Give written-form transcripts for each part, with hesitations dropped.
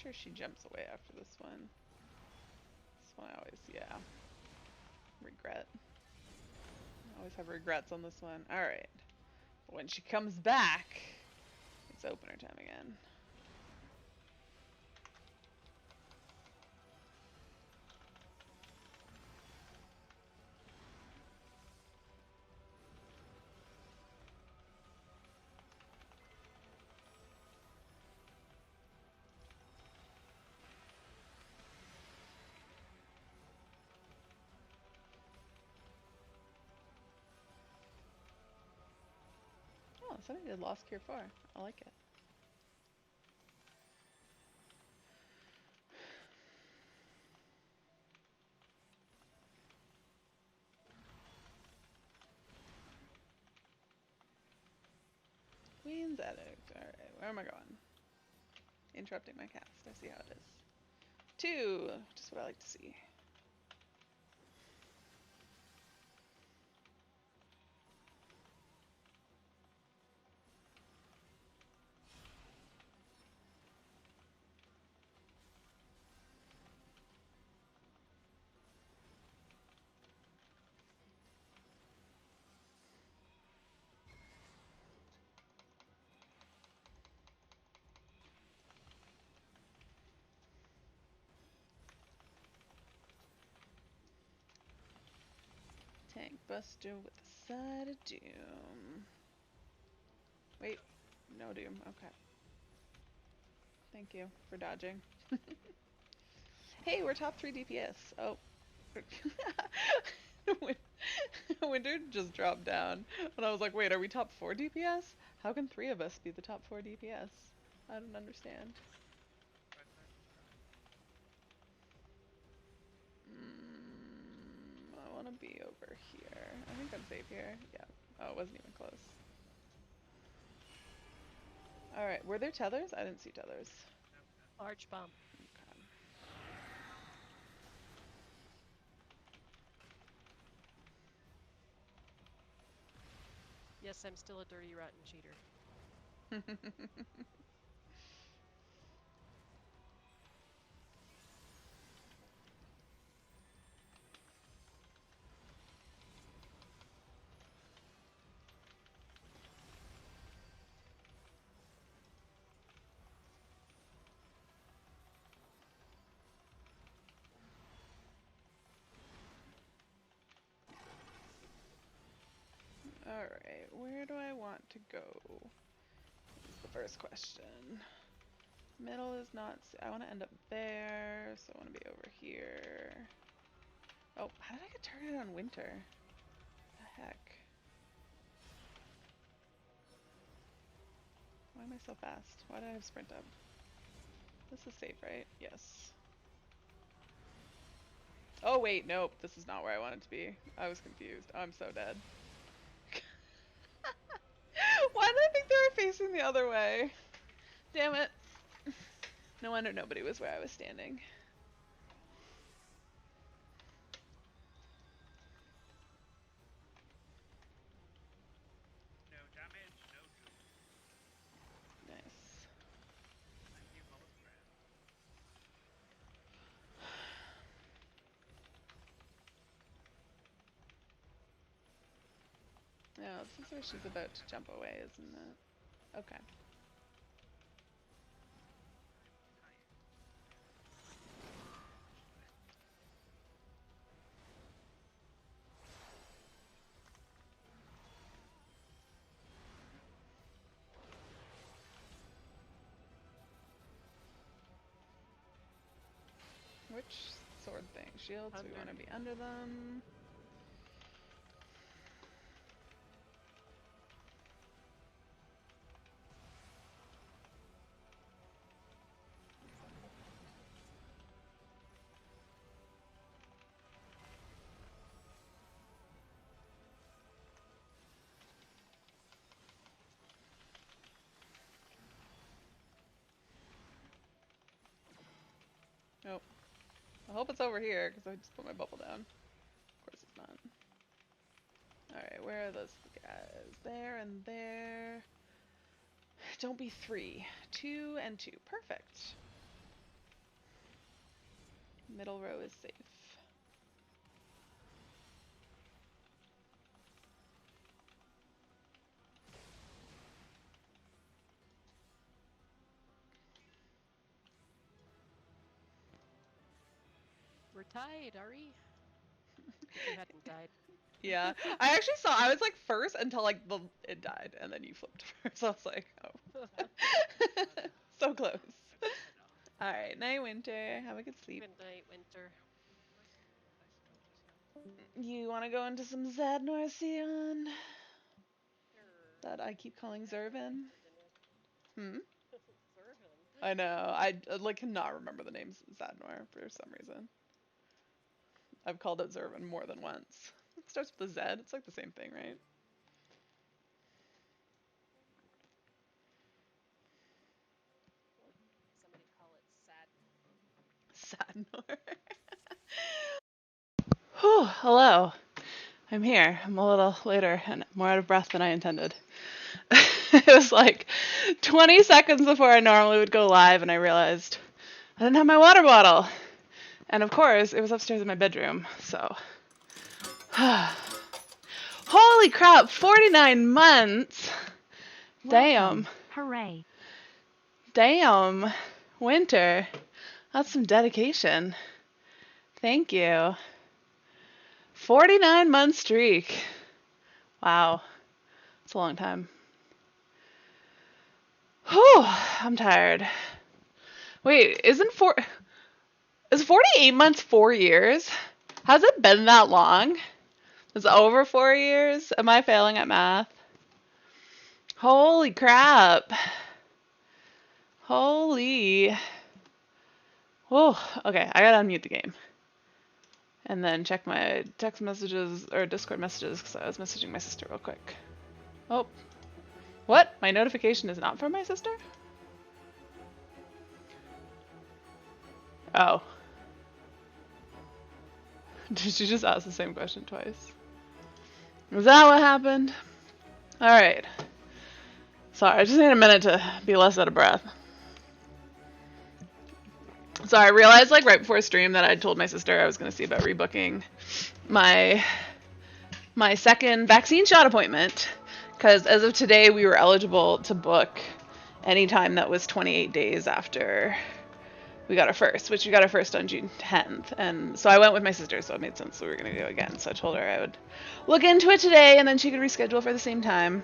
sure she jumps away after this one. This one I always, yeah. Regret. I always have regrets on this one. Alright. But when she comes back, it's opener time again. Oh, somebody did Lost Cure 4. I like it. Queen's Addict. Alright, where am I going? Interrupting my cast. I see how it is. 2! Just what I like to see. Tank Buster with a side of Doom. Wait, no Doom. Okay. Thank you for dodging. Hey, we're top 3 DPS. Oh. Winter just dropped down. And I was like, wait, are we top 4 DPS? How can 3 of us be the top 4 DPS? I don't understand. I want to be over here. I think I'm safe here. Yeah. Oh, it wasn't even close. Alright, were there tethers? I didn't see tethers. Large bomb. Okay. Yes, I'm still a dirty, rotten cheater. Alright, where do I want to go? Is the first question. Middle is not... I want to end up there, so I want to be over here. Oh, how did I get targeted on Winter? The heck? Why am I so fast? Why did I have sprint up? This is safe, right? Yes. Oh wait, nope. This is not where I wanted to be. I was confused. I'm so dead. Why did I think they were facing the other way? Damn it. No wonder nobody was where I was standing. No damage, no doom. Nice. Thank you, most friend. Yeah, this is where she's about to jump away, isn't it? Okay. Which sword thing? Shields? Under. We want to be under them. Nope. I hope it's over here, because I just put my bubble down. Of course it's not. Alright, where are those guys? There and there. Don't be 3. 2 and 2. Perfect. Middle row is safe. We're tied, are we? If you hadn't died. Yeah, I actually saw. I was like first until like it died, and then you flipped first. I was like, oh, so close. All right, night, Winter. Have a good sleep. Good night, Winter. You want to go into some Zad Norcion that I keep calling Zervin? Hmm. Zervin. I know. I like cannot remember the name Zadnor for some reason. I've called it Zervin more than once. It starts with a Z. It's like the same thing, right? Somebody call it Sadnor. Whew, hello. I'm here. I'm a little later and more out of breath than I intended. It was like 20 seconds before I normally would go live, and I realized I didn't have my water bottle. And of course, it was upstairs in my bedroom, so. Holy crap, 49 months! Damn. Hooray. Damn. Winter. That's some dedication. Thank you. 49-month streak. Wow. It's a long time. Whew, I'm tired. Wait, is 48 months 4 years? Has it been that long? Is it over 4 years? Am I failing at math? Holy crap. Holy. Whoa, okay, I gotta unmute the game. And then check my text messages or Discord messages because I was messaging my sister real quick. Oh. What? My notification is not from my sister? Oh. Did she just ask the same question twice? Is that what happened? Alright. Sorry, I just need a minute to be less out of breath. So I realized like right before stream that I told my sister I was going to see about rebooking my second vaccine shot appointment, because as of today we were eligible to book anytime that was 28 days after we got our first, which we got our first on June 10th. And so I went with my sister, so it made sense that we were going to go again. So I told her I would look into it today and then she could reschedule for the same time.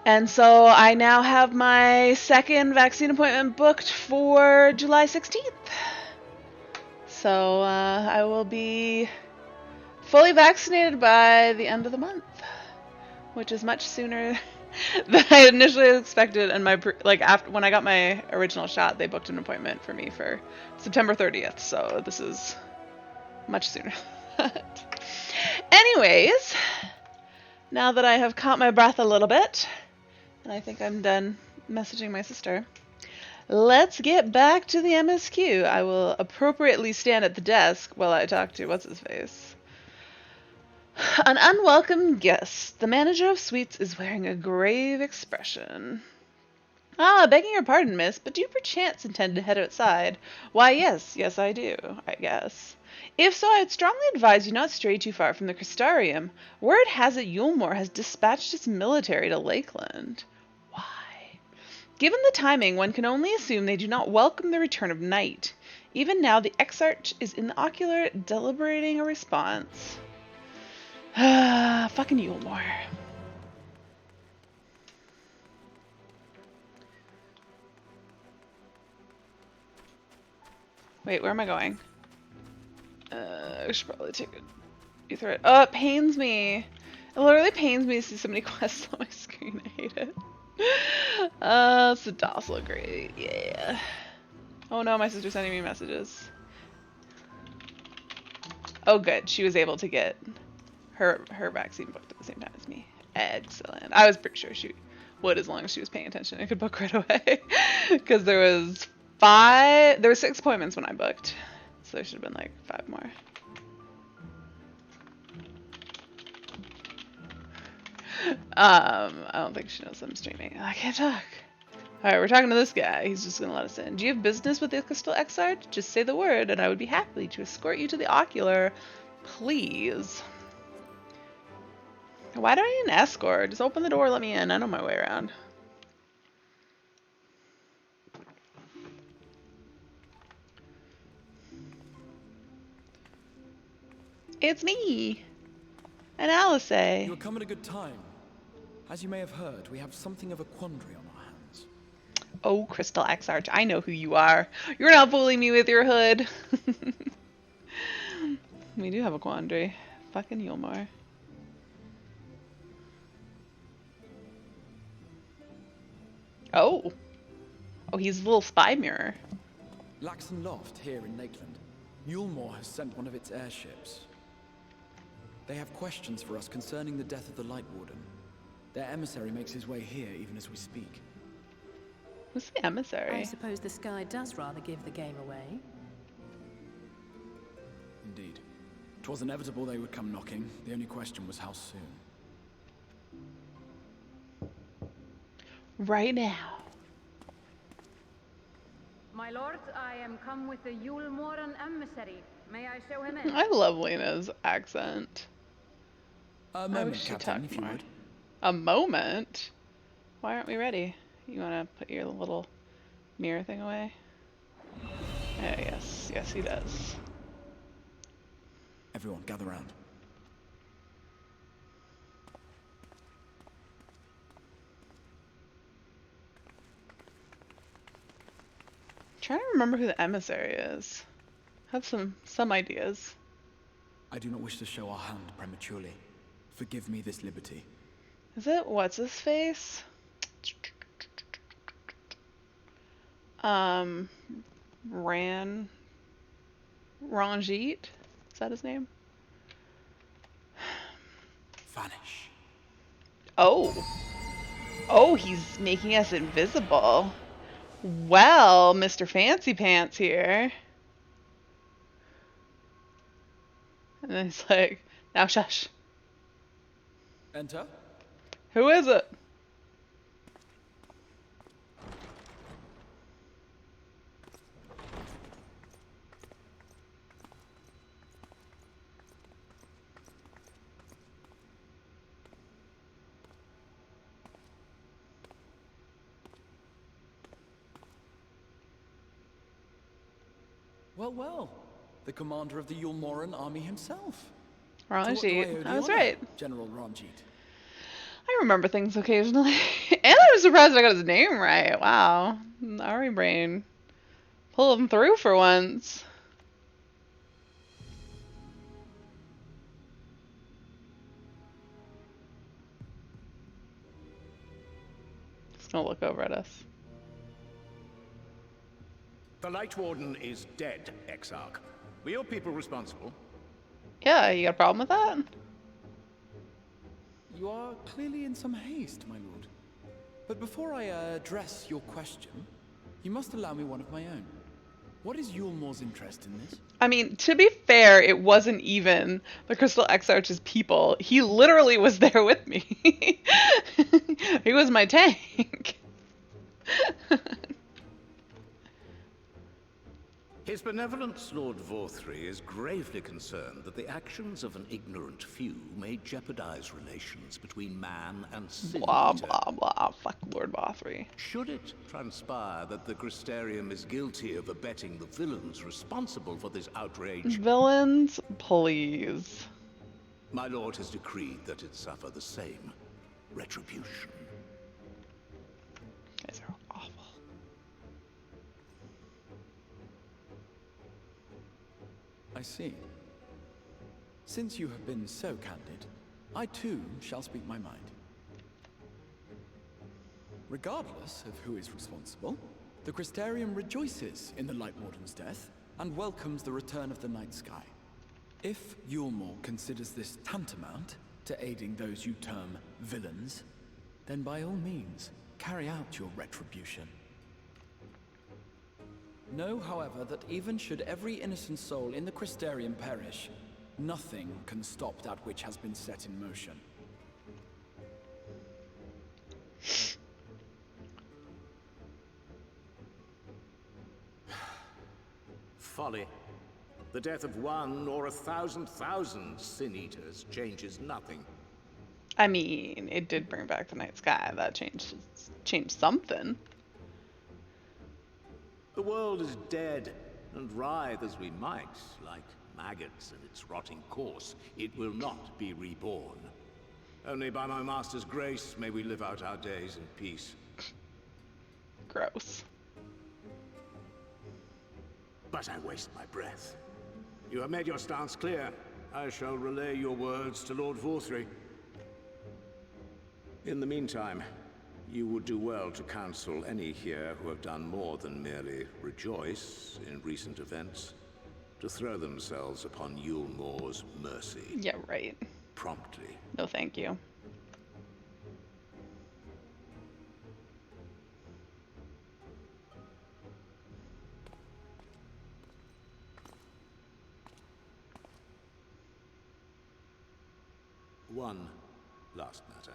And so I now have my second vaccine appointment booked for July 16th. So I will be fully vaccinated by the end of the month, which is much sooner than I initially expected. And after when I got my original shot, they booked an appointment for me for September 30th. So this is much sooner. Anyways, now that I have caught my breath a little bit, and I think I'm done messaging my sister, let's get back to the MSQ. I will appropriately stand at the desk while I talk to what's-his-face. An unwelcome guest. The manager of suites is wearing a grave expression. Ah, begging your pardon, miss, but do you perchance intend to head outside? Why, yes I do, I guess. If so, I'd strongly advise you not stray too far from the Crystarium. Word has it Yulmore has dispatched its military to Lakeland. Why? Given the timing, one can only assume they do not welcome the return of night. Even now, the Exarch is in the ocular, deliberating a response. Fucking Yulmore. Wait, where am I going? I should probably take a thread. Oh, it pains me. It literally pains me to see so many quests on my screen. I hate it. So docile, great. Yeah. Oh no, my sister's sending me messages. Oh good, she was able to get her vaccine booked at the same time as me. Excellent. I was pretty sure she would as long as she was paying attention and could book right away. Because there were 6 appointments when I booked. So there should have been like 5 more. I don't think she knows I'm streaming. I can't talk. Alright, we're talking to this guy. He's just gonna let us in. Do you have business with the Crystal Exarch? Just say the word and I would be happy to escort you to the ocular. Please. Why do I need an escort? Just open the door, let me in. I know my way around. It's me! And Alice. You have come at a good time. As you may have heard, we have something of a quandary on our hands. Oh, Crystal Exarch, I know who you are. You're not fooling me with your hood. We do have a quandary. Fucking Yulmar. Oh. Oh, he's a little spy mirror. Laxon Loft, here in Lakeland. Yulmore has sent one of its airships. They have questions for us concerning the death of the Light Warden. Their emissary makes his way here even as we speak. Who's the emissary? I suppose the sky does rather give the game away. Indeed. 'Twas inevitable they would come knocking. The only question was how soon. Right now. My lord, I am come with the Yulmoran emissary. May I show him in? I love Lena's accent. A I moment, wish she Captain, talked if you more. would. A moment? Why aren't we ready? You want to put your little mirror thing away? Oh, yes. Yes, he does. Everyone, gather round. Trying to remember who the emissary is. Have some ideas. I do not wish to show our hand prematurely. Forgive me this liberty. Is it what's his face? Ranjit? Is that his name? Vanish. Oh. Oh, he's making us invisible. Well, Mr. Fancy Pants here. And then he's like, now shush. Enter. Who is it? Well, well. The commander of the Yulmoran army himself. Ranjit. I was right. General Ranjit. I remember things occasionally. And I was surprised I got his name right. Wow. Ari brain. Pull him through for once. Just gonna look over at us. The Light Warden is dead, Exarch. Were your people responsible? Yeah, you got a problem with that? You are clearly in some haste, my lord. But before I address your question, you must allow me one of my own. What is Yulmore's interest in this? I mean, to be fair, it wasn't even the Crystal Exarch's people. He literally was there with me. He was my tank. His Benevolence, Lord Vorthry, is gravely concerned that the actions of an ignorant few may jeopardize relations between man and sin. Blah, blah, blah. Fuck Lord Bothry. Should it transpire that the Crystarium is guilty of abetting the villains responsible for this outrage, Villains, please. my lord has decreed that it suffer the same retribution. You guys are awful. I see. Since you have been so candid, I too shall speak my mind. Regardless of who is responsible, the Crystarium rejoices in the Light Warden's death and welcomes the return of the night sky. If Yulmore considers this tantamount to aiding those you term villains, then by all means, carry out your retribution. Know, however, that even should every innocent soul in the Crystarium perish, nothing can stop that which has been set in motion. Folly. The death of one or 1,000,000 sin-eaters changes nothing. I mean, it did bring back the night sky. That changed something. The world is dead, and writhe as we might, like maggots in its rotting course, it will not be reborn. Only by my master's grace may we live out our days in peace. Gross. But I waste my breath. You have made your stance clear. I shall relay your words to Lord Vorthry. In the meantime, you would do well to counsel any here who have done more than merely rejoice in recent events, to throw themselves upon Yulmore's mercy. Yeah, right. Promptly. No, thank you. One last matter.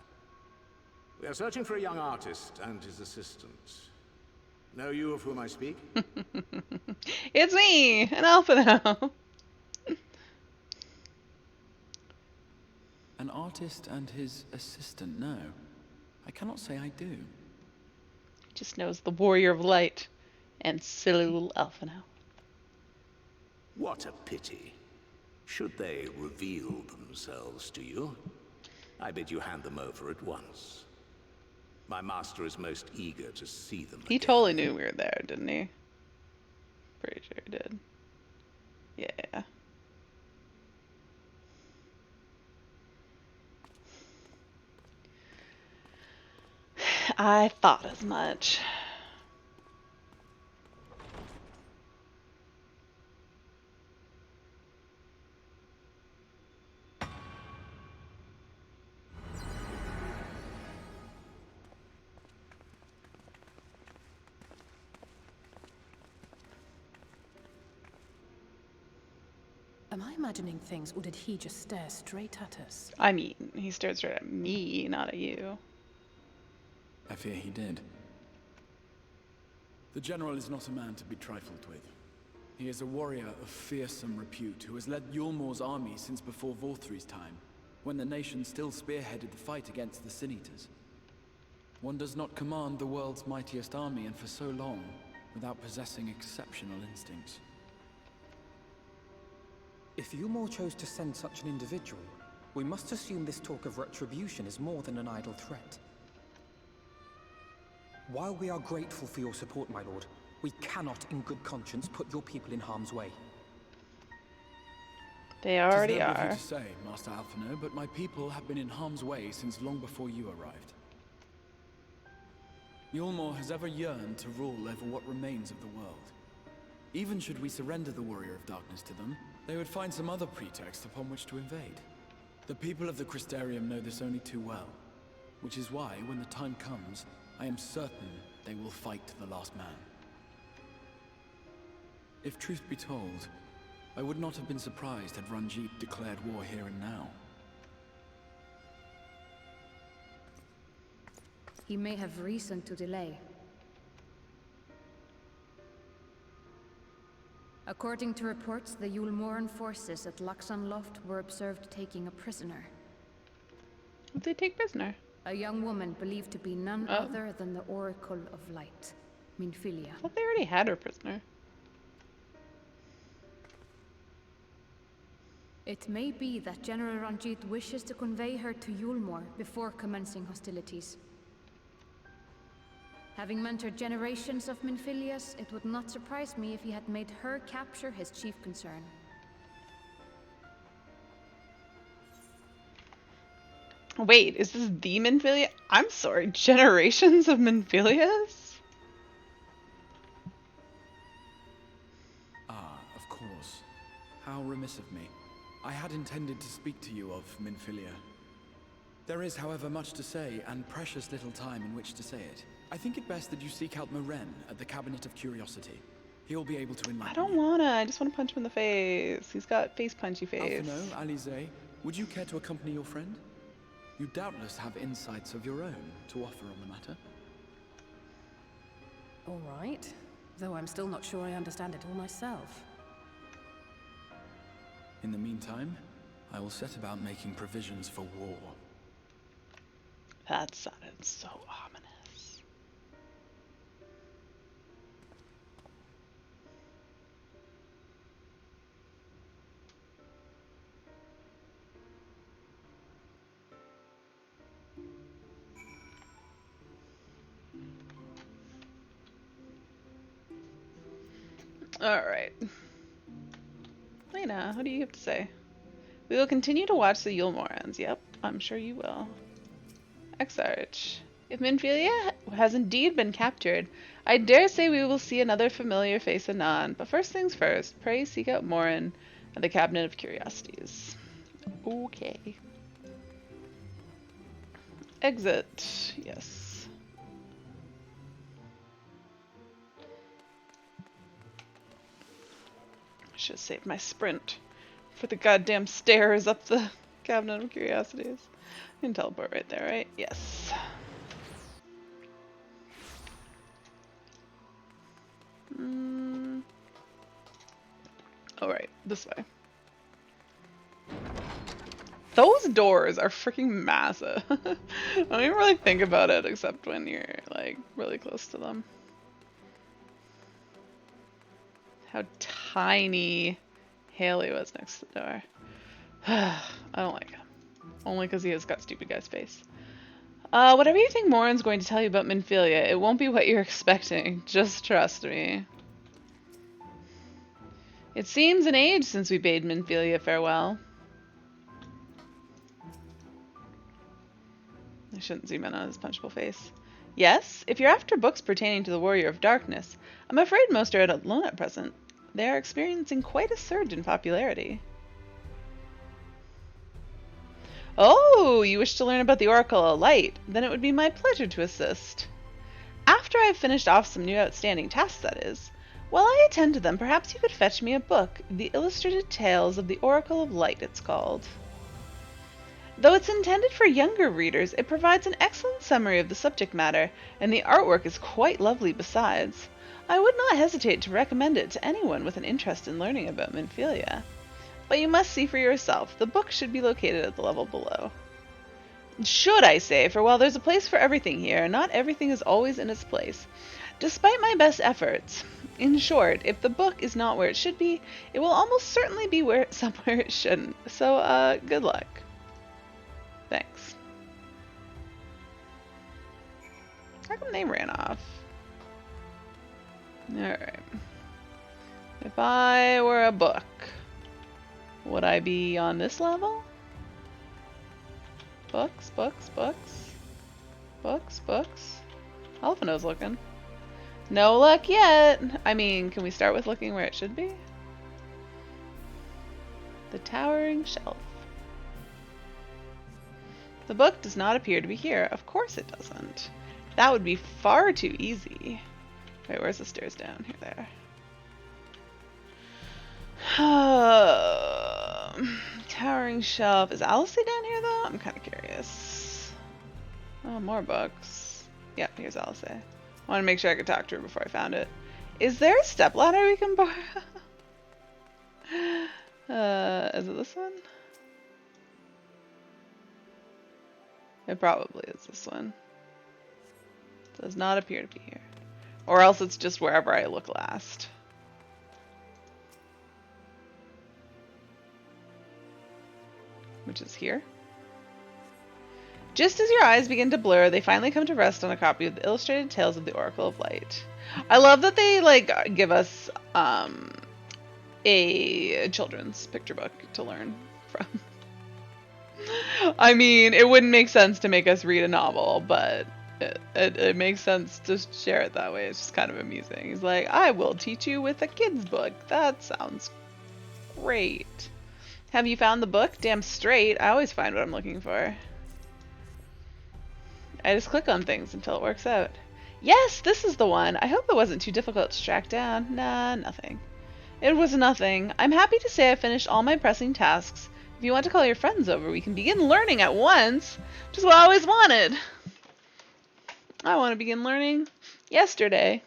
We are searching for a young artist and his assistant. Know you of whom I speak? It's me, an alpha now. An artist and his assistant, no. I cannot say I do. Just knows the warrior of light and silly little alpha now. What a pity. Should they reveal themselves to you, I bid you hand them over at once. My master is most eager to see them He again. totally knew we were there, didn't he? Pretty sure he did. Yeah. I thought as much. Am I imagining things, or did he just stare straight at us? I mean, he stared straight at me, not at you. I fear he did. The general is not a man to be trifled with. He is a warrior of fearsome repute who has led Yulmore's army since before Vorthry's time, when the nation still spearheaded the fight against the Sin-Eaters. One does not command the world's mightiest army, and for so long, without possessing exceptional instincts. If Yulmore chose to send such an individual, we must assume this talk of retribution is more than an idle threat. While we are grateful for your support, my lord, we cannot in good conscience put your people in harm's way. They already It is noble of are. you to say, Master Alphino, but my people have been in harm's way since long before you arrived. Yulmore has ever yearned to rule over what remains of the world. Even should we surrender the Warrior of Darkness to them, they would find some other pretext upon which to invade. The people of the Crystarium know this only too well, which is why, when the time comes, I am certain they will fight to the last man. If truth be told, I would not have been surprised had Ranjit declared war here and now. He may have reason to delay. According to reports, the Yulmoran forces at Laxan Loft were observed taking a prisoner. Who'd they take prisoner? A young woman believed to be none Oh. other than the Oracle of Light, Minfilia. I thought they already had her prisoner. It may be that General Ranjit wishes to convey her to Yulmore before commencing hostilities. Having mentored generations of Minfilias, it would not surprise me if he had made her capture his chief concern. Wait, is this the Minfilia? I'm sorry, generations of Minfilias? Ah, of course. How remiss of me. I had intended to speak to you of Minfilia. There is, however, much to say, and precious little time in which to say it. I think it best that you seek out Moren at the Cabinet of Curiosity. He'll be able to enlighten I don't you. wanna. I just wanna punch him in the face. He's got face punchy face. Alphino, Alize, would you care to accompany your friend? You doubtless have insights of your own to offer on the matter. All right. Though I'm still not sure I understand it all myself. In the meantime, I will set about making provisions for war. That sounded so ominous. Alright. Lena, what do you have to say? We will continue to watch the Yule Morans. Yep, I'm sure you will. Exarch. If Minfilia has indeed been captured, I dare say we will see another familiar face anon. But first things first, pray seek out Morin at the Cabinet of Curiosities. Okay. Exit. Yes. I should have saved my sprint for the goddamn stairs up the Cabinet of Curiosities. I can teleport right there, right? Yes. Alright, this way. Those doors are freaking massive. I don't even really think about it except when you're like really close to them. How tiny Haley was next to the door. I don't like him. Only because he has got stupid guy's face. Whatever you think Morin's going to tell you about Minfilia, it won't be what you're expecting. Just trust me. It seems an age since we bade Minfilia farewell. I shouldn't zoom in on his punchable face. Yes, if you're after books pertaining to the Warrior of Darkness, I'm afraid most are alone at present. They are experiencing quite a surge in popularity. Oh, you wish to learn about the Oracle of Light? Then it would be my pleasure to assist. After I've finished off some new outstanding tasks, that is. While I attend to them, perhaps you could fetch me a book. The Illustrated Tales of the Oracle of Light, it's called. Though it's intended for younger readers, it provides an excellent summary of the subject matter, and the artwork is quite lovely besides. I would not hesitate to recommend it to anyone with an interest in learning about Minfilia. But you must see for yourself. The book should be located at the level below. Should I say, for while there's a place for everything here, not everything is always in its place. Despite my best efforts. In short, if the book is not where it should be, it will almost certainly be somewhere it shouldn't. So, good luck. Thanks. How come they ran off? Alright. If I were a book, would I be on this level? Books, books, books. Books, books. Alphino's looking. No luck yet! I mean, can we start with looking where it should be? The Towering Shelf. The book does not appear to be here. Of course it doesn't. That would be far too easy. Wait, where's the stairs down? Here they are. Towering Shelf. Is Alice down here though? I'm kind of curious. Oh, more books. Yep, here's Alice. I want to make sure I could talk to her before I found it. Is there a stepladder we can borrow? Is it this one? It probably is this one. Does not appear to be here. Or else it's just wherever I look last. Which is here. Just as your eyes begin to blur, they finally come to rest on a copy of the Illustrated Tales of the Oracle of Light. I love that they like give us a children's picture book to learn from. I mean, it wouldn't make sense to make us read a novel, but it makes sense to share it that way. It's just kind of amusing. He's like, I will teach you with a kid's book. That sounds great. Have you found the book? Damn straight. I always find what I'm looking for. I just click on things until it works out. Yes, this is the one. I hope it wasn't too difficult to track down. Nah, nothing. It was nothing. I'm happy to say I finished all my pressing tasks. If you want to call your friends over, we can begin learning at once, which is what I always wanted. I want to begin learning yesterday.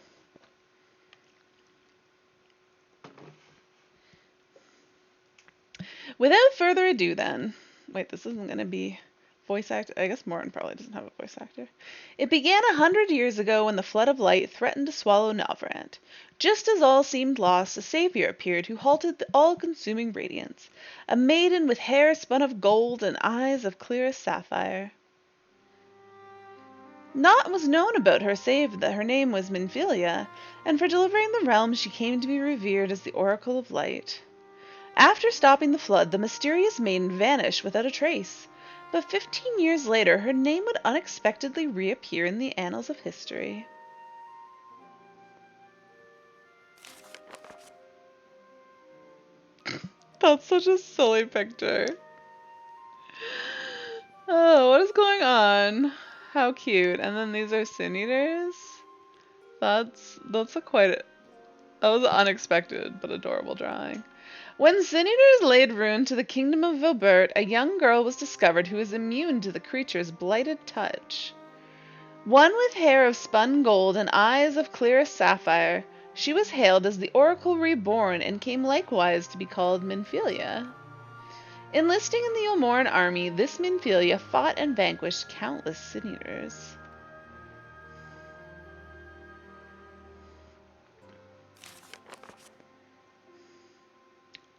Without further ado, then. Wait, this isn't going to be voice actor. I guess Morin probably doesn't have a voice actor. It began 100 years ago when the flood of light threatened to swallow Navrant. Just as all seemed lost, a savior appeared who halted the all-consuming radiance. A maiden with hair spun of gold and eyes of clearest sapphire. Naught was known about her save that her name was Minfilia, and for delivering the realm she came to be revered as the Oracle of Light. After stopping the flood, the mysterious maiden vanished without a trace, but 15 years later her name would unexpectedly reappear in the annals of history. That's such a silly picture. Oh, what is going on? How cute. And then these are sin eaters. That's that was unexpected but adorable drawing. When sin eaters laid ruin to the kingdom of Vilbert, a young girl was discovered who was immune to the creature's blighted touch. One with hair of spun gold and eyes of clearest sapphire, she was hailed as the Oracle Reborn and came likewise to be called Minfilia. Enlisting in the Ulmoran army, this Minfilia fought and vanquished countless sin eaters.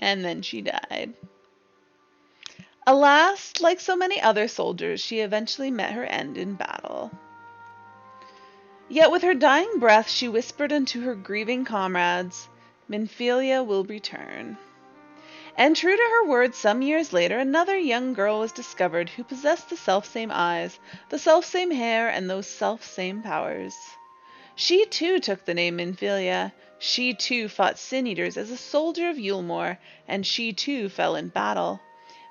And then she died. Alas, like so many other soldiers, she eventually met her end in battle. Yet with her dying breath, she whispered unto her grieving comrades, Minfilia will return. And true to her word, some years later, another young girl was discovered who possessed the selfsame eyes, the selfsame hair, and those selfsame powers. She too took the name Minfilia. She too fought sin-eaters as a soldier of Ulmor, and she too fell in battle.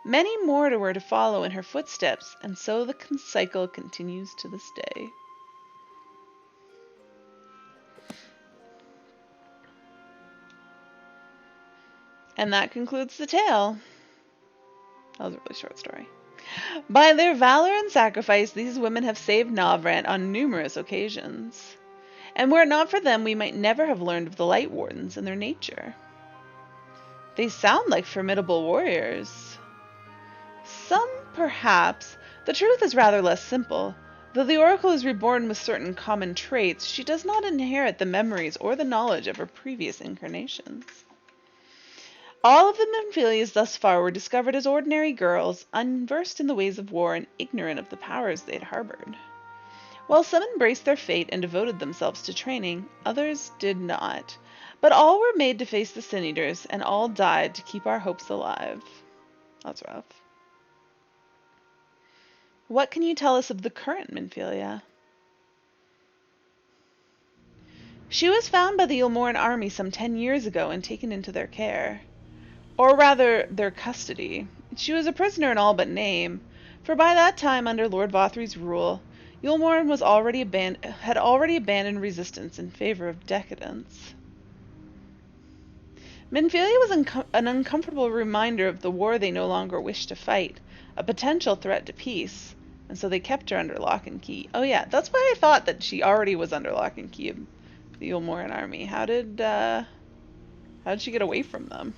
Many more were to follow in her footsteps, and so the cycle continues to this day. And that concludes the tale. That was a really short story. By their valor and sacrifice, these women have saved Navrant on numerous occasions. And were it not for them, we might never have learned of the Light Wardens and their nature. They sound like formidable warriors. Some, perhaps. The truth is rather less simple. Though the Oracle is reborn with certain common traits, she does not inherit the memories or the knowledge of her previous incarnations. All of the Minfilias thus far were discovered as ordinary girls, unversed in the ways of war and ignorant of the powers they had harbored. While some embraced their fate and devoted themselves to training, others did not. But all were made to face the Sin-Eaters, and all died to keep our hopes alive. That's rough. What can you tell us of the current Minfilia? She was found by the Ulmoran army some 10 years ago and taken into their care. Or rather, their custody. She was a prisoner in all but name, for by that time, under Lord Vothry's rule, Ulmoran had already abandoned resistance in favor of decadence. Minfilia was an uncomfortable reminder of the war they no longer wished to fight, a potential threat to peace, and so they kept her under lock and key. Oh yeah, that's why I thought that she already was under lock and key of the Ulmoran army. How did she get away from them?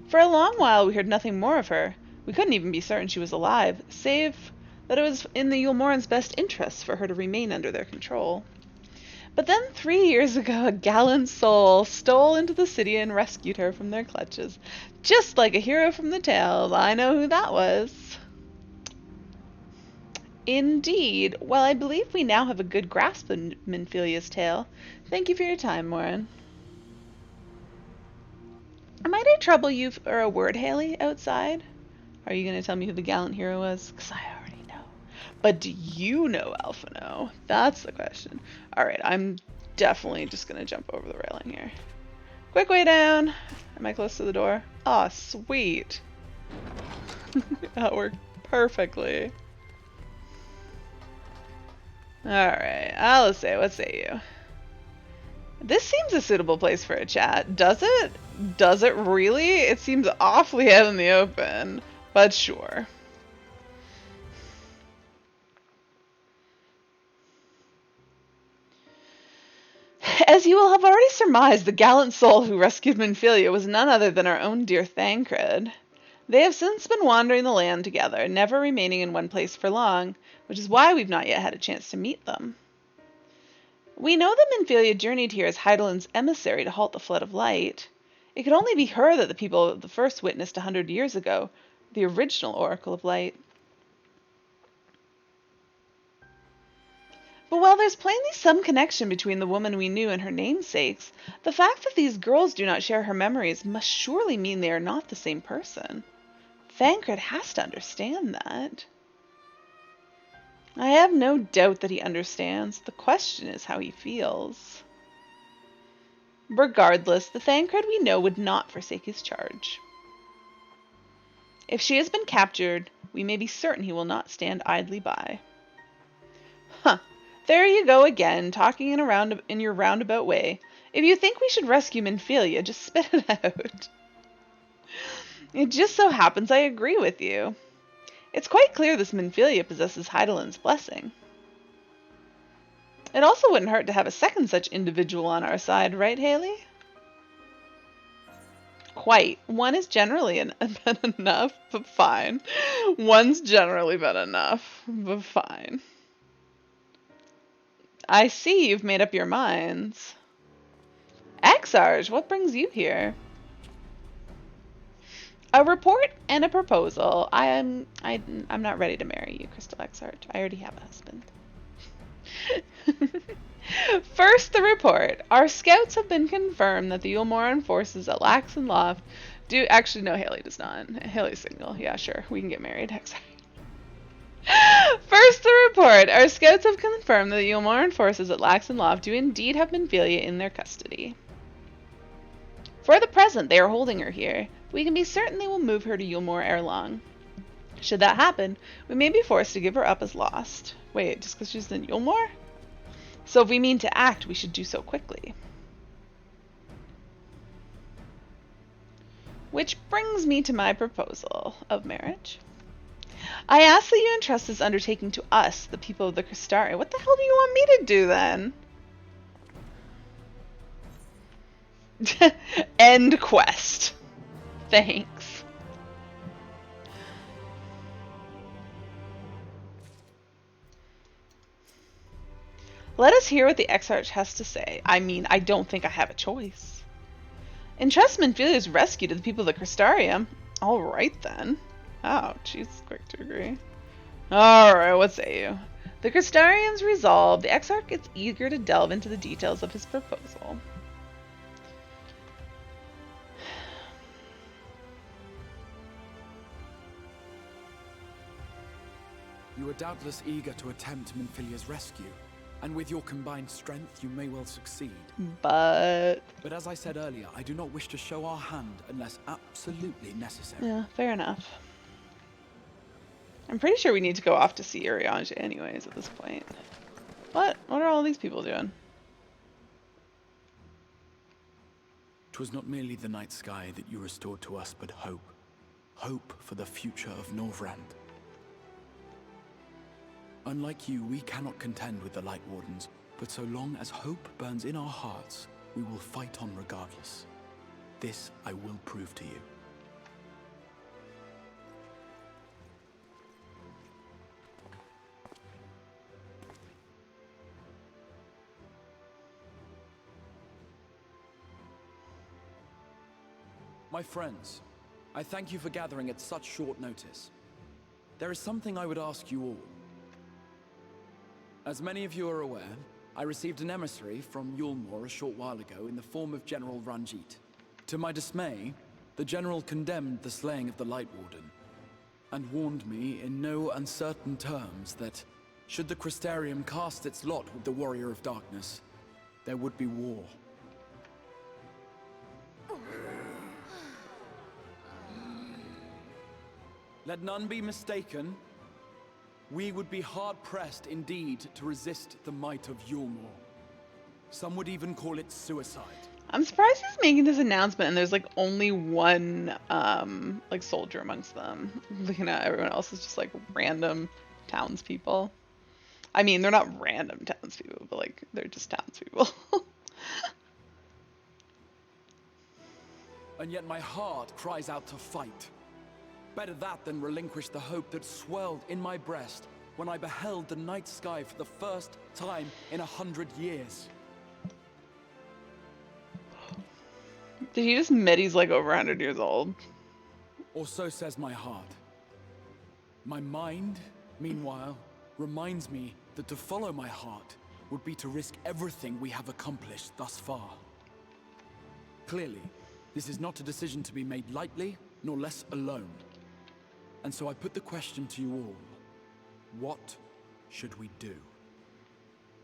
For a long while we heard nothing more of her. We couldn't even be certain she was alive, save that it was in the Ulmoran's best interests for her to remain under their control. But then 3 years ago, a gallant soul stole into the city and rescued her from their clutches. Just like a hero from the tales. I know who that was. Indeed. Well, I believe we now have a good grasp of Minfilia's tale. Thank you for your time, Morin. Might I trouble you for a word, Haley, outside? Are you going to tell me who the gallant hero was? Because I already know. But do you know Alphino? That's the question. Alright, I'm definitely just going to jump over the railing here. Quick way down. Am I close to the door? Aw, sweet. That worked perfectly. Alright, let's say, what say you? This seems a suitable place for a chat. Does it? Does it really? It seems awfully out in the open, but sure. As you will have already surmised, the gallant soul who rescued Minfilia was none other than our own dear Thancred. They have since been wandering the land together, never remaining in one place for long, which is why we've not yet had a chance to meet them. We know that Minfilia journeyed here as Heidelin's emissary to halt the flood of light. It could only be her that the people of the first witnessed 100 years ago, the original Oracle of Light. But while there's plainly some connection between the woman we knew and her namesakes, the fact that these girls do not share her memories must surely mean they are not the same person. Thancred has to understand that. I have no doubt that he understands. The question is how he feels. Regardless, the Thancred we know would not forsake his charge. If she has been captured, we may be certain he will not stand idly by. Huh. There you go again, talking in your roundabout way. If you think we should rescue Minfilia, just spit it out. It just so happens I agree with you. It's quite clear this Minfilia possesses Heidelin's blessing. It also wouldn't hurt to have a second such individual on our side, right, Haley? Quite. One is generally been enough, but fine. One's generally been enough, but fine. I see you've made up your minds. Exarch, what brings you here? A report and a proposal. I'm not ready to marry you, Crystal Exarch. I already have a husband. First, the report. Our scouts have been confirmed that the Ulmoran forces at Lax and Loft do... Actually, no, Haley does not. Haley's single. Yeah, sure. We can get married. First, the report. Our scouts have confirmed that the Ulmoran forces at Lax and Loft do indeed have Minfilia in their custody. For the present, they are holding her here. We can be certain they will move her to Yulmore ere long. Should that happen, we may be forced to give her up as lost. Wait, just because she's in Yulmore? So if we mean to act, we should do so quickly. Which brings me to my proposal of marriage. I ask that you entrust this undertaking to us, the people of the Crystari. What the hell do you want me to do then? End quest. Thanks. Let us hear what the Exarch has to say. I mean, I don't think I have a choice. Entrust Minfilia's rescue to the people of the Crystarium. Alright then. Oh, she's quick to agree. Alright, what say you? The Crystarians resolve. The Exarch gets eager to delve into the details of his proposal. You are doubtless eager to attempt Minfilia's rescue, and with your combined strength, you may well succeed. But as I said earlier, I do not wish to show our hand unless absolutely necessary. yeah, fair enough. I'm pretty sure we need to go off to see Urianger anyways at this point. What? What are all these people doing? 'Twas not merely the night sky that you restored to us, but hope. Hope for the future of Norvrand. Unlike you, we cannot contend with the Light Wardens, but so long as hope burns in our hearts, we will fight on regardless. This I will prove to you. My friends, I thank you for gathering at such short notice. There is something I would ask you all. As many of you are aware, I received an emissary from Yulmore a short while ago in the form of General Ranjit. To my dismay, the General condemned the slaying of the Light Warden, and warned me in no uncertain terms that, should the Crystarium cast its lot with the Warrior of Darkness, there would be war. Let none be mistaken. We would be hard-pressed indeed to resist the might of Yulmore. Some would even call it suicide. I'm surprised he's making this announcement and there's like only one like soldier amongst them. Looking at everyone else is just like random townspeople. I mean, they're not random townspeople, but like they're just townspeople. And yet my heart cries out to fight. Better that than relinquish the hope that swelled in my breast when I beheld the night sky for the first time in 100 years. Did he just admit he's like over 100 years old? Or so says my heart. My mind, meanwhile, reminds me that to follow my heart would be to risk everything we have accomplished thus far. Clearly, this is not a decision to be made lightly, nor less alone. And so I put the question to you all. What should we do?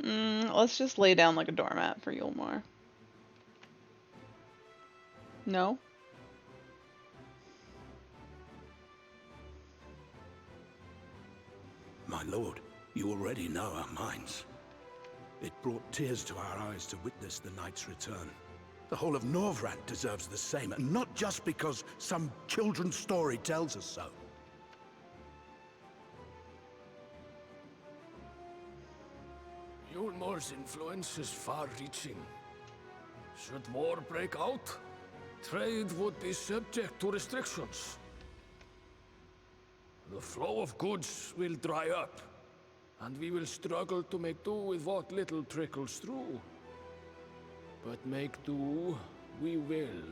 Let's just lay down like a doormat for Yulmore. No? My lord, you already know our minds. It brought tears to our eyes to witness the knight's return. The whole of Norvrant deserves the same, and not just because some children's story tells us so. Yulmore's influence is far-reaching. Should war break out, trade would be subject to restrictions. The flow of goods will dry up, and we will struggle to make do with what little trickles through. But make do, we will.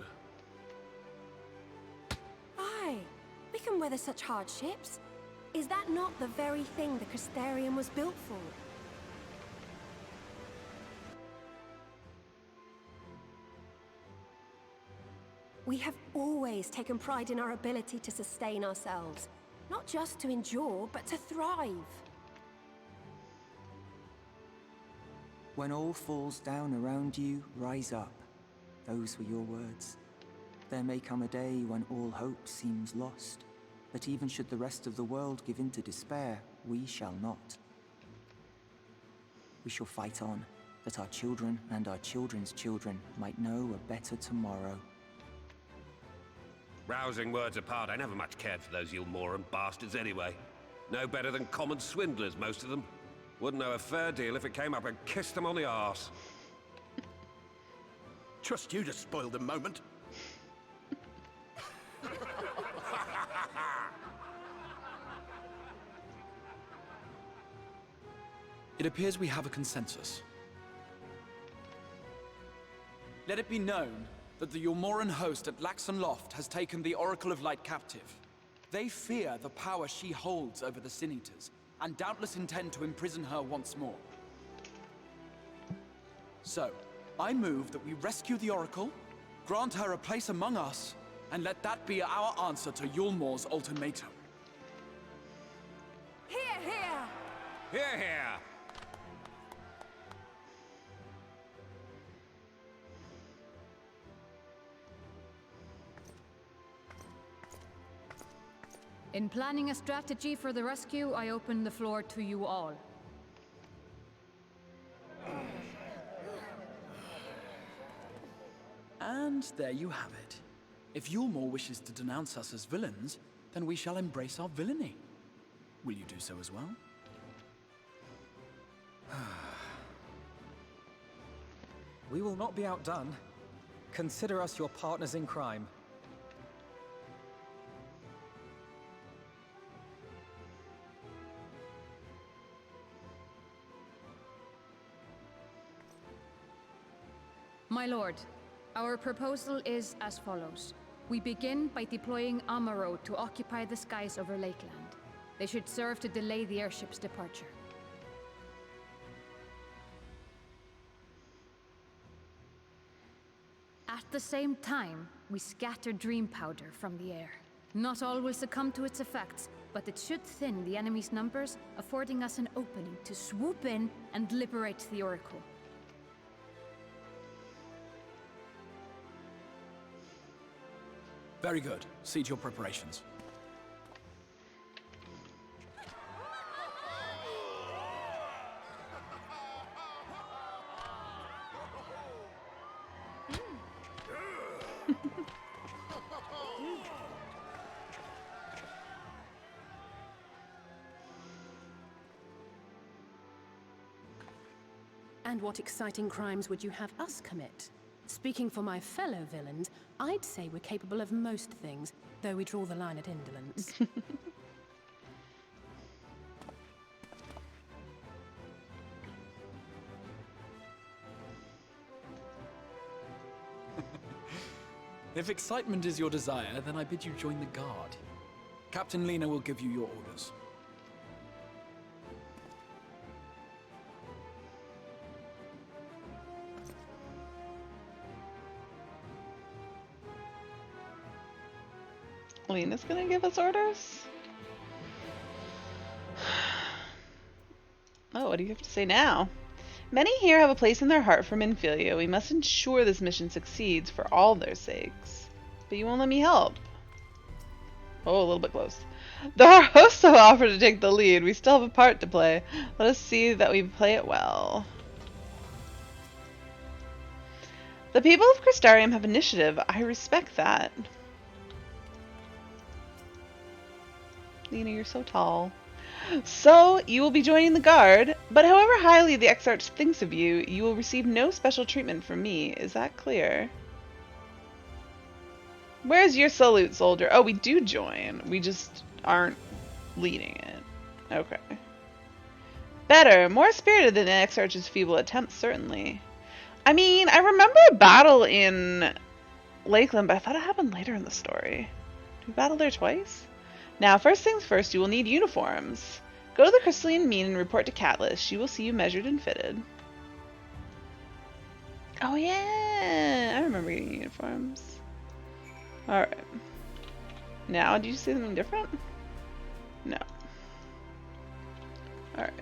Aye, we can weather such hardships. Is that not the very thing the Crystarium was built for? We have always taken pride in our ability to sustain ourselves. Not just to endure, but to thrive. When all falls down around you, rise up. Those were your words. There may come a day when all hope seems lost, but even should the rest of the world give in to despair, we shall not. We shall fight on, that our children and our children's children might know a better tomorrow. Rousing words apart, I never much cared for those Yulmoran bastards anyway. No better than common swindlers, most of them. Wouldn't know a fair deal if it came up and kissed them on the arse. Trust you to spoil the moment. It appears we have a consensus. Let it be known that the Yulmoran host at Laxon Loft has taken the Oracle of Light captive. They fear the power she holds over the Sin Eaters, and doubtless intend to imprison her once more. So, I move that we rescue the Oracle, grant her a place among us, and let that be our answer to Yulmore's ultimatum. Hear, hear! Hear, hear! In planning a strategy for the rescue, I open the floor to you all. And there you have it. If Yulmore wishes to denounce us as villains, then we shall embrace our villainy. Will you do so as well? We will not be outdone. Consider us your partners in crime. My lord, our proposal is as follows. We begin by deploying Amaro to occupy the skies over Lakeland. They should serve to delay the airship's departure. At the same time, we scatter dream powder from the air. Not all will succumb to its effects, but it should thin the enemy's numbers, affording us an opening to swoop in and liberate the Oracle. Very good. Cease your preparations. And what exciting crimes would you have us commit? Speaking for my fellow villains, I'd say we're capable of most things, though we draw the line at indolence. If excitement is your desire, then I bid you join the guard. Captain Lena will give you your orders. Lena's gonna give us orders? Oh, what do you have to say now? Many here have a place in their heart for Minfilia. We must ensure this mission succeeds for all their sakes. But you won't let me help. Oh, a little bit close. Though our host so offered to take the lead, we still have a part to play. Let us see that we play it well. The people of Crystarium have initiative. I respect that. Lena, you're so tall. So, you will be joining the guard, but however highly the Exarch thinks of you, you will receive no special treatment from me. Is that clear? Where's your salute, soldier? Oh, we do join. We just aren't leading it. Okay. Better. More spirited than the Exarch's feeble attempts, certainly. I mean, I remember a battle in Lakeland, but I thought it happened later in the story. Did we battle there twice? Now, first things first, you will need uniforms. Go to the Crystalline Mean and report to Catelyn. She will see you measured and fitted. Oh yeah, I remember getting uniforms. Alright. Now, did you say something different? No. Alright.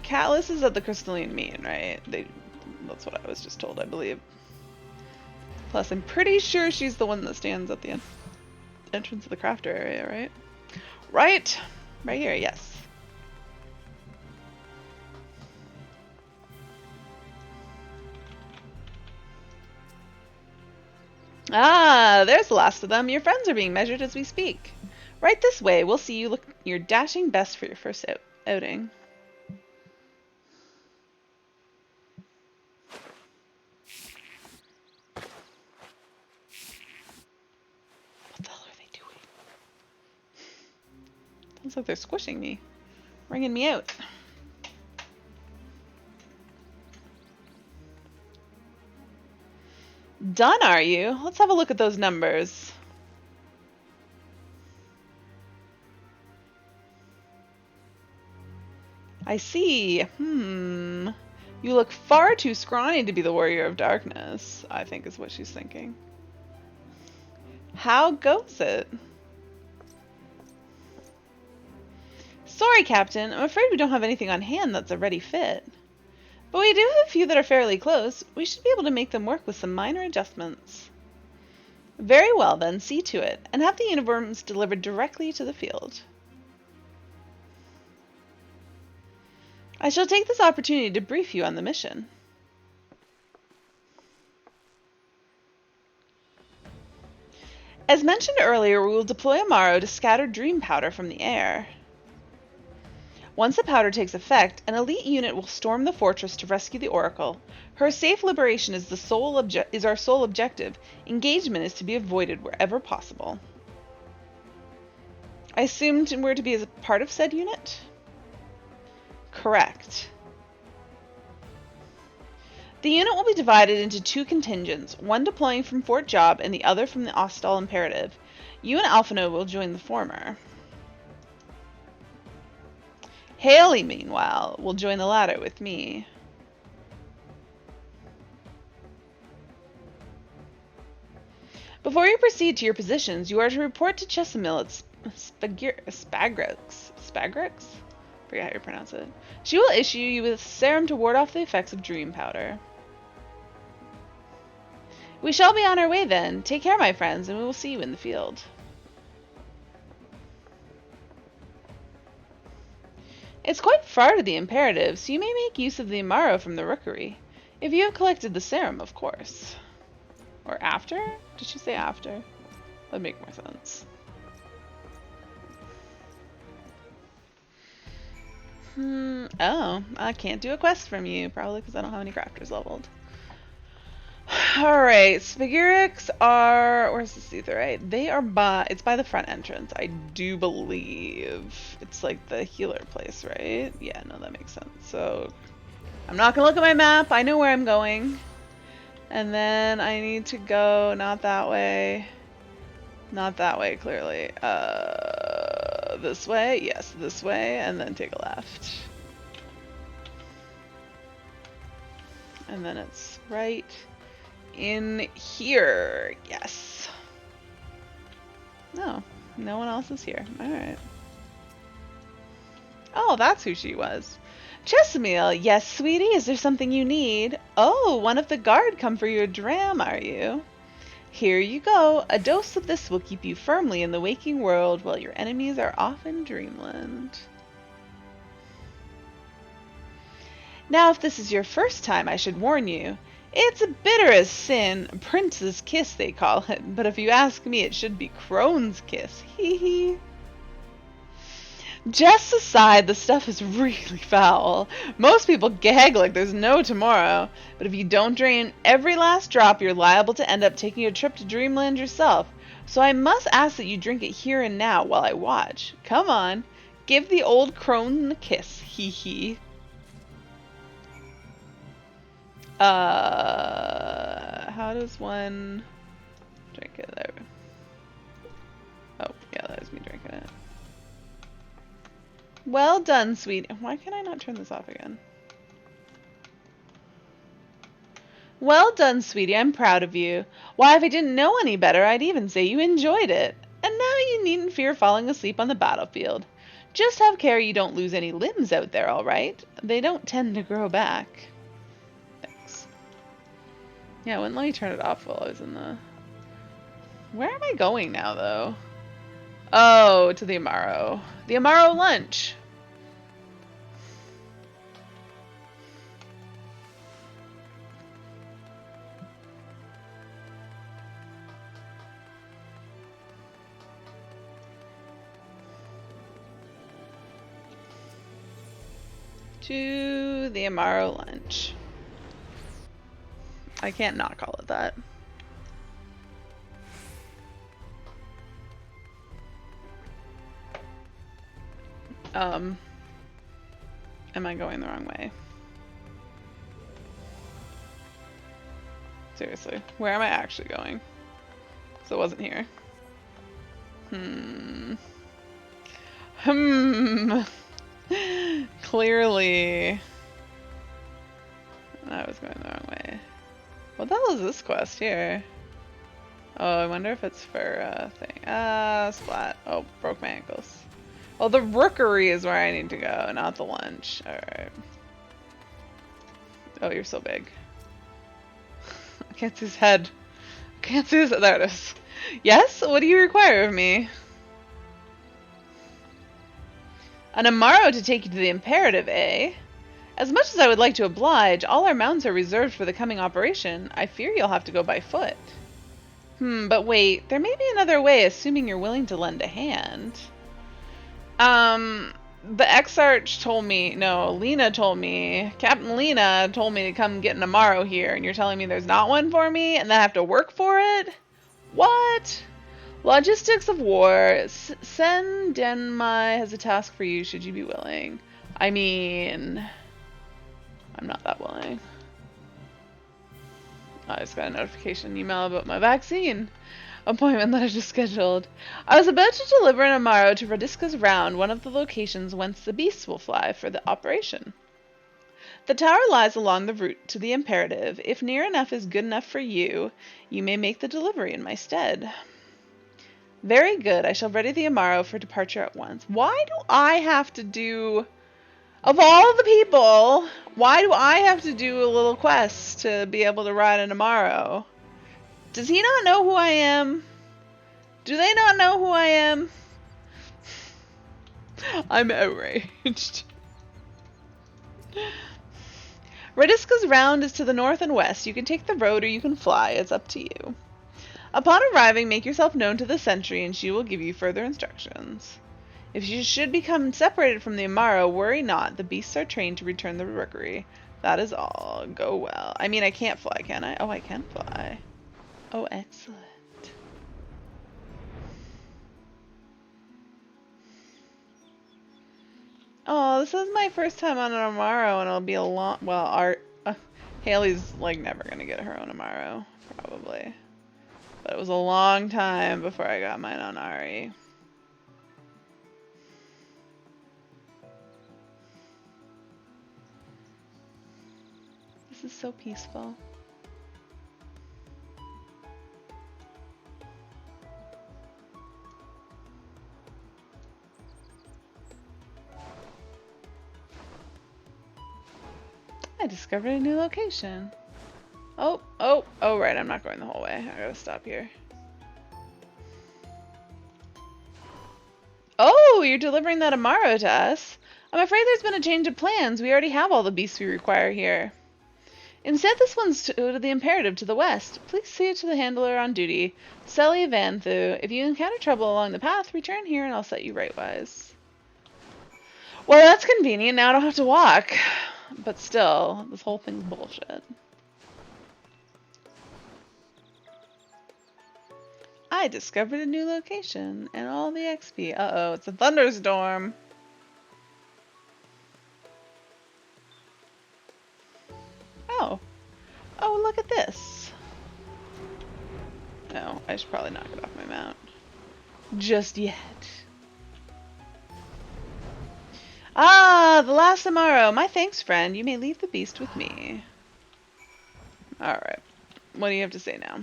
Catelyn is at the Crystalline Mean, right? That's what I was just told, I believe. Plus, I'm pretty sure she's the one that stands at the entrance of the crafter area, right? Right here, yes. Ah, there's the last of them. Your friends are being measured as we speak. Right this way. We'll see you look your dashing best for your first outing. Sounds like they're squishing me, wringing me out. Done, are you? Let's have a look at those numbers. I see. You look far too scrawny to be the Warrior of Darkness, I think is what she's thinking. How goes it? Sorry, Captain. I'm afraid we don't have anything on hand that's a ready fit. But we do have a few that are fairly close. We should be able to make them work with some minor adjustments. Very well, then. See to it. And have the uniforms delivered directly to the field. I shall take this opportunity to brief you on the mission. As mentioned earlier, we will deploy a Morrow to scatter dream powder from the air. Once the powder takes effect, an elite unit will storm the fortress to rescue the Oracle. Her safe liberation is our sole objective. Engagement is to be avoided wherever possible. I assumed we're to be as a part of said unit? Correct. The unit will be divided into two contingents, one deploying from Fort Job and the other from the Ostal Imperative. You and Alphino will join the former. Haley, meanwhile, will join the latter with me. Before you proceed to your positions, you are to report to Chesamil at Spagrux. Forget how you pronounce it. She will issue you with a serum to ward off the effects of dream powder. We shall be on our way then. Take care, my friends, and we will see you in the field. It's quite far to the Imperative, so you may make use of the Amaro from the Rookery. If you have collected the serum, of course. Or after? Did she say after? That'd make more sense. Oh, I can't do a quest from you, probably because I don't have any crafters leveled. Alright, Spagirics are... Where's the Caesarite? They are by... It's by the front entrance, I do believe. It's like the healer place, right? Yeah, no, that makes sense. So, I'm not gonna look at my map. I know where I'm going. And then I need to go not that way. Not that way, clearly. This way? Yes, this way. And then take a left. And then it's right in here. Yes. No, no one else is here. Alright. Oh, that's who she was. Chesamil, yes, sweetie, is there something you need? Oh, one of the guard come for your dram, are you? Here you go. A dose of this will keep you firmly in the waking world while your enemies are off in dreamland. Now, if this is your first time, I should warn you. It's bitter as sin, prince's kiss they call it, but if you ask me, it should be crone's kiss. Hee hee. Jest aside, the stuff is really foul. Most people gag like there's no tomorrow, but if you don't drain every last drop, you're liable to end up taking a trip to Dreamland yourself. So I must ask that you drink it here and now while I watch. Come on, give the old crone a kiss. Hee hee. How does one drink it there? Oh, yeah, that was me drinking it. Well done, sweet. Why can I not turn this off again? Well done, sweetie. I'm proud of you. Why, if I didn't know any better, I'd even say you enjoyed it. And now you needn't fear falling asleep on the battlefield. Just have care you don't lose any limbs out there, all right? They don't tend to grow back. Thanks. Yeah, wouldn't let me turn it off while I was in the... Where am I going now, though? Oh, to the Amaro. The Amaro lunch. To the Amaro lunch. I can't not call it that. Am I going the wrong way? Seriously, where am I actually going? Because it wasn't here. Clearly. I was going the wrong way. What the hell is this quest here? Oh, I wonder if it's for a thing. Splat. Oh, broke my ankles. Oh, the rookery is where I need to go, not the lunch. Alright. Oh, you're so big. I can't see his head. I can't see his head. There it is. Yes? What do you require of me? An Amaro to take you to the Imperative, eh? As much as I would like to oblige, all our mounts are reserved for the coming operation. I fear you'll have to go by foot. But wait, there may be another way, assuming you're willing to lend a hand. The Exarch told me, no, Lena told me, Captain Lena told me to come get an Amaro here, and you're telling me there's not one for me, and then I have to work for it? What? Logistics of war. Sen Denmai has a task for you, should you be willing. I mean, I'm not that willing. I just got a notification email about my vaccine appointment that I just scheduled. I was about to deliver an Amaro to Radiska's Round, one of the locations whence the beasts will fly for the operation. The tower lies along the route to the Imperative. If near enough is good enough for you, you may make the delivery in my stead. Very good. I shall ready the Amaro for departure at once. Why do I have to do... Of all the people, why do I have to do a little quest to be able to ride an Amaro? Does he not know who I am? Do they not know who I am? I'm outraged. Radiska's Round is to the north and west. You can take the road or you can fly. It's up to you. Upon arriving, make yourself known to the sentry and she will give you further instructions. If you should become separated from the Amaro, worry not. The beasts are trained to return the rookery. That is all. Go well. I mean, I can't fly, can I? Oh, I can fly. Oh, excellent. Oh, this is my first time on an Amaro, and it'll be a long. Well, Haley's like never gonna get her own Amaro, probably. But it was a long time before I got mine on Ari. This is so peaceful. I discovered a new location. Oh, right, I'm not going the whole way. I gotta stop here. Oh, you're delivering that Amaro to us. I'm afraid there's been a change of plans. We already have all the beasts we require here. Instead, this one's to the Imperative to the west. Please see it to the handler on duty, Celia Vanthu. If you encounter trouble along the path, return here and I'll set you rightwise. Well, that's convenient. Now I don't have to walk. But still, this whole thing's bullshit. I discovered a new location and all the XP. Uh-oh, it's a thunderstorm. Oh. Oh, look at this. No, I should probably knock it off my mount. Just yet. Ah, the last Amaro. My thanks, friend. You may leave the beast with me. Alright. What do you have to say now?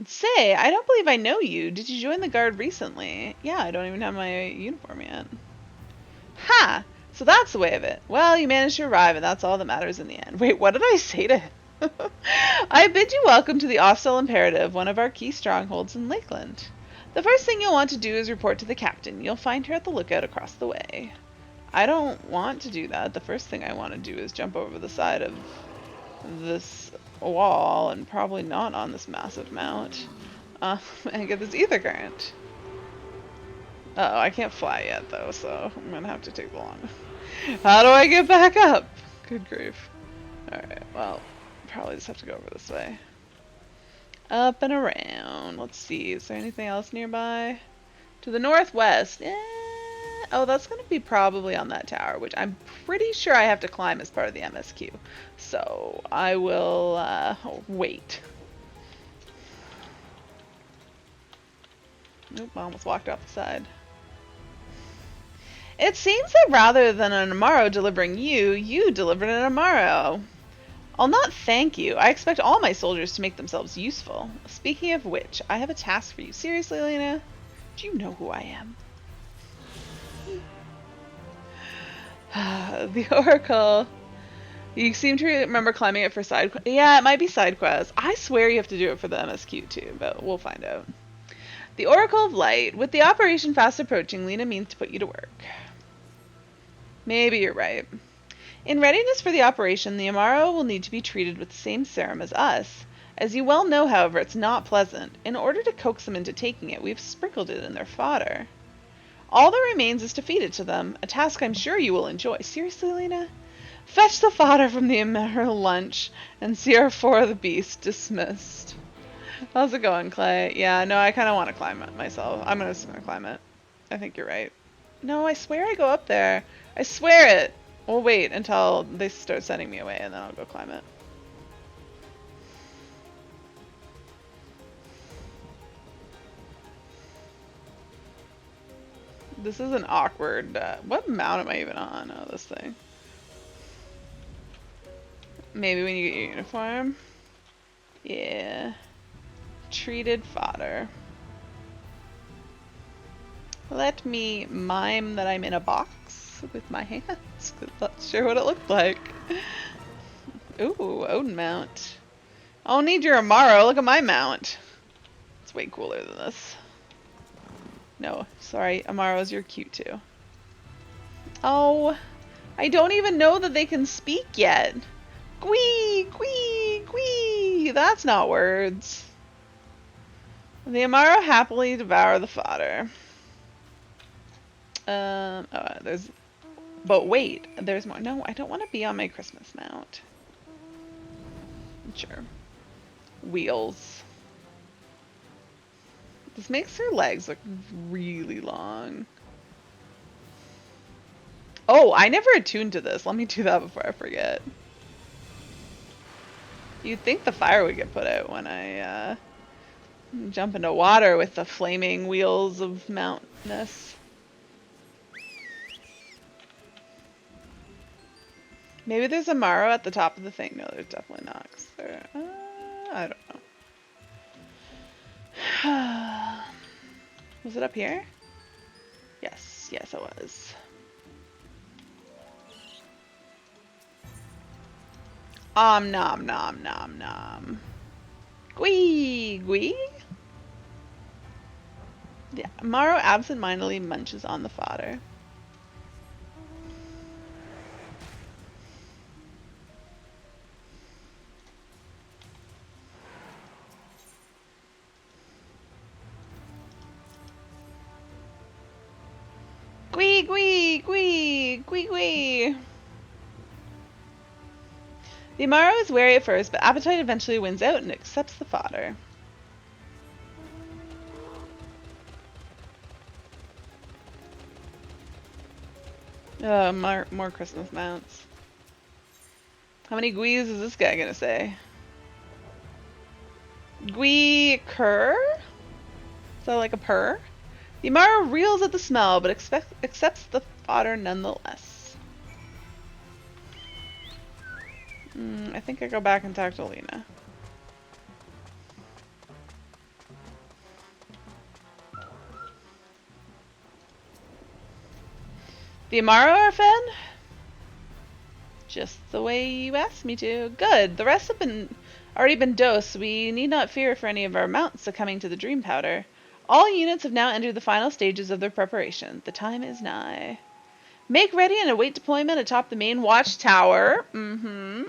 Say, I don't believe I know you. Did you join the guard recently? Yeah, I don't even have my uniform yet. Ha! So that's the way of it. Well, you managed to arrive, and that's all that matters in the end. Wait, what did I say to him? I bid you welcome to the Offstel Imperative, one of our key strongholds in Lakeland. The first thing you'll want to do is report to the captain. You'll find her at the lookout across the way. I don't want to do that. The first thing I want to do is jump over the side of this wall, and probably not on this massive mount, and get this ether current. Uh-oh, I can't fly yet, though, so I'm gonna have to take the long. How do I get back up? Good grief. Alright, well, probably just have to go over this way. Up and around. Let's see, is there anything else nearby? To the northwest. Oh, that's going to be probably on that tower, which I'm pretty sure I have to climb as part of the MSQ. So I will wait. Nope, I almost walked off the side. It seems that rather than an Amaro delivering you, you delivered an Amaro. I'll not thank you. I expect all my soldiers to make themselves useful. Speaking of which, I have a task for you. Seriously, Lena? Do you know who I am? The Oracle. You seem to remember climbing it for side quests. Yeah, it might be side quests. I swear you have to do it for the MSQ too, but we'll find out. The Oracle of Light. With the operation fast approaching, Lena means to put you to work. Maybe you're right. In readiness for the operation, the Amaro will need to be treated with the same serum as us. As you well know, however, it's not pleasant. In order to coax them into taking it, we've sprinkled it in their fodder. All that remains is to feed it to them, a task I'm sure you will enjoy. Seriously, Lena? Fetch the fodder from the Amaro lunch, and CR4 of the beast dismissed. How's it going, Clay? Yeah, no, I kind of want to climb it myself. I'm just going to climb it. I think you're right. No, I swear I go up there. I swear it. We'll wait until they start sending me away, and then I'll go climb it. This is an awkward... what mount am I even on? Oh, this thing. Maybe when you get your uniform? Yeah. Treated fodder. Let me mime that I'm in a box with my hands, because that's sure what it looked like. Ooh, Odin mount. I don't need your Amaro, look at my mount. It's way cooler than this. No, sorry, Amaros, you're cute too. Oh, I don't even know that they can speak yet. Gwee, gwee, gwee. That's not words. The Amaro happily devour the fodder. Oh, there's But wait, there's more. No, I don't want to be on my Christmas mount. Sure. Wheels. This makes her legs look really long. Oh, I never attuned to this. Let me do that before I forget. You'd think the fire would get put out when I jump into water with the flaming wheels of mountainous. Maybe there's a Maro at the top of the thing. No, there's definitely not. 'Cause there, I don't know. Was it up here? Yes, yes it was. Nom nom nom nom. Gwee gwee. Yeah, Maro absentmindedly munches on the fodder. Gwee gwee gwee gwee gwee. The Amaro is wary at first, but appetite eventually wins out and accepts the fodder. More Christmas mounts. How many gwees is this guy gonna say? Gwee cur? Is that like a purr? The Amaro reels at the smell, but accepts the fodder nonetheless. I think I go back and talk to Lena. The Amaro are fed? Just the way you asked me to. Good. The rest have already been dosed, so we need not fear for any of our mounts succumbing to the dream powder. All units have now entered the final stages of their preparation. The time is nigh. Make ready and await deployment atop the main watchtower.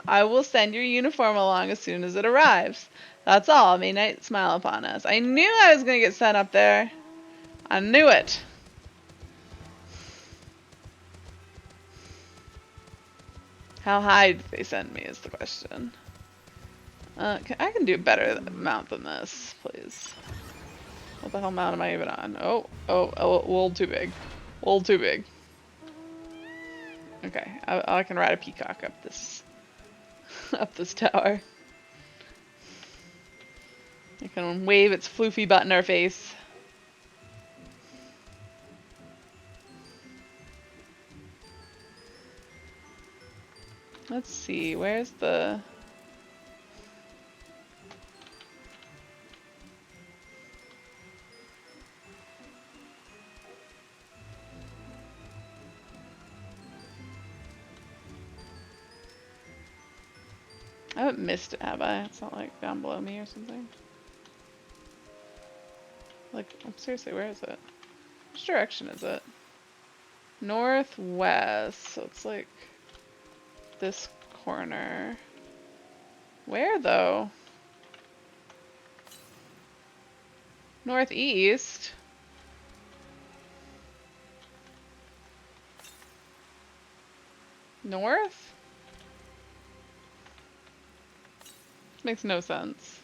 I will send your uniform along as soon as it arrives. That's all. May night smile upon us. I knew I was going to get sent up there. I knew it. How high did they send me is the question. I can do better mount than this, please. What the hell mount am I even on? Oh, a little too big. A little too big. Okay, I can ride a peacock up this up this tower. I can wave its floofy butt in our face. Let's see, where's the... I haven't missed it, have I? It's not like down below me or something. Like, seriously, where is it? Which direction is it? Northwest, so it's like this corner. Where though? Northeast? North? This makes no sense.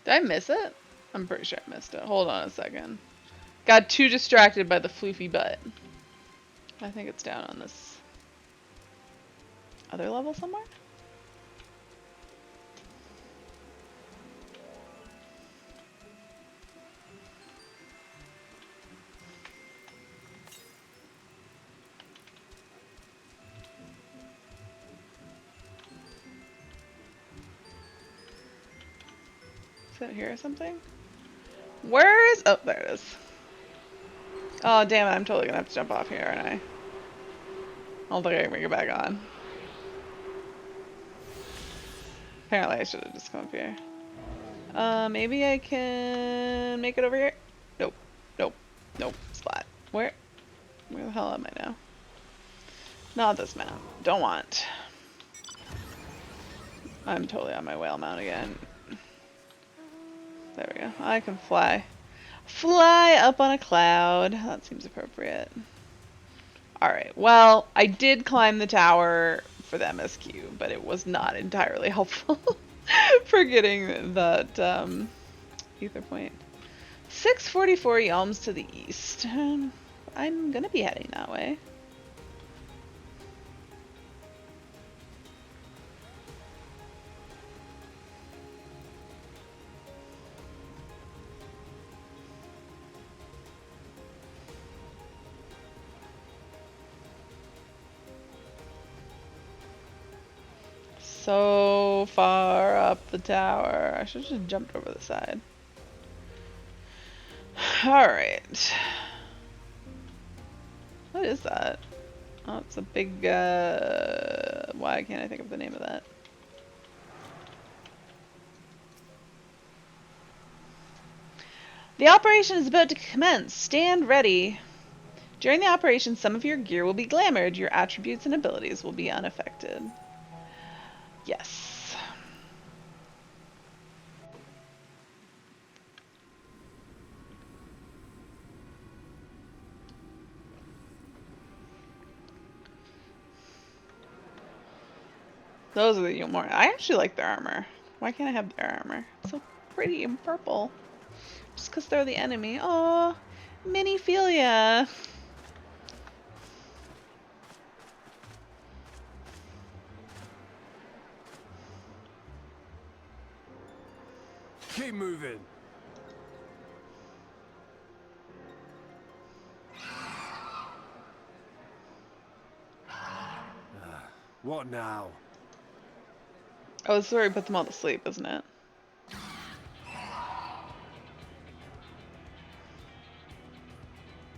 Did I miss it? I'm pretty sure I missed it. Hold on a second. Got too distracted by the floofy butt. I think it's down on this other level somewhere? Is it here or something? Where is... Oh, there it is. Oh, damn it. I'm totally gonna have to jump off here, aren't I? I don't think I can bring it back on. Apparently I should have just come up here. Maybe I can make it over here? Nope. Nope. Nope. Splat. Where the hell am I now? Not this mount. Don't want. I'm totally on my whale mount again. There we go. I can fly. Fly up on a cloud. That seems appropriate. Alright, well, I did climb the tower for the MSQ, but it was not entirely helpful for getting that ether point. 644 Yelms to the east. I'm gonna be heading that way. So far up the tower. I should have just jumped over the side. Alright. What is that? Oh, it's a big, why can't I think of the name of that? The operation is about to commence. Stand ready. During the operation, some of your gear will be glamored. Your attributes and abilities will be unaffected. Yes. Those are the more. I actually like their armor. Why can't I have their armor? It's so pretty and purple. Just because they're the enemy. Oh, Miniphilia. Keep moving. What now? Oh, it's where we put them all to sleep, isn't it?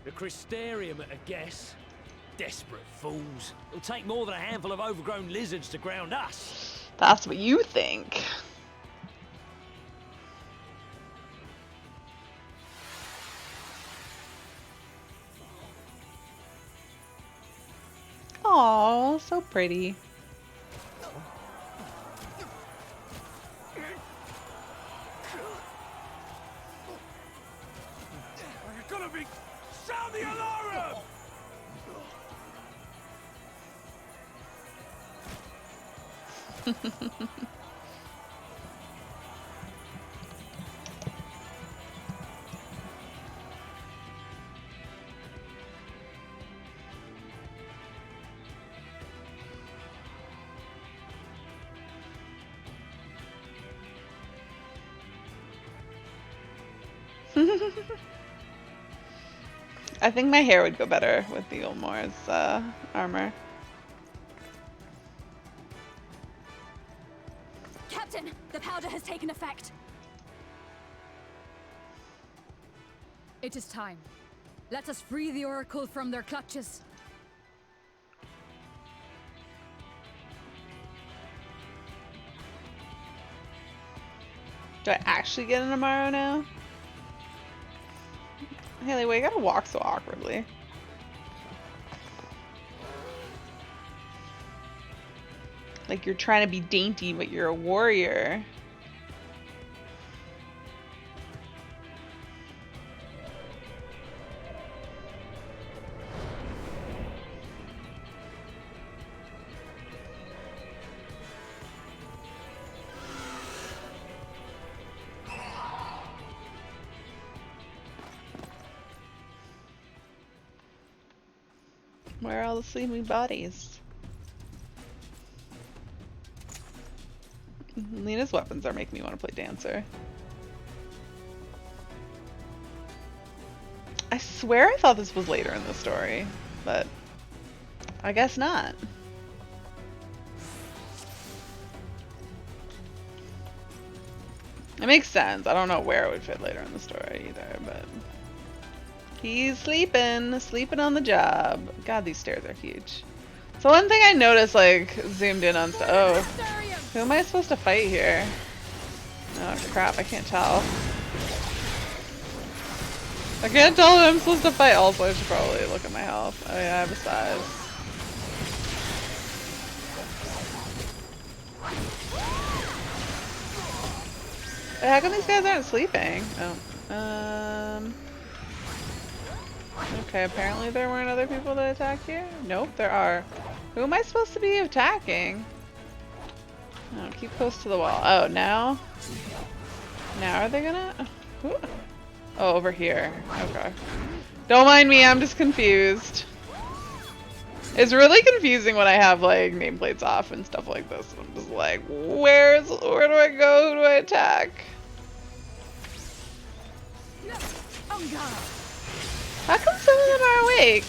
The Crystarium at a guess. Desperate fools. It'll take more than a handful of overgrown lizards to ground us. That's what you think. Aww, so pretty. You're gonna be... Sound the alarm! I think my hair would go better with the Ulmor's armor. Captain, the powder has taken effect. It is time. Let us free the Oracle from their clutches. Do I actually get an Amaro now? Haley, why you gotta walk so awkwardly? Like you're trying to be dainty, but you're a warrior. Where are all the sleeping bodies? Lena's weapons are making me want to play Dancer. I swear I thought this was later in the story, but I guess not. It makes sense. I don't know where it would fit later in the story either, but he's sleeping on the job. God, these stairs are huge. So one thing I noticed, like, zoomed in on stuff. Oh, who am I supposed to fight here? Oh crap, I can't tell. I can't tell who I'm supposed to fight. Also, I should probably look at my health. Oh yeah, I have a size. How come these guys aren't sleeping? Oh. Okay, apparently there weren't other people that attacked here? Nope, there are. Who am I supposed to be attacking? Oh, keep close to the wall. Oh, now? Now are they gonna? Who? Oh, over here. Okay. Don't mind me, I'm just confused. It's really confusing when I have like nameplates off and stuff like this. I'm just like, where do I go? Who do I attack? How come some of them are awake?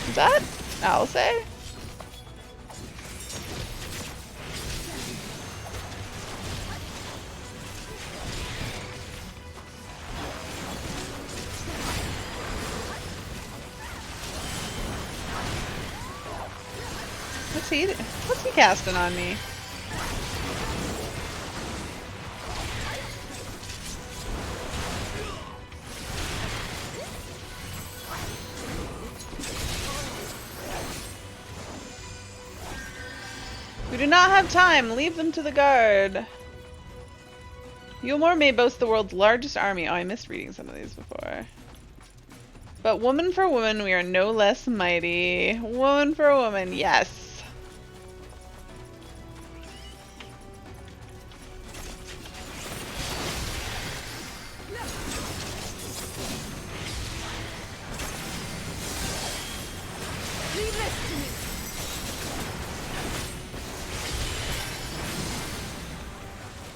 Is that Alice? What's he casting on me? We do not have time. Leave them to the guard. Yulmore may boast the world's largest army. Oh, I missed reading some of these before. But woman for woman, we are no less mighty. Woman for woman, yes.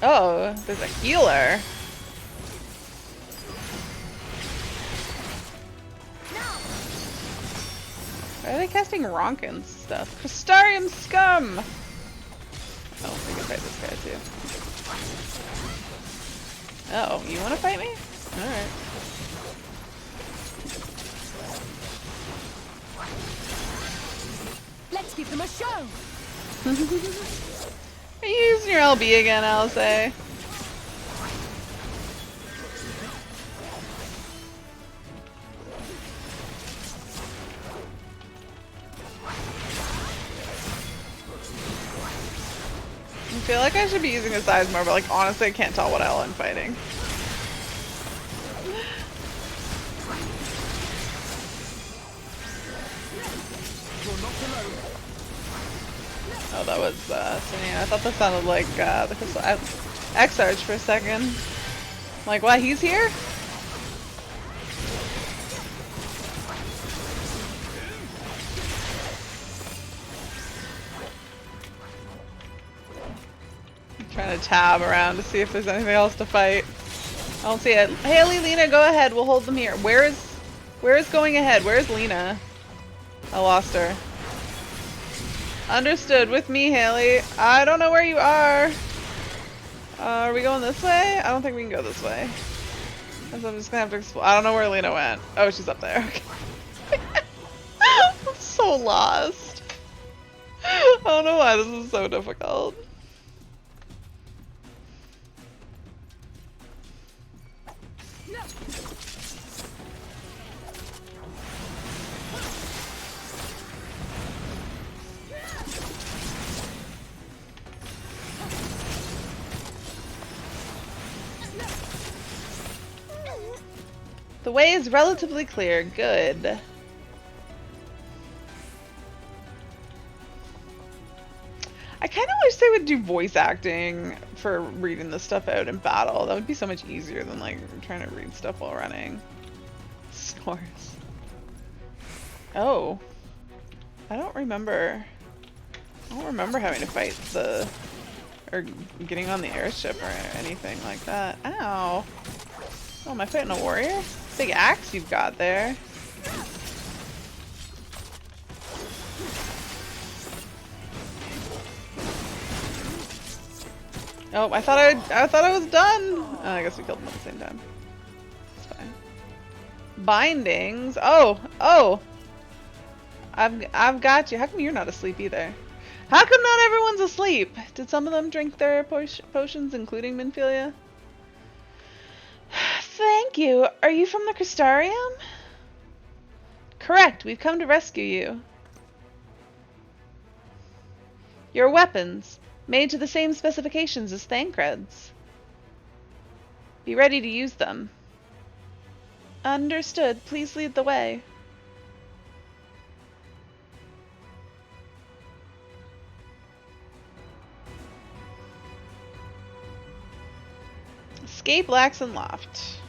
Oh, there's a healer. Why are they casting Ronkin stuff? Crystarium scum! Oh, we can fight this guy too. Oh, you wanna fight me? Alright. Let's give them a show! Are you using your LB again, Alice? I feel like I should be using a size more, but like honestly I can't tell what L I'm fighting. Oh, that was Senia. I thought that sounded like the Crystal X-Arch for a second. Like, what, he's here? I'm trying to tab around to see if there's anything else to fight. I don't see it. Haley, Lena, go ahead. We'll hold them here. Where is going ahead? Where's Lena? I lost her. Understood. With me, Haley. I don't know where you are. Are we going this way? I don't think we can go this way. So I'm just gonna have to explore. I don't know where Lena went. Oh, she's up there. Okay. I'm so lost. I don't know why this is so difficult. The way is relatively clear. Good. I kind of wish they would do voice acting for reading this stuff out in battle. That would be so much easier than like trying to read stuff while running. Snores. Oh. I don't remember having to fight or getting on the airship or anything like that. Ow. Oh, am I fighting a warrior? Big axe you've got there. Oh, I thought I was done. Oh, I guess we killed them at the same time. It's fine. Bindings. Oh. I've got you. How come you're not asleep either? How come not everyone's asleep? Did some of them drink their potions, including Minfilia? Thank you. Are you from the Crystarium? Correct. We've come to rescue you. Your weapons. Made to the same specifications as Thancred's. Be ready to use them. Understood. Please lead the way. Escape Laxon Loft.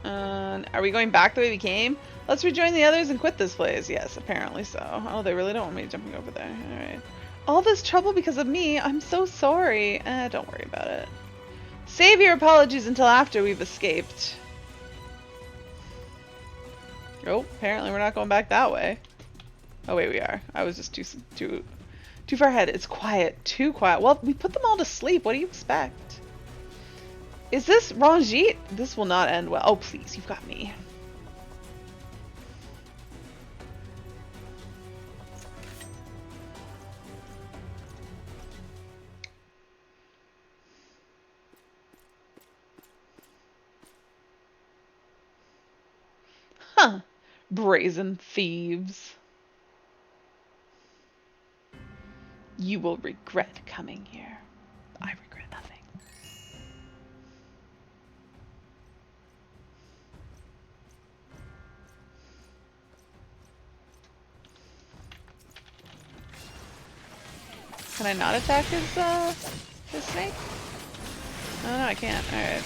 Are we going back the way we came? Let's rejoin the others and quit this place. Yes, apparently so. Oh, they really don't want me jumping over there. Alright. All this trouble because of me. I'm so sorry. Don't worry about it. Save your apologies until after we've escaped. Oh, apparently we're not going back that way. Oh wait, we are. I was just too far ahead. It's quiet. Too quiet. Well, we put them all to sleep. What do you expect? Is this Ranjit? This will not end well. Oh, please, you've got me. Huh. Brazen thieves. You will regret coming here. I regret nothing. Can I not attack his snake? Oh no, I can't. Alright.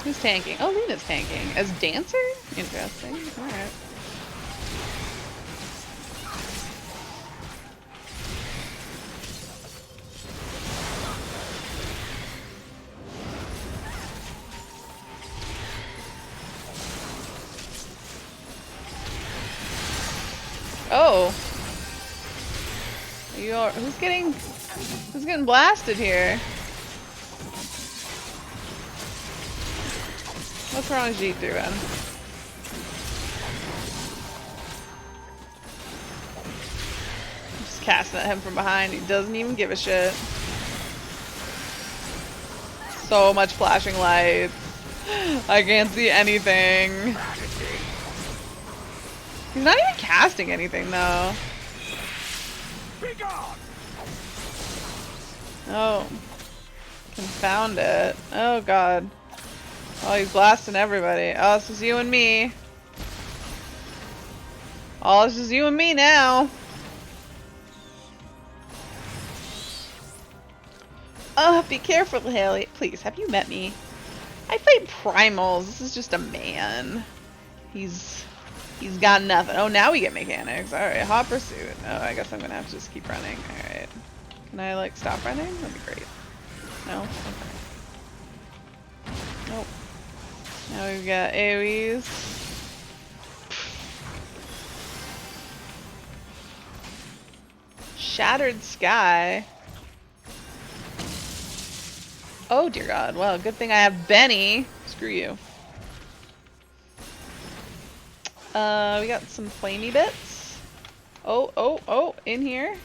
Who's tanking? Oh, Lena's tanking. As Dancer? Interesting. Alright. Oh. Who's getting blasted here? What's Ranjit doing? Just casting at him from behind. He doesn't even give a shit. So much flashing lights. I can't see anything. He's not even casting anything though. Oh. Confound it. Oh god. Oh, he's blasting everybody. Oh, it's just you and me. Oh, it's just you and me now. Oh, be careful, Haley. Please, have you met me? I fight primals. This is just a man. He's got nothing. Oh, now we get mechanics. Alright, hot pursuit. Oh, I guess I'm gonna have to just keep running. Alright. Can I, like, stop running? That'd be great. No? Okay. Nope. Now we've got AoEs. Shattered Sky. Oh dear god. Well, good thing I have Benny. Screw you. We got some flamey bits. Oh, in here.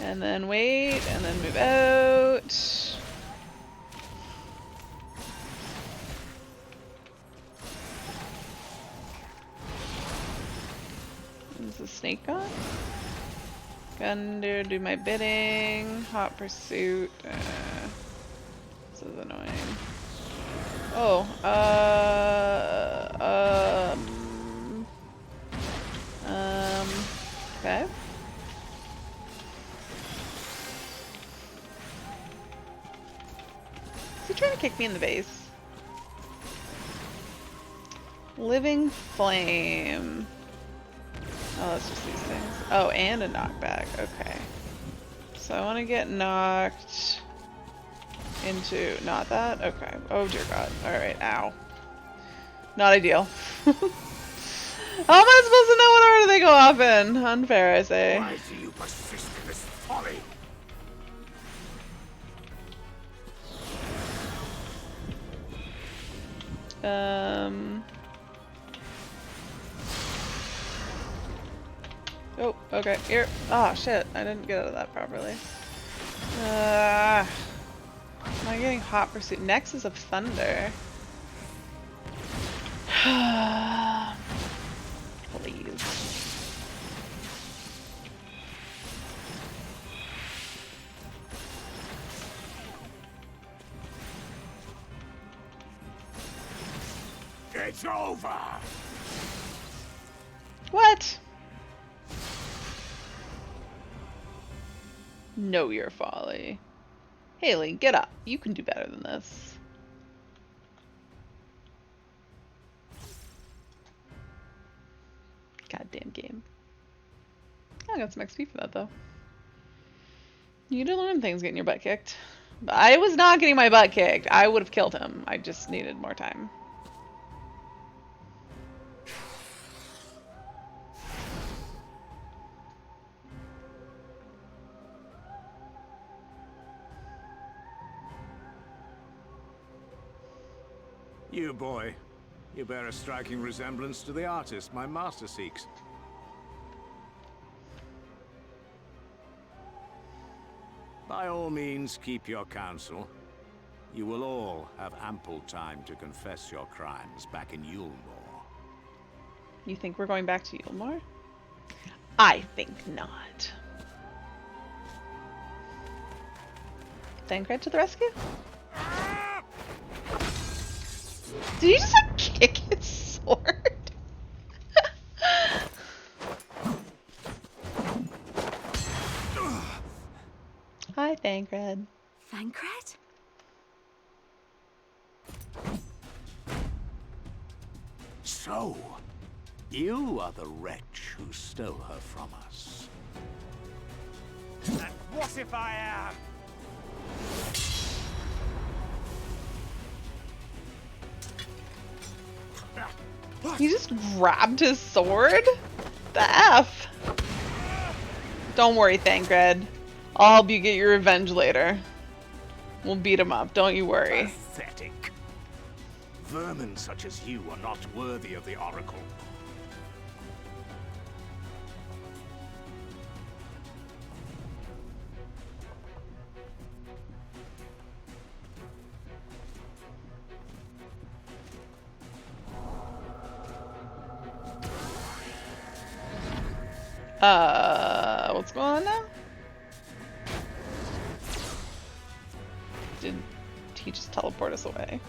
And then wait, and then move out. Is the snake gone? Gunder, do my bidding. Hot pursuit. This is annoying. Oh, okay. Is he trying to kick me in the base? Living Flame. Oh, it's just these things. Oh, and a knockback. Okay. So I want to get knocked into... Not that? Okay. Oh, dear God. Alright. Ow. Not ideal. How am I supposed to know what order they go off in? Unfair, I say. Why do you persist in this folly? Oh, okay. Here. Oh, shit. I didn't get out of that properly. Am I getting hot pursuit? Nexus of Thunder. Please. It's over! What? Know your folly. Haley, get up. You can do better than this. Goddamn game. I got some XP for that though. You do learn things getting your butt kicked. But I was not getting my butt kicked. I would have killed him. I just needed more time. You, boy. You bear a striking resemblance to the artist my master seeks. By all means, keep your counsel. You will all have ample time to confess your crimes back in Yulmore. You think we're going back to Yulmore? I think not. Thancred to the rescue? Did he just like kick his sword? Hi, Thancred. Thancred? So, you are the wretch who stole her from us. And what if I am? He just grabbed his sword? The F? Don't worry, Thancred. I'll help you get your revenge later. We'll beat him up, don't you worry. Pathetic. Vermin such as you are not worthy of the Oracle. What's going on now? Did he just teleport us away?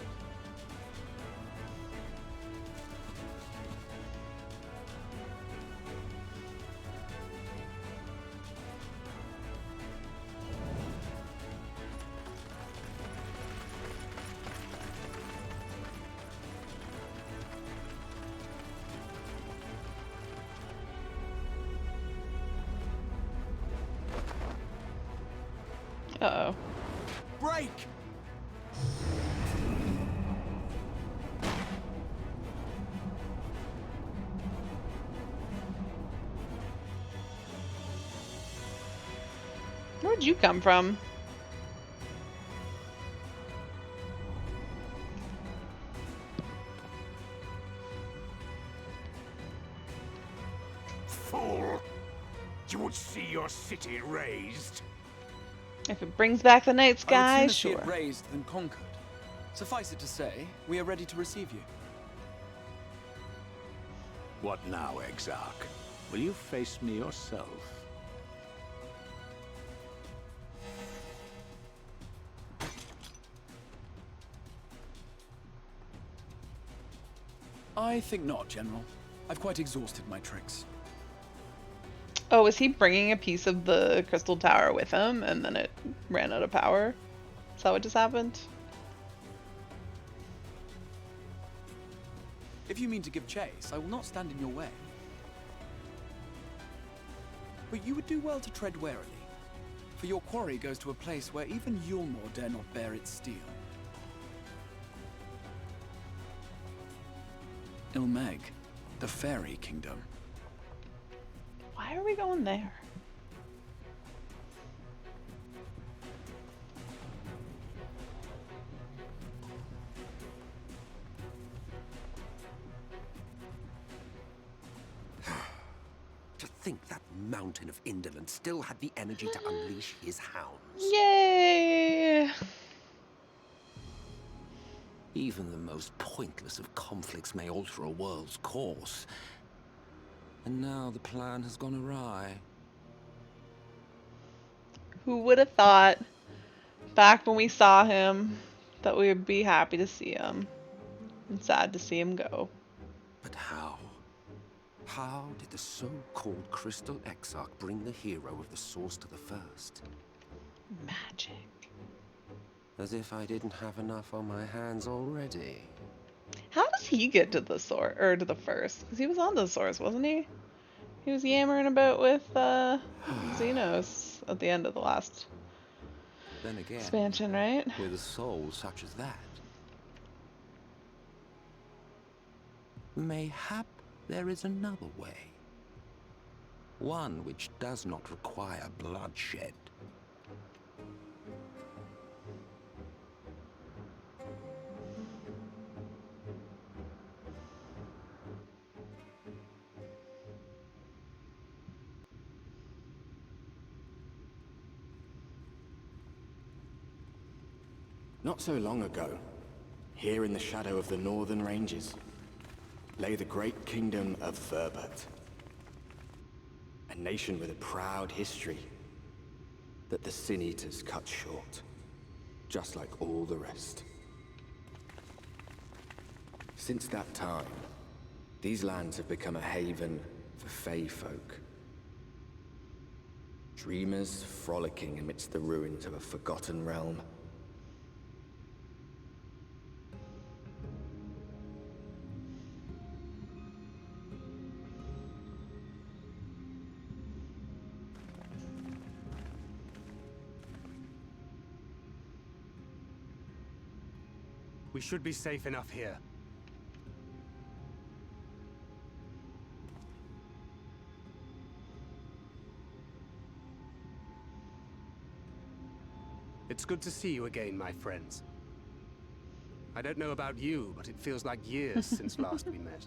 Uh-oh. Break! Where'd you come from? Fool! You would see your city razed. If it brings back the night I sky, would sooner see sure. it razed than conquered. Suffice it to say, we are ready to receive you. What now, Exarch? Will you face me yourself? I think not, General. I've quite exhausted my tricks. Oh, is he bringing a piece of the crystal tower with him and then it ran out of power? Is that what just happened? If you mean to give chase, I will not stand in your way. But you would do well to tread warily, for your quarry goes to a place where even Yulmore dare not bear its steel. Ilmeg, the fairy kingdom. Why are we going there? To think that mountain of indolence still had the energy to unleash his hounds. Yay! Even the most pointless of conflicts may alter a world's course. And now the plan has gone awry. Who would have thought back when we saw him that we would be happy to see him and sad to see him go? how? How did the so-called Crystal Exarch bring the hero of the Source to the First? Magic. As if I didn't have enough on my hands already. How does he get to the source, or to the First? Because he was on the source, wasn't he? He was yammering about with Xenos at the end of the last Then again, expansion, right? with a soul such as that, mayhap there is another way. One which does not require bloodshed. Not so long ago, here in the shadow of the northern ranges, lay the great kingdom of Verbert. A nation with a proud history that the Sin Eaters cut short, just like all the rest. Since that time, these lands have become a haven for Fey folk. Dreamers frolicking amidst the ruins of a forgotten realm. We should be safe enough here. It's good to see you again, my friends. I don't know about you, but it feels like years since last we met.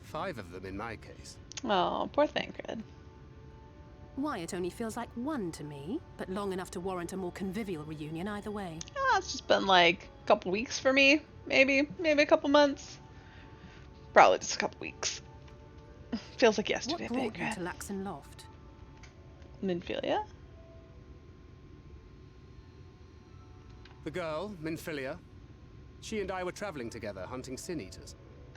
5 of them in my case. Oh, poor Thancred. Why, it only feels like one to me, but long enough to warrant a more convivial reunion either way. Ah, it's just been like a couple weeks for me. Maybe a couple months. Probably just a couple weeks. Feels like yesterday, What brought you Thancred. to Laxon Loft? Minfilia? The girl, Minfilia, she and I were traveling together, hunting Sin Eaters.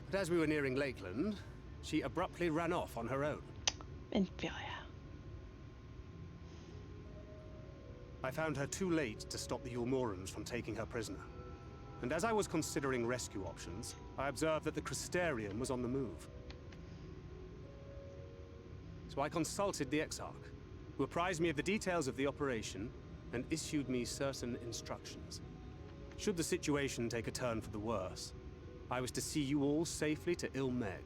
But as we were nearing Lakeland, she abruptly ran off on her own. Minfilia. I found her too late to stop the Ulmorans from taking her prisoner. And as I was considering rescue options, I observed that the Crystarium was on the move. So I consulted the Exarch, who apprised me of the details of the operation and issued me certain instructions. Should the situation take a turn for the worse, I was to see you all safely to Ilmeg.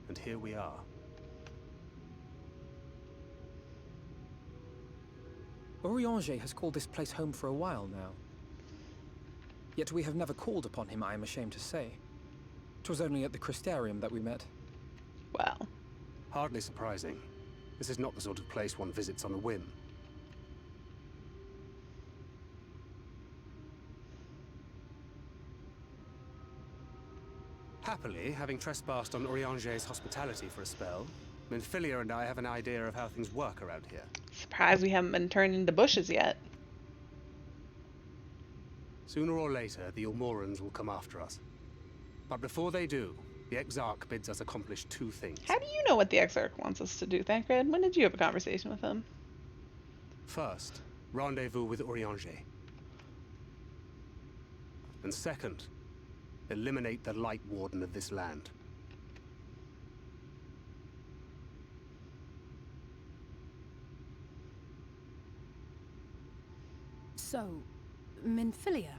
And here we are. Orianger has called this place home for a while now. Yet we have never called upon him, I am ashamed to say. 'Twas only at the Crystarium that we met. Well. Hardly surprising. This is not the sort of place one visits on a whim. Happily, having trespassed on Orianger's hospitality for a spell, Minfilia and I have an idea of how things work around here. Surprised we haven't been turned into bushes yet. Sooner or later, the Ulmorans will come after us. But before they do, the Exarch bids us accomplish 2 things. How do you know what the Exarch wants us to do, Thancred? When did you have a conversation with him? First, rendezvous with Orianger. And second, eliminate the Light Warden of this land. So, Minfilia.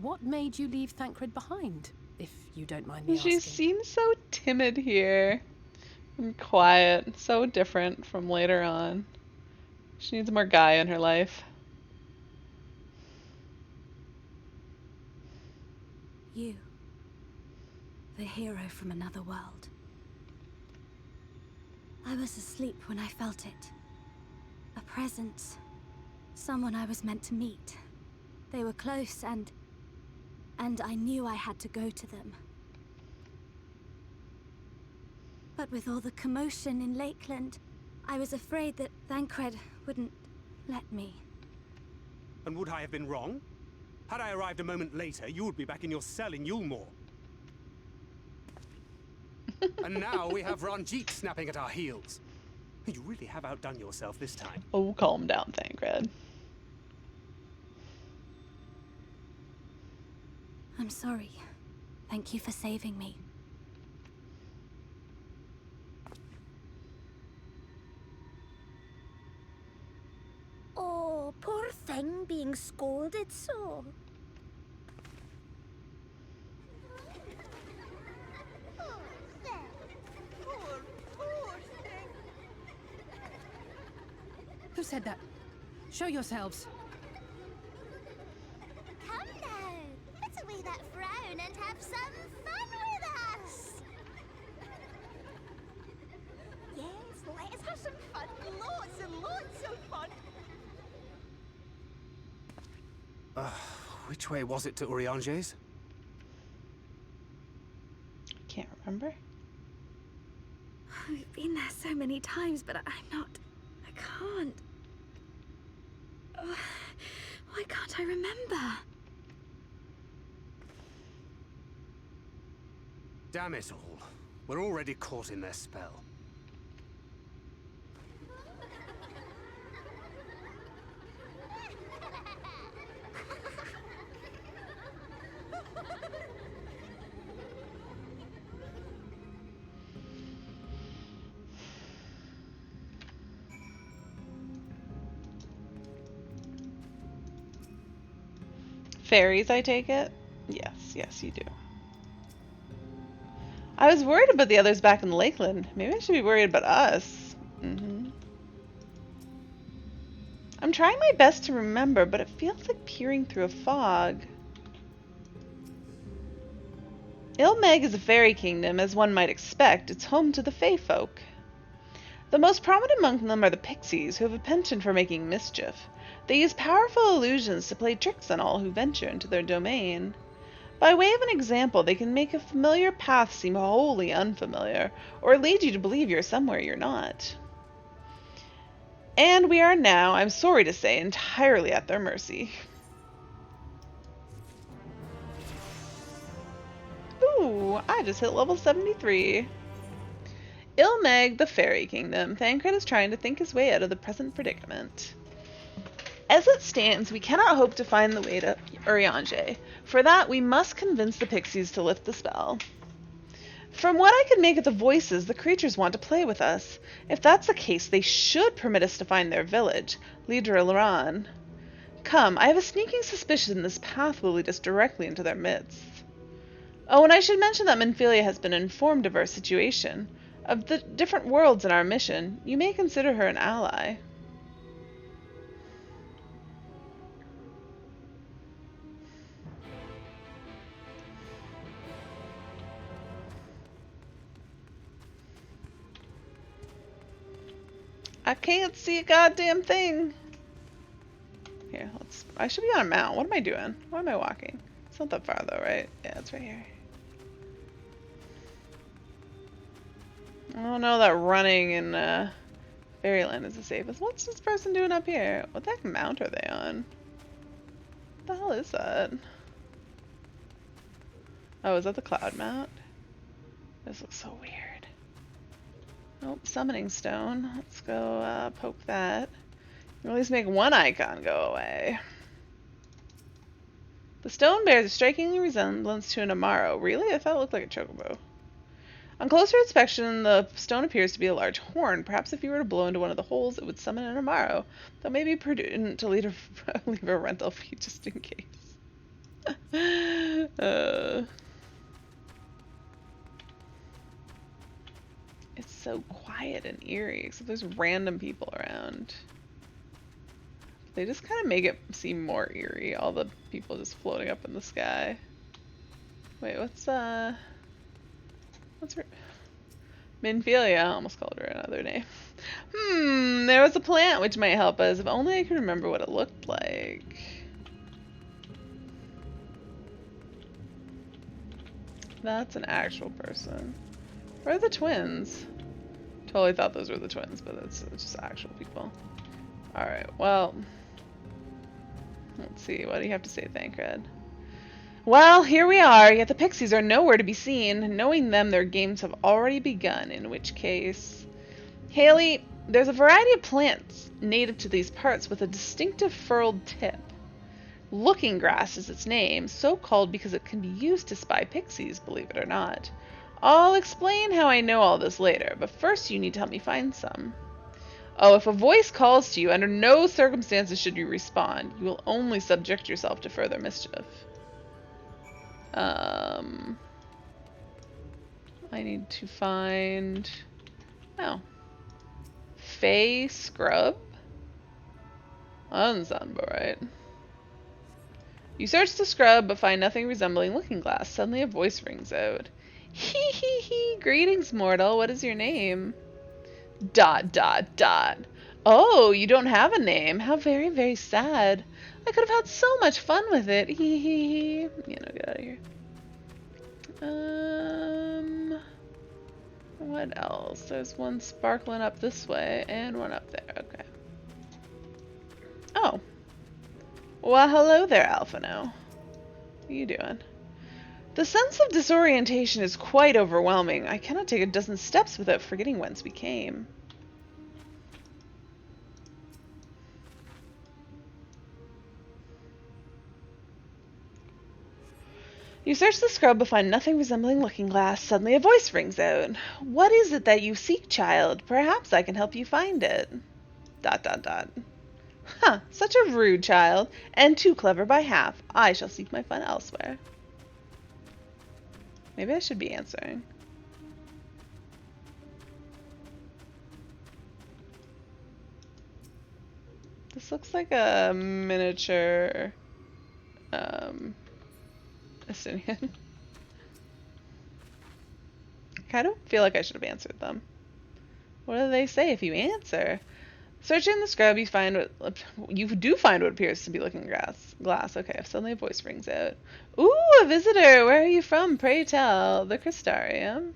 What made you leave Thancred behind, if you don't mind me asking? She seems so timid here. And quiet. So different from later on. She needs more guy in her life. You. The hero from another world. I was asleep when I felt it. A presence. Someone I was meant to meet. They were close and I knew I had to go to them. But with all the commotion in Lakeland, I was afraid that Thancred wouldn't let me. And would I have been wrong? Had I arrived a moment later, you would be back in your cell in Yulmore. And now we have Ranjit snapping at our heels. You really have outdone yourself this time. Oh, calm down, Thancred. I'm sorry. Thank you for saving me. Oh, poor thing being scolded so. Who said that? Show yourselves. Come now, put away that frown and have some fun with us. Yes, let us have some fun. Lots and lots of fun. Which way was it to Urianger's? Can't remember. We've been there so many times, but I can't. Why can't I remember? Damn it all. We're already caught in their spell. Fairies, I take it? Yes, yes, you do. I was worried about the others back in Lakeland. Maybe I should be worried about us. I'm trying my best to remember, but it feels like peering through a fog. Ilmeg is a fairy kingdom, as one might expect. It's home to the Fae folk. The most prominent among them are the pixies, who have a penchant for making mischief. They use powerful illusions to play tricks on all who venture into their domain. By way of an example, they can make a familiar path seem wholly unfamiliar, or lead you to believe you're somewhere you're not. And we are now, I'm sorry to say, entirely at their mercy. Ooh, I just hit level 73. Ilmeg, the Fairy Kingdom. Thancred is trying to think his way out of the present predicament. As it stands, we cannot hope to find the way to Urianger. For that, we must convince the pixies to lift the spell. From what I could make of the voices, the creatures want to play with us. If that's the case, they should permit us to find their village, Lidra Laran. Come, I have a sneaking suspicion this path will lead us directly into their midst. Oh, and I should mention that Minfilia has been informed of our situation. Of the different worlds in our mission, you may consider her an ally. I can't see a goddamn thing. Here, I should be on a mount. What am I doing? Why am I walking? It's not that far though, right? Yeah, it's right here. I don't know that running in Fairyland is the safest. What's this person doing up here? What the heck mount are they on? What the hell is that? Oh, is that the cloud mount? This looks so weird. Oh, summoning stone. Let's go poke that. At least make one icon go away. The stone bears a striking resemblance to an Amaro. Really? I thought it looked like a chocobo. On closer inspection, the stone appears to be a large horn. Perhaps if you were to blow into one of the holes, it would summon an Amaro. Though maybe prudent to leave a rental fee just in case. It's so quiet and eerie, except there's random people around. They just kind of make it seem more eerie, all the people just floating up in the sky. Wait, what's her... Minfilia, I almost called her another name. There was a plant which might help us, if only I could remember what it looked like. That's an actual person. Where are the twins? Totally thought those were the twins, but it's just actual people. Alright, well... Let's see, what do you have to say, Thancred? Well, here we are, yet the pixies are nowhere to be seen. Knowing them, their games have already begun, in which case... Haley, there's a variety of plants native to these parts with a distinctive furrowed tip. Looking grass is its name, so called because it can be used to spy pixies, believe it or not. I'll explain how I know all this later, but first you need to help me find some. Oh, if a voice calls to you, under no circumstances should you respond. You will only subject yourself to further mischief. I need to find... Oh. Fey Scrub? That doesn't sound about right. You search the scrub, but find nothing resembling Looking Glass. Suddenly a voice rings out. Hee hee hee, greetings, mortal. What is your name? ... Oh, you don't have a name. How very, very sad. I could have had so much fun with it. Hee hee hee. You know, get out of here. What else? There's one sparkling up this way and one up there. Okay. Oh. Well, hello there, Alphino. What are you doing? The sense of disorientation is quite overwhelming. I cannot take a dozen steps without forgetting whence we came. You search the scrub but find nothing resembling Looking Glass. Suddenly a voice rings out. What is it that you seek, child? Perhaps I can help you find it. ... Huh, such a rude child, and too clever by half. I shall seek my fun elsewhere. Maybe I should be answering. This looks like a miniature Assyrian. I kind of feel like I should have answered them. What do they say if you answer? Searching the scrub, you do find what appears to be Looking Glass. Okay, suddenly a voice rings out. Ooh, a visitor! Where are you from? Pray tell. The Crystarium.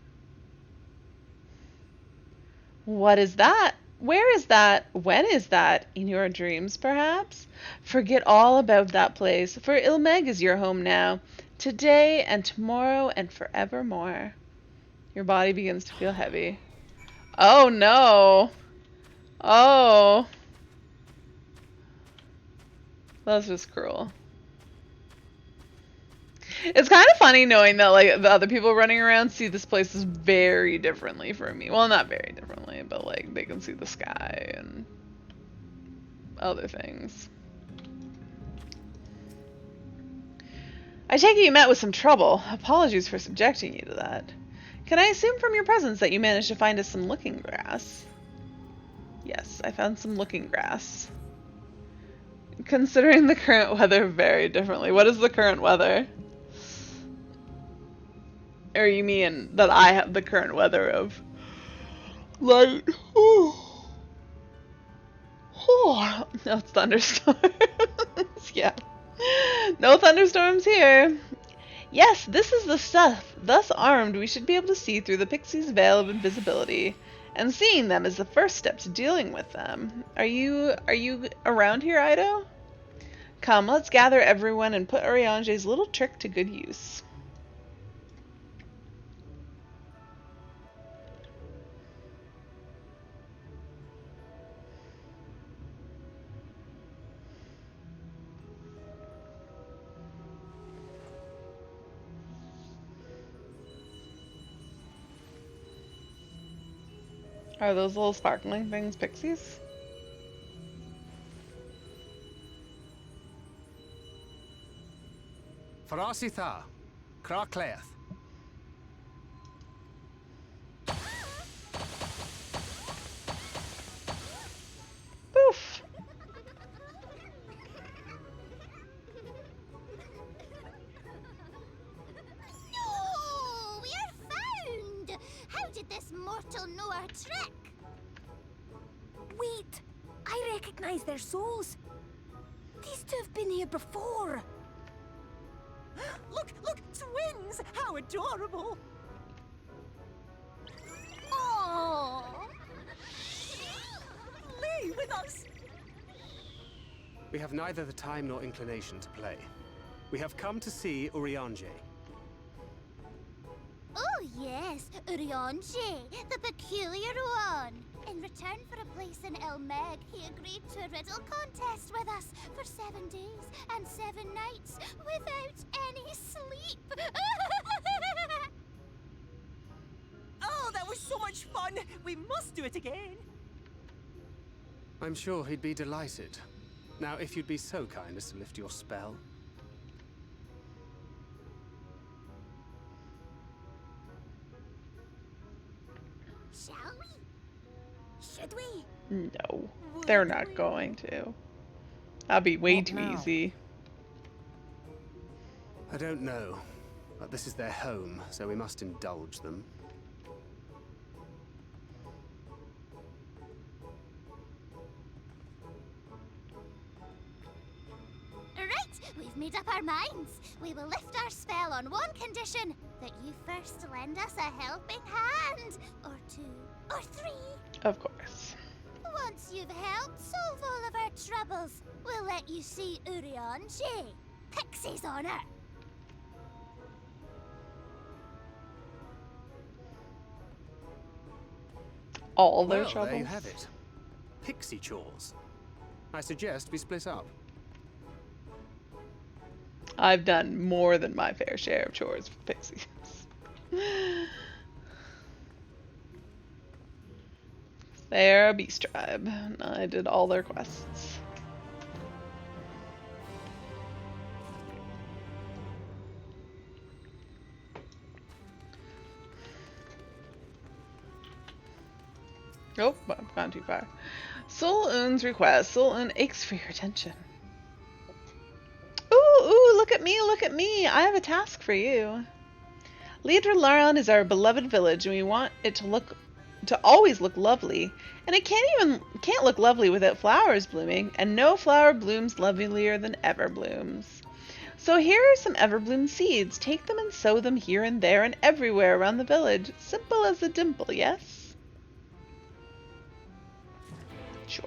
What is that? Where is that? When is that? In your dreams, perhaps? Forget all about that place, for Ilmeg is your home now. Today and tomorrow and forevermore. Your body begins to feel heavy. Oh no! Oh. That's just cruel. It's kind of funny knowing that like the other people running around see this place very differently from me. Well, not very differently, but like they can see the sky and other things. I take it you met with some trouble. Apologies for subjecting you to that. Can I assume from your presence that you managed to find us some Looking Grass? Yes, I found some Looking Grass. Considering the current weather very differently. What is the current weather? Or you mean that I have the current weather of light? Oh, no, it's thunderstorms. Yeah. No thunderstorms here. Yes, this is the stuff. Thus armed, we should be able to see through the pixies' veil of invisibility. And seeing them is the first step to dealing with them. Are you around here, Ido? Come, let's gather everyone and put Urianger's little trick to good use. Are those little sparkling things pixies? Farasitha, Krakleath. Poof. No, we're found. How did this mortal know our trick? Wait, I recognize their souls. These two have been here before. Look, twins! How adorable! Oh, Lay with us! We have neither the time nor inclination to play. We have come to see Urianger. Oh yes, Urianger, the peculiar one. In return for a place in Elmeg, he agreed to a riddle contest with us for 7 days and 7 nights without any sleep. Oh, that was so much fun! We must do it again! I'm sure he'd be delighted. Now, if you'd be so kind as to lift your spell. Shall we? Should we? No, they're not going to. That'd be way What too now? easy. I don't know, but this is their home, so we must indulge them. Right, we've made up our minds. We will lift our spell on one condition, that you first lend us a helping hand. Or 2, or 3. Of course. Once you've helped solve all of our troubles, we'll let you see Urianger. Pixie's honor. All their Well, troubles. there you have it. Pixie chores. I suggest we split up. I've done more than my fair share of chores for pixies. They're a beast tribe. And I did all their quests. Oh, I've gone too far. Sol Un's request. Sol Un aches for your attention. Ooh, look at me, look at me. I have a task for you. Lidra Laran is our beloved village, and we want it to always look lovely. And it can't look lovely without flowers blooming, and no flower blooms lovelier than Everblooms. So here are some Everbloom seeds. Take them and sow them here and there and everywhere around the village. Simple as a dimple, yes? Sure.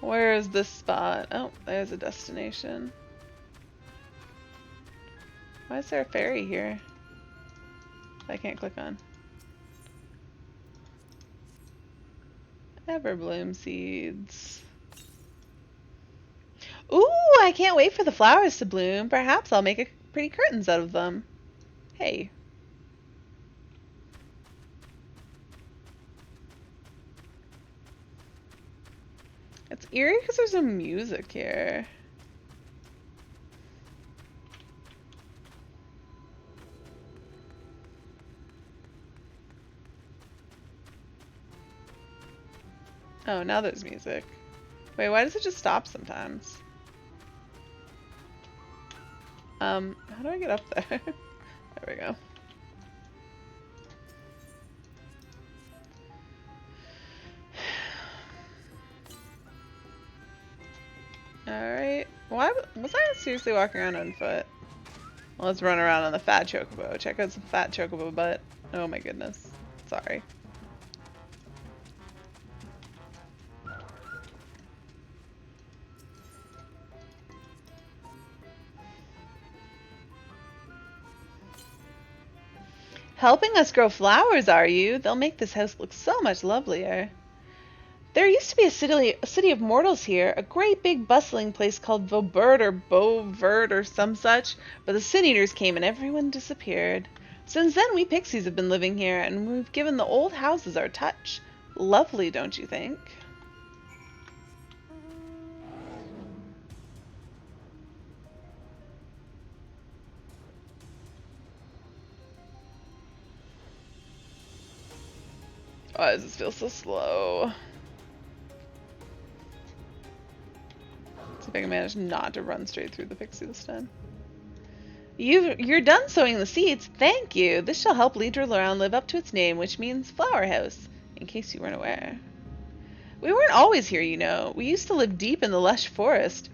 Where is this spot? Oh, there's a destination. Why is there a ferry here? I can't click on. Everbloom seeds. Ooh, I can't wait for the flowers to bloom. Perhaps I'll make pretty curtains out of them. Hey. It's eerie because there's some music here. Oh, now there's music. Wait, why does it just stop sometimes? How do I get up there? There we go. Alright. Why was I seriously walking around on foot? Well, let's run around on the fat chocobo. Check out some fat chocobo butt. Oh my goodness. Sorry. Helping us grow flowers, are you? They'll make this house look so much lovelier. There used to be a city of mortals here, a great big bustling place called Vobert or Bovert or some such, but the Sin Eaters came and everyone disappeared. Since then, we pixies have been living here, and we've given the old houses our touch. Lovely, don't you think? Why does this feel so slow? See if I can manage not to run straight through the pixie this time. You're done sowing the seeds. Thank you. This shall help Lidra Loran live up to its name, which means flower house, in case you weren't aware. We weren't always here, you know. We used to live deep in the lush forest.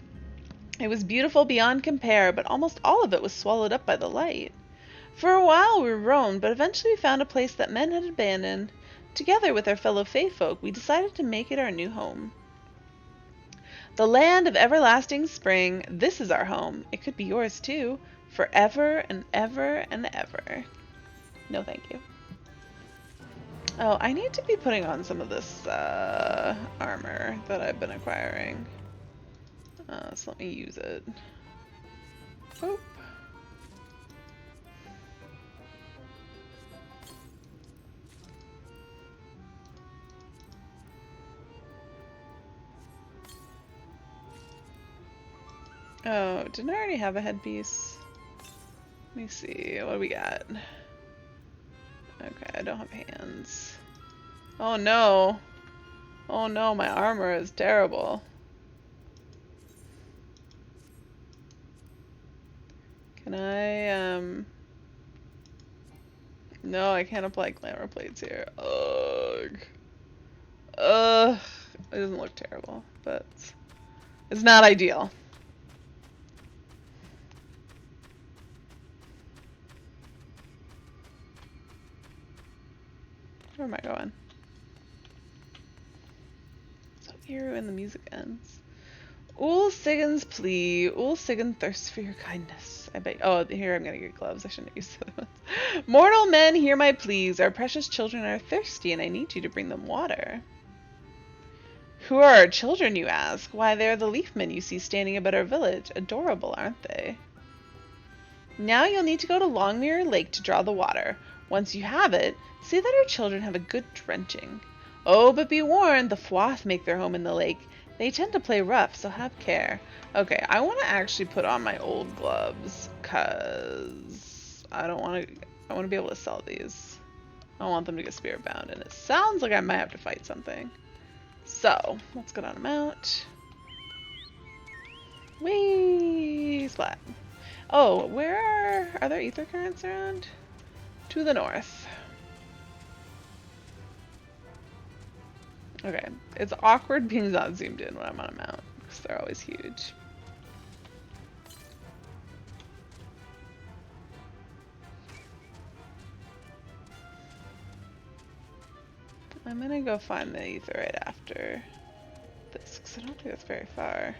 It was beautiful beyond compare, but almost all of it was swallowed up by the light. For a while we roamed, but eventually we found a place that men had abandoned. Together with our fellow Fae folk, we decided to make it our new home. The land of everlasting spring, this is our home. It could be yours too, forever and ever and ever. No thank you. Oh, I need to be putting on some of this armor that I've been acquiring. So let me use it. Oop. Oh, didn't I already have a headpiece? Let me see, what do we got? Okay, I don't have hands. Oh no! Oh no, my armor is terrible. Can I, No, I can't apply glamour plates here. Ugh. Ugh. It doesn't look terrible, but it's not ideal. Where am I going? So eerie when the music ends. Ul Sigan's plea. Ul Sigan thirsts for your kindness. I bet. Oh, here I'm gonna get gloves. I shouldn't have used those. Mortal men, hear my pleas. Our precious children are thirsty, and I need you to bring them water. Who are our children, you ask? Why, they are the leafmen you see standing about our village. Adorable, aren't they? Now you'll need to go to Longmere Lake to draw the water. Once you have it, see that our children have a good drenching. Oh, but be warned, the Fwath make their home in the lake. They tend to play rough, so have care. Okay, I want to actually put on my old gloves, because I want to be able to sell these. I don't want them to get spirit bound, and it sounds like I might have to fight something. So, let's go down a mount. Whee! Splat. Oh, where are there ether currents around? To the north. Okay, it's awkward being not zoomed in when I'm on a mount, because they're always huge. I'm gonna go find the ether right after this, because I don't think that's very far.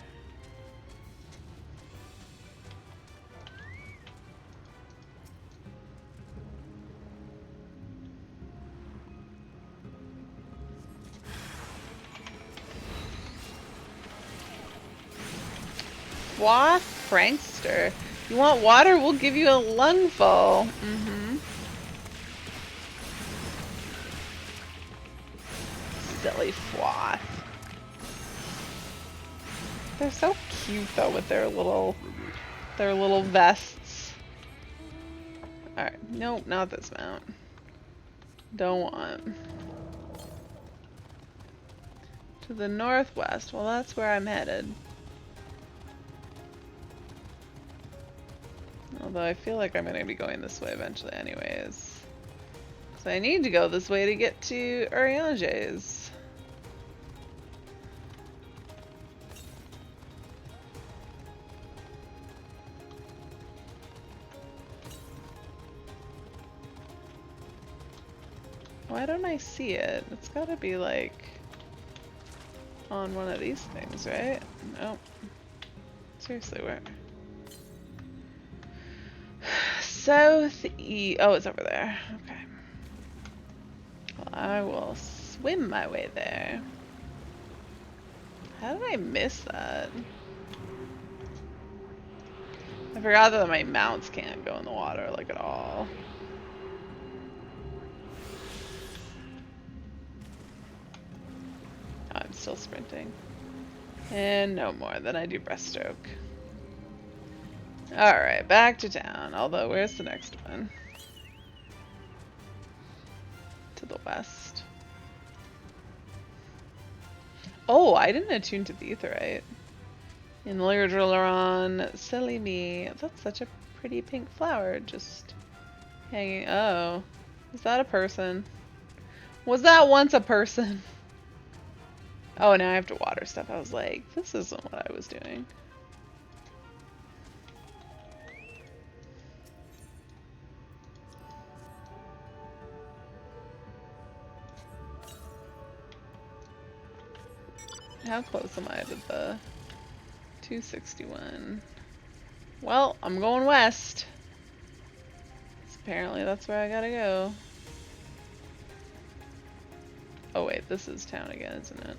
Fwath prankster. You want water? We'll give you a lungful. Silly Fwath. They're so cute though with their little vests. Alright, nope, not this mount. Don't want. To the northwest. Well, that's where I'm headed. Although I feel like I'm going to be going this way eventually anyways. So I need to go this way to get to Urianger's. Why don't I see it? It's gotta be like on one of these things, right? Nope. Seriously, where? Southeast. Oh, it's over there. Okay. Well, I will swim my way there. How did I miss that? I forgot that my mounts can't go in the water, like, at all. I'm still sprinting. And no more. Then I do breaststroke. Alright, back to town. Although, where's the next one? To the west. Oh, I didn't attune to the aetherite. In Lyrdrilleron, silly me. That's such a pretty pink flower just hanging. Oh, is that a person? Was that once a person? Oh, now I have to water stuff. I was like, this isn't what I was doing. How close am I to the 261? Well, I'm going west. Apparently that's where I gotta go. Oh wait, this is town again, isn't it?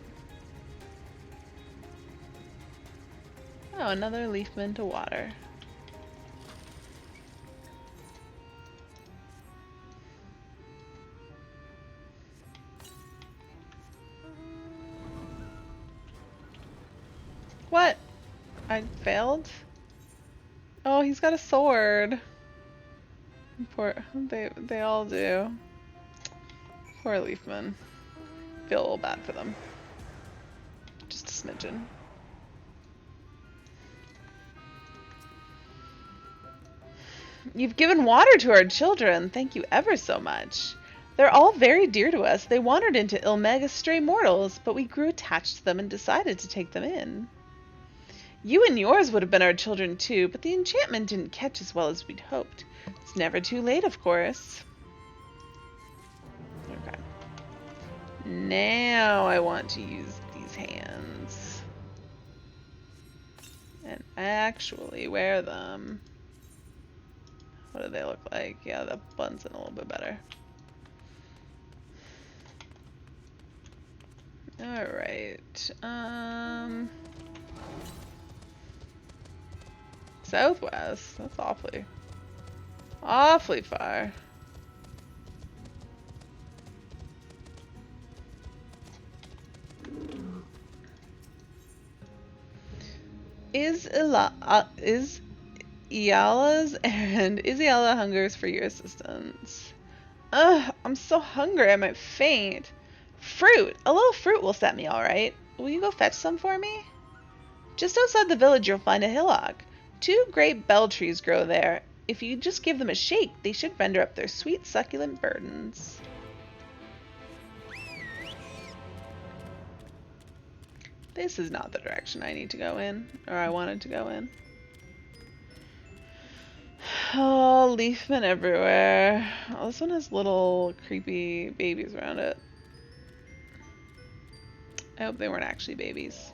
Oh, another leafman to water. What? I failed? Oh, he's got a sword. Poor, they all do. Poor Leafman. Feel a little bad for them. Just a smidgen. You've given water to our children. Thank you ever so much. They're all very dear to us. They wandered into Ilmeg as stray mortals, but we grew attached to them and decided to take them in. You and yours would have been our children too, but the enchantment didn't catch as well as we'd hoped. It's never too late, of course. Okay. Now I want to use these hands. And actually wear them. What do they look like? Yeah, the button's in a little bit better. Alright. Southwest? That's awfully far. Is Iala's errand? Is Iala hungers for your assistance? Ugh, I'm so hungry I might faint. Fruit! A little fruit will set me alright. Will you go fetch some for me? Just outside the village you'll find a hillock. 2 great bell trees grow there. If you just give them a shake, they should render up their sweet, succulent burdens. This is not the direction I need to go in, or I wanted to go in. Oh, leafmen everywhere. Oh, this one has little creepy babies around it. I hope they weren't actually babies.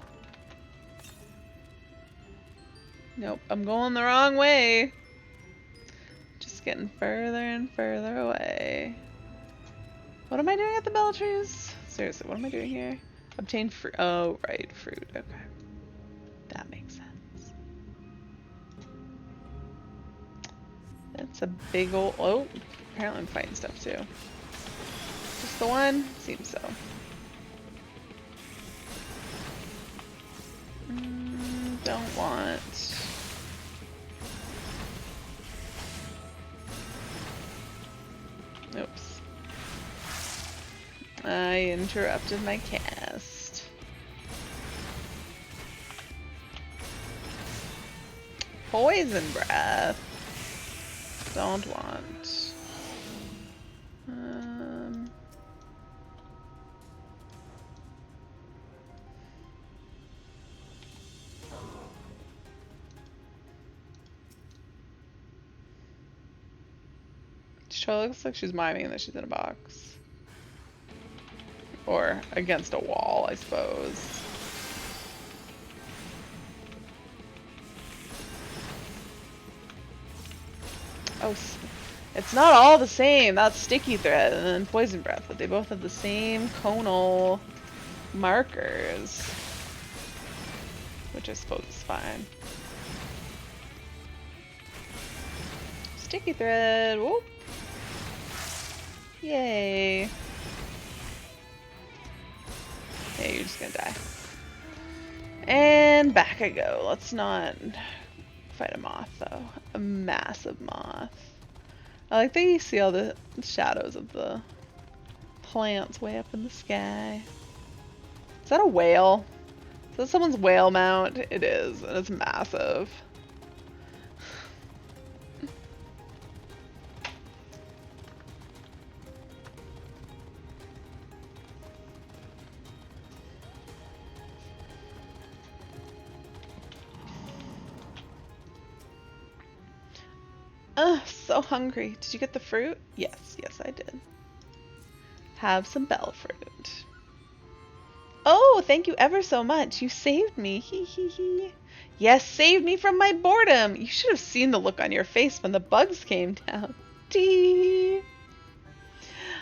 Nope, I'm going the wrong way. Just getting further and further away. What am I doing at the bell trees? Seriously, what am I doing here? Obtain fruit. Oh, right, fruit. Okay. That makes sense. It's a big old... Oh, apparently I'm fighting stuff too. Just the one? Seems so. Don't want... Oops. I interrupted my cast. Poison breath. Don't want. She looks like she's miming that she's in a box. Or against a wall, I suppose. Oh, it's not all the same. That's sticky thread and then poison breath, but they both have the same conal markers. Which I suppose is fine. Sticky thread, whoop. Yay. Yeah, you're just gonna die. And back I go. Let's not fight a moth, though. A massive moth. I like that you see all the shadows of the plants way up in the sky. Is that a whale? Is that someone's whale mount? It is, and it's massive. Ugh, so hungry. Did you get the fruit? Yes, yes I did. Have some bell fruit. Oh, thank you ever so much. You saved me. Hee hee hee. Yes, saved me from my boredom. You should have seen the look on your face when the bugs came down. Tee.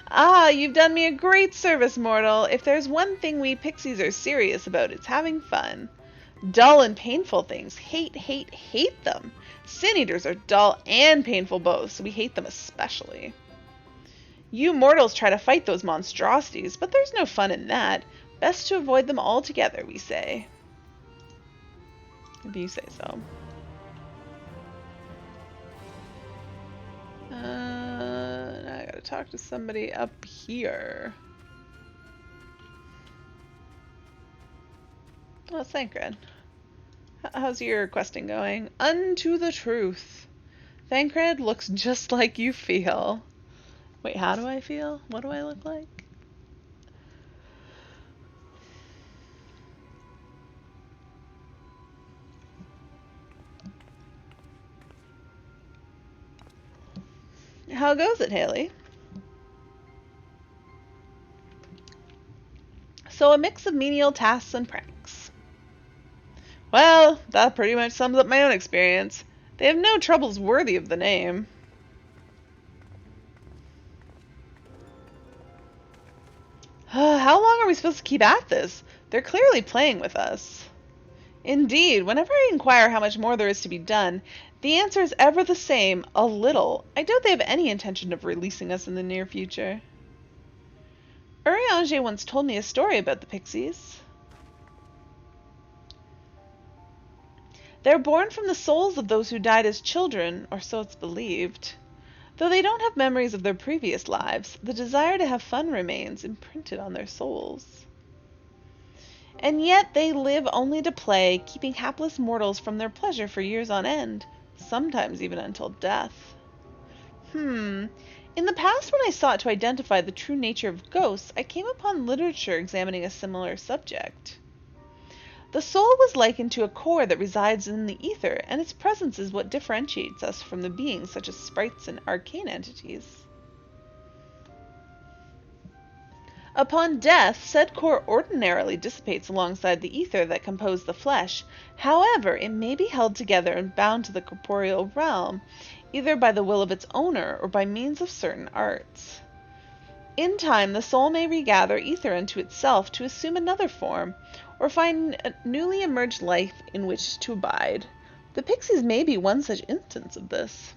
Ah, you've done me a great service, mortal. If there's one thing we pixies are serious about, it's having fun. Dull and painful things. Hate, hate, hate them. Sin eaters are dull and painful both, so we hate them especially. You mortals try to fight those monstrosities, but there's no fun in that. Best to avoid them altogether, we say. If you say so. Now I gotta talk to somebody up here. Oh, Thancred. How's your questing going? Unto the truth. Thancred looks just like you feel. Wait, how do I feel? What do I look like? How goes it, Haley? So a mix of menial tasks and pranks. Well, that pretty much sums up my own experience. They have no troubles worthy of the name. How long are we supposed to keep at this? They're clearly playing with us. Indeed, whenever I inquire how much more there is to be done, the answer is ever the same, a little. I doubt they have any intention of releasing us in the near future. Urianger once told me a story about the pixies. They're born from the souls of those who died as children, or so it's believed. Though they don't have memories of their previous lives, the desire to have fun remains imprinted on their souls. And yet they live only to play, keeping hapless mortals from their pleasure for years on end, sometimes even until death. In the past, when I sought to identify the true nature of ghosts, I came upon literature examining a similar subject. The soul was likened to a core that resides in the ether, and its presence is what differentiates us from the beings such as sprites and arcane entities. Upon death, said core ordinarily dissipates alongside the ether that composed the flesh. However, it may be held together and bound to the corporeal realm, either by the will of its owner or by means of certain arts. In time, the soul may regather ether into itself to assume another form, or find a newly emerged life in which to abide. The pixies may be one such instance of this.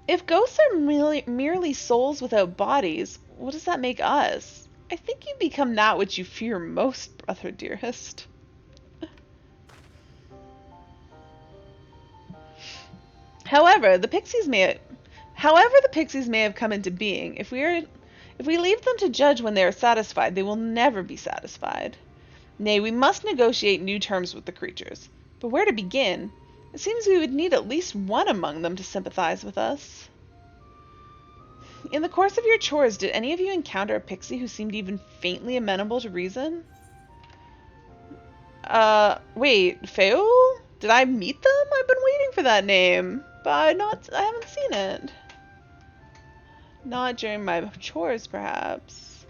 If ghosts are merely souls without bodies, what does that make us? I think you become that which you fear most, brother dearest. However, the pixies may have come into being. If we leave them to judge when they are satisfied, they will never be satisfied. Nay, we must negotiate new terms with the creatures. But where to begin? It seems we would need at least one among them to sympathize with us. In the course of your chores, did any of you encounter a pixie who seemed even faintly amenable to reason? Wait, Feul? Did I meet them? I've been waiting for that name, but I haven't seen it. Not during my chores, perhaps.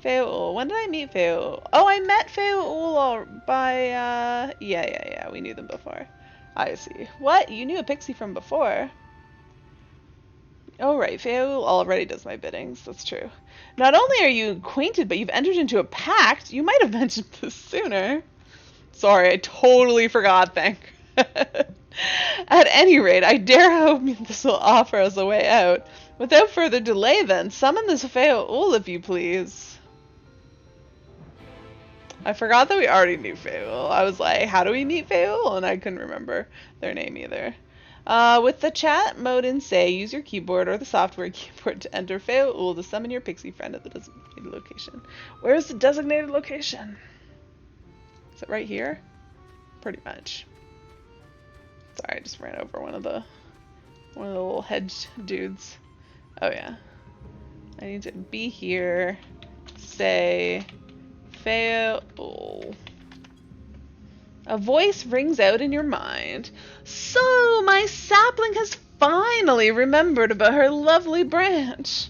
Feul. When did I meet Feul? Oh, I met Feul by, yeah, we knew them before. I see. What? You knew a pixie from before? Oh, right. Feul already does my biddings. That's true. Not only are you acquainted, but you've entered into a pact. You might have mentioned this sooner. Sorry, I totally forgot, thank. At any rate, I dare hope this will offer us a way out. Without further delay, then, summon this Feul, if you please. I forgot that we already knew Feul. I was like, how do we meet Feul? And I couldn't remember their name either. With the chat mode in Say, use your keyboard or the software keyboard to enter Feul to summon your pixie friend at the designated location. Where's the designated location? Is it right here? Pretty much. Sorry, I just ran over one of the little hedge dudes. Oh yeah. I need to be here. Say Feul. A voice rings out in your mind. So, my sapling has finally remembered about her lovely branch.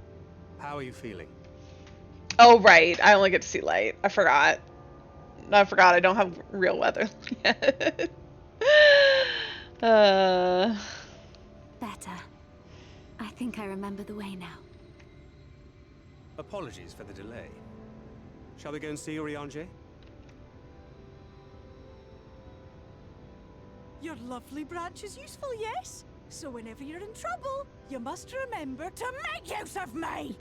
How are you feeling? Oh, right. I only get to see light. I forgot. I don't have real weather yet. Better. I think I remember the way now. Apologies for the delay. Shall we go and see Urianger? Your lovely branch is useful, yes? So whenever you're in trouble, you must remember to make use of me!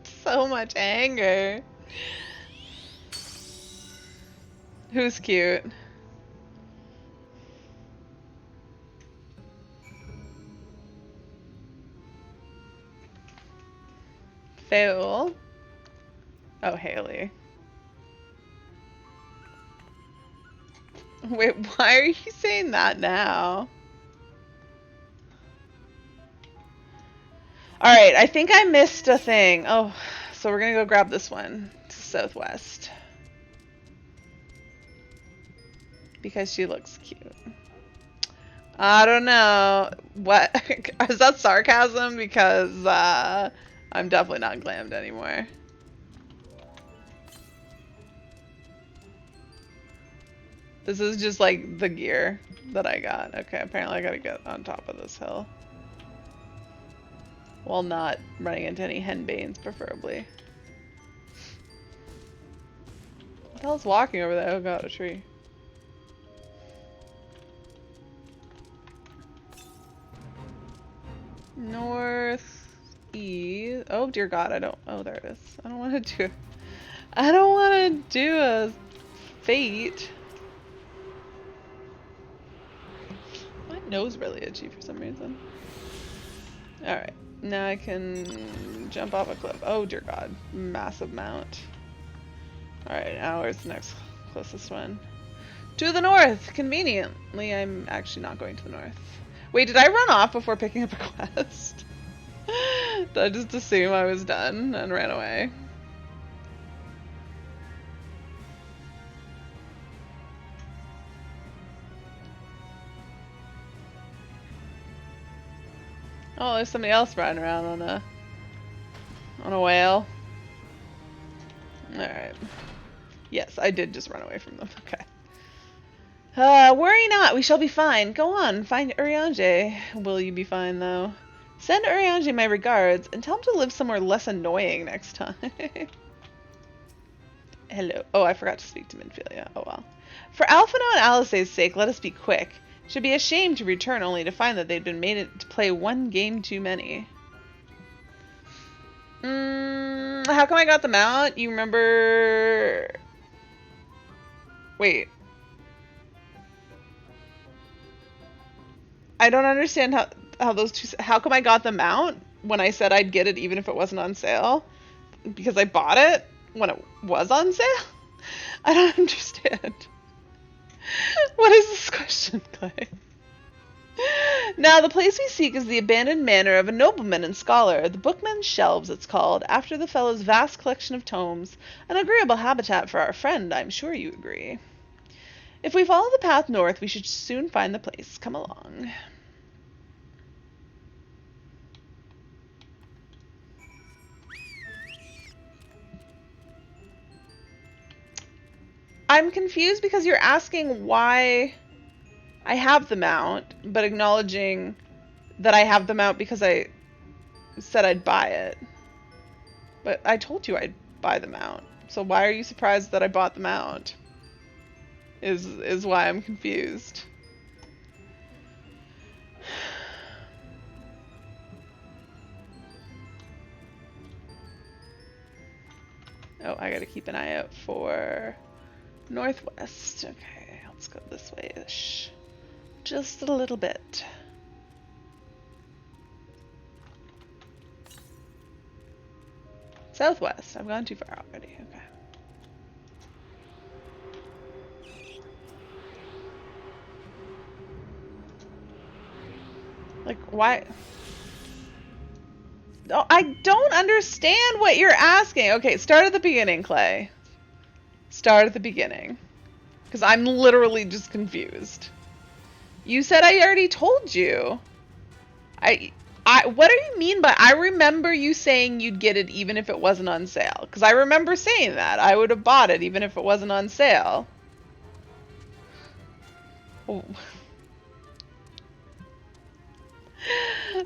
So much anger. Who's cute? Phil. Oh, Haley. Wait, why are you saying that now? Alright, I think I missed a thing. Oh, so we're gonna go grab this one to Southwest. Because she looks cute. I don't know. What? Is that sarcasm? Because, I'm definitely not glammed anymore. This is just like the gear that I got. Okay, apparently I gotta get on top of this hill. While not running into any henbanes, preferably. What the hell's walking over there? Oh god, a tree. North east. Oh dear god, I don't. Oh, there it is. I don't want to do. I don't want to do a fate. My nose really itchy for some reason. All right, now I can jump off a cliff. Oh dear god, massive mount. All right, now where's the next closest one? To the north. Conveniently, I'm actually not going to the north. Wait, did I run off before picking up a quest? Did I just assume I was done and ran away? Oh, there's somebody else riding around on a whale. Alright. Yes, I did just run away from them. Okay. Worry not, we shall be fine. Go on, find Urianger. Will you be fine, though? Send Urianger my regards, and tell him to live somewhere less annoying next time. Hello. Oh, I forgot to speak to Minfilia. Oh well. For Alphino and Alisaie's sake, let us be quick. Should be ashamed to return only to find that they'd been made to play one game too many. How come I got them out? You remember... Wait. I don't understand how those two... How come I got them out when I said I'd get it even if it wasn't on sale? Because I bought it when it was on sale? I don't understand. What is this question, Clay? Now, the place we seek is the abandoned manor of a nobleman and scholar. The Bookman's Shelves, it's called, after the fellow's vast collection of tomes. An agreeable habitat for our friend, I'm sure you agree. If we follow the path north, we should soon find the place. Come along. I'm confused because you're asking why I have the mount, but acknowledging that I have the mount because I said I'd buy it. But I told you I'd buy the mount. So why are you surprised that I bought the mount? Is why I'm confused. Oh, I gotta keep an eye out for northwest. Okay, let's go this way-ish. Just a little bit. Southwest. I've gone too far already. Okay. Like, why? Oh, I don't understand what you're asking. Okay, start at the beginning, Clay. Start at the beginning. Because I'm literally just confused. You said I already told you. I what do you mean by, I remember you saying you'd get it even if it wasn't on sale. Because I remember saying that. I would have bought it even if it wasn't on sale. Oh.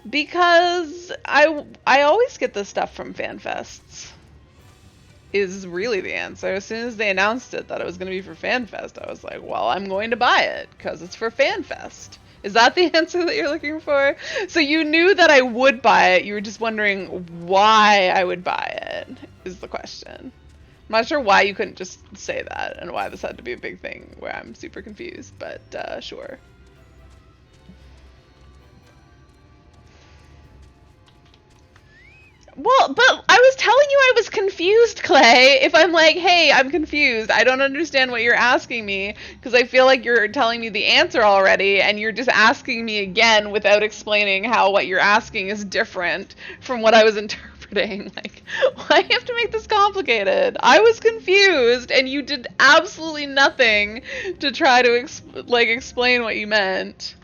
Because I always get this stuff from FanFests. Is really the answer. As soon as they announced it that it was going to be for FanFest, I was like, well, I'm going to buy it because it's for FanFest. Is that the answer that you're looking for? So you knew that I would buy it. You were just wondering why I would buy it, is the question. I'm not sure why you couldn't just say that and why this had to be a big thing where I'm super confused, but sure. Well, but I was telling you I was confused, Clay. If I'm like, hey, I'm confused, I don't understand what you're asking me, because I feel like you're telling me the answer already, and you're just asking me again without explaining how what you're asking is different from what I was interpreting. Like, why do you have to make this complicated? I was confused, and you did absolutely nothing to try to explain what you meant.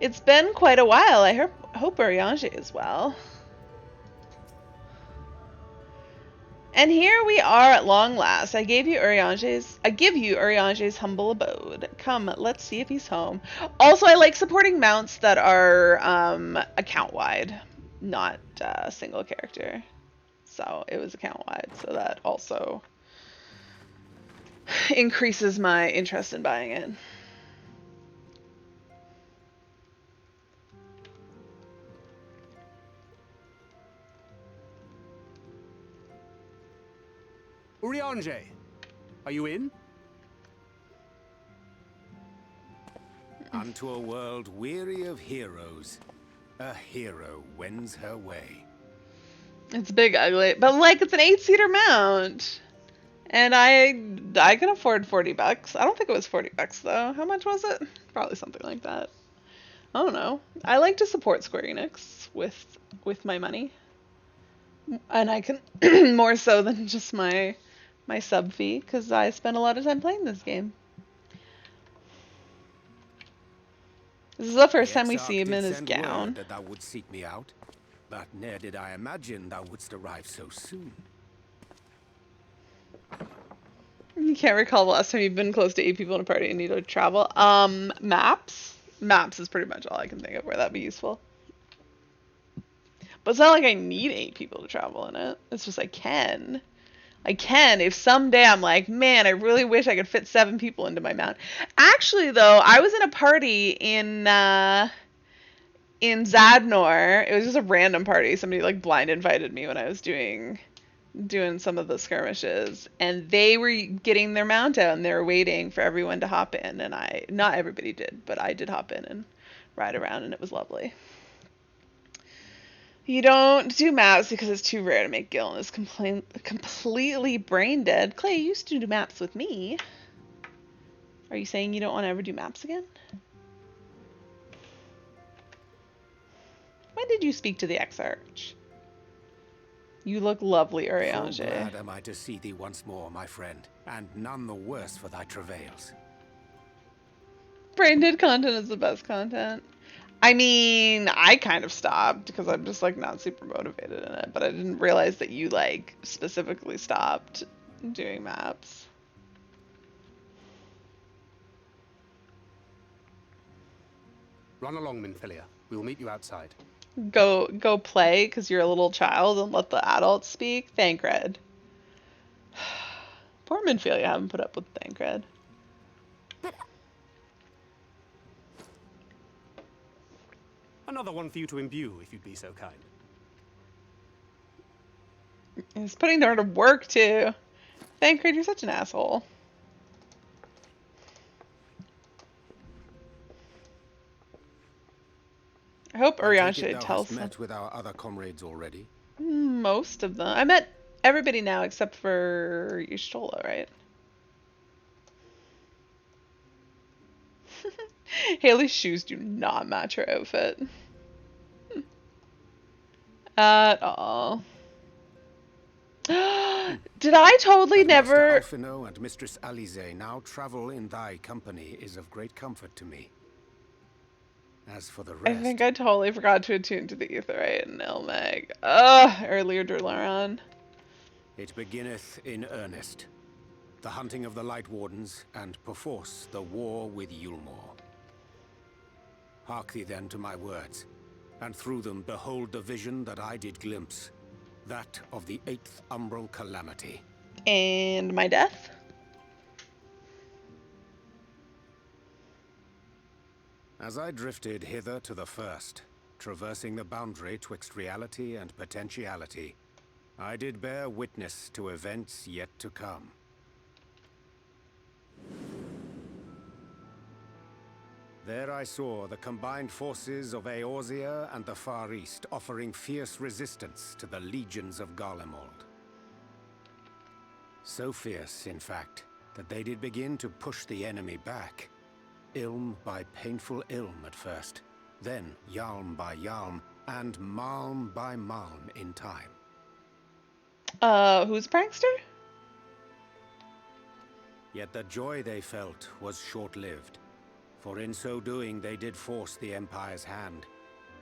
It's been quite a while. I hope Urianger is well. And here we are at long last. I give you Urianger's humble abode. Come, let's see if he's home. Also, I like supporting mounts that are account-wide, not single character. So it was account-wide, so that also increases my interest in buying it. Urianger, are you in? Unto a world weary of heroes, a hero wends her way. It's big, ugly, but like it's an 8-seater mount, and I can afford $40. I don't think it was $40 though. How much was it? Probably something like that. I don't know. I like to support Square Enix with my money, and I can more so than just my sub fee, because I spend a lot of time playing this game. This is the first time we see him in his gown. That thou wouldst seek me out, but ne'er did I imagine thou wouldst arrive so soon. You can't recall the last time you've been close to 8 people in a party and need to travel. Maps? Maps is pretty much all I can think of where that'd be useful. But it's not like I need 8 people to travel in it. It's just I can. If someday I'm like, man, I really wish I could fit 7 people into my mount. Actually, though, I was in a party in Zadnor. It was just a random party. Somebody like blind invited me when I was doing some of the skirmishes, and they were getting their mount out and they were waiting for everyone to hop in, and not everybody did, but I did hop in and ride around, and it was lovely. You don't do maps because it's too rare to make Gil and is completely brain dead. Clay, you used to do maps with me. Are you saying you don't want to ever do maps again? When did you speak to the Exarch? You look lovely, Urianger. Full glad am I to see thee once more, my friend, and none the worse for thy travails. Brain dead content is the best content. I mean, I kind of stopped because I'm just like not super motivated in it, but I didn't realize that you like specifically stopped doing maps. Run along, Minfilia. We will meet you outside. Go play because you're a little child and let the adults speak. Thancred. Poor Minfilia haven't put up with Thancred. Another one for you to imbue, if you'd be so kind. He's putting her to work, too. Thancred, you're such an asshole. I hope Urianger tells them. Met with our other comrades already? Most of them. I met everybody now except for Y'shtola, right? Haley's shoes do not match her outfit. At all. Did I totally never... Master Alphino and Mistress Alize now travel in thy company is of great comfort to me. As for the I rest... think I totally forgot to attune to the Aetheryte and Ilmeg. Earlier Durlaran. It beginneth in earnest. The hunting of the Light Wardens, and perforce the war with Yulmore. Hark thee then to my words, and through them behold the vision that I did glimpse, that of the 8th umbral calamity. And my death? As I drifted hither to the first, traversing the boundary twixt reality and potentiality, I did bear witness to events yet to come. There I saw the combined forces of Eorzea and the Far East offering fierce resistance to the legions of Garlemald. So fierce, in fact, that they did begin to push the enemy back. Ilm by painful Ilm at first, then Yalm by Yalm, and Malm by Malm in time. Who's Prankster? Yet the joy they felt was short-lived, for in so doing they did force the Empire's hand.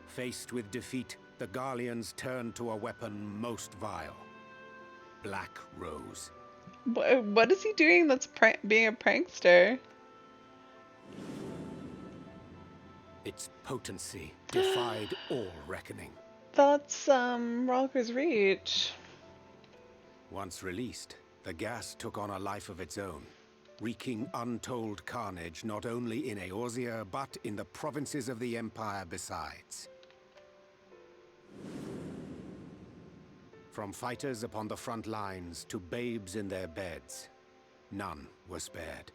Faced with defeat, the Garleans turned to a weapon most vile. Black Rose. What is he doing that's being a prankster? Its potency defied all reckoning. That's, Ralker's Reach. Once released, the gas took on a life of its own, wreaking untold carnage not only in Eorzea, but in the provinces of the Empire besides. From fighters upon the front lines to babes in their beds, none were spared.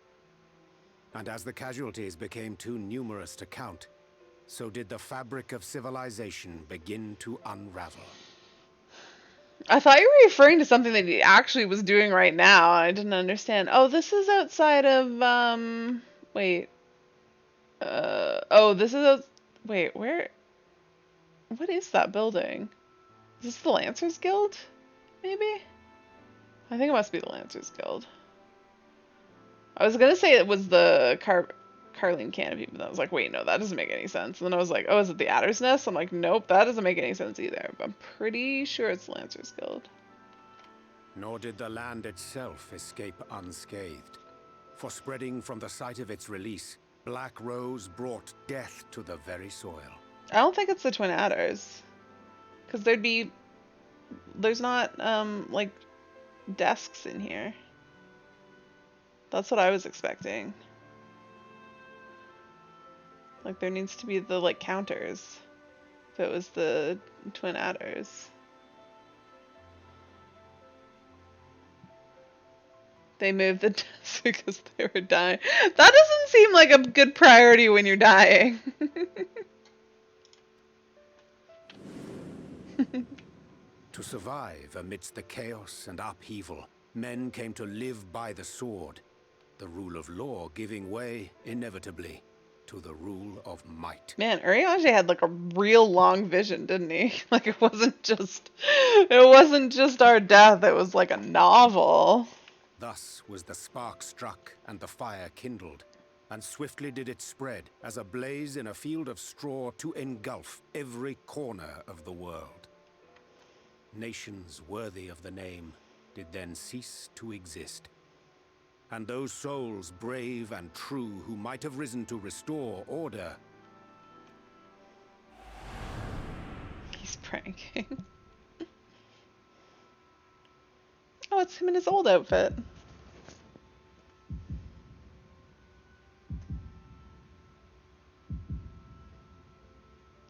And as the casualties became too numerous to count, so did the fabric of civilization begin to unravel. I thought you were referring to something that he actually was doing right now. I didn't understand. Oh, this is outside of, wait. Oh, this is wait, where? What is that building? Is this the Lancers Guild? Maybe? I think it must be the Lancers Guild. I was gonna say it was the Carleen Canopy, but I was like, wait, no, that doesn't make any sense. And then I was like, oh, is it the Adder's Nest? I'm like, nope, that doesn't make any sense either. But I'm pretty sure it's the Lancers Guild. Nor did the land itself escape unscathed. For spreading from the site of its release, Black Rose brought death to the very soil. I don't think it's the Twin Adders. Because there's not, like, desks in here. That's what I was expecting. Like, there needs to be the, like, counters. If it was the Twin Adders. They moved the desks because they were dying. That doesn't seem like a good priority when you're dying. To survive amidst the chaos and upheaval, men came to live by the sword, the rule of law giving way, inevitably, to the rule of might. Man, Urianger had like a real long vision, didn't he? Like it wasn't just our death, it was like a novel. Thus was the spark struck and the fire kindled, and swiftly did it spread as a blaze in a field of straw to engulf every corner of the world. Nations worthy of the name did then cease to exist. And those souls brave and true who might have risen to restore order. He's pranking. Oh, it's him in his old outfit.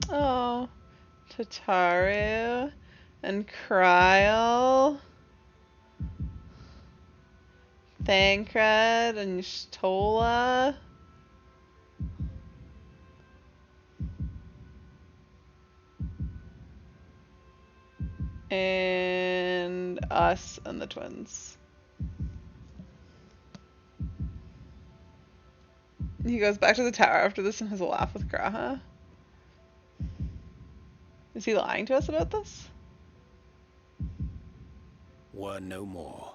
Oh, Tataru and Kryl. Thancred and Shtola. And us and the twins. He goes back to the tower after this and has a laugh with Graha. Is he lying to us about this? Were no more.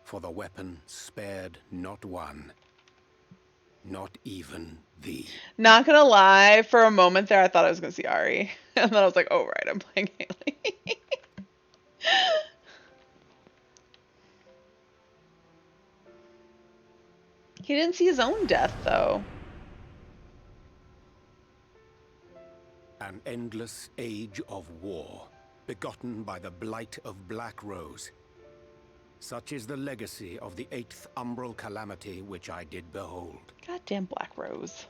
For the weapon spared not one. Not even thee. Not gonna lie, for a moment there, I thought I was gonna see Ari. And then I was like, oh, right, I'm playing Haley. He didn't see his own death, though. An endless age of war, begotten by the blight of Black Rose. Such is the legacy of the 8th umbral calamity which I did behold. Goddamn Black Rose.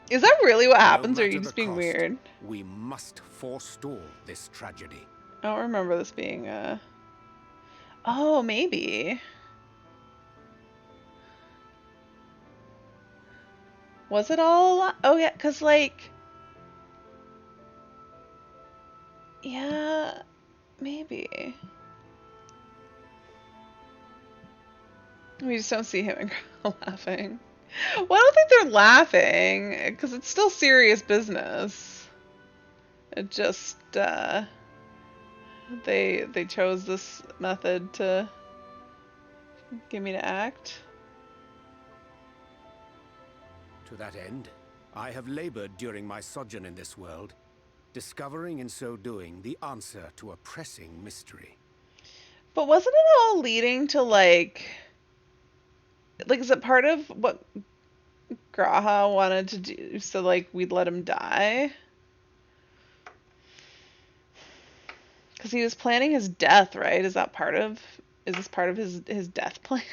Is that really what happens, or are you just being weird? We must forestall this tragedy. I don't remember this being Oh, maybe. Was it all? Oh, yeah, because, like... Yeah, maybe. We just don't see him and Grandma laughing. Well, I don't think they're laughing, because it's still serious business. It just, they chose this method to get me to act. To that end, I have labored during my sojourn in this world, discovering in so doing the answer to a pressing mystery. But wasn't it all leading to, like, is it part of what Graha wanted to do so, like, we'd let him die? Because he was planning his death, right? Is this part of his death plan?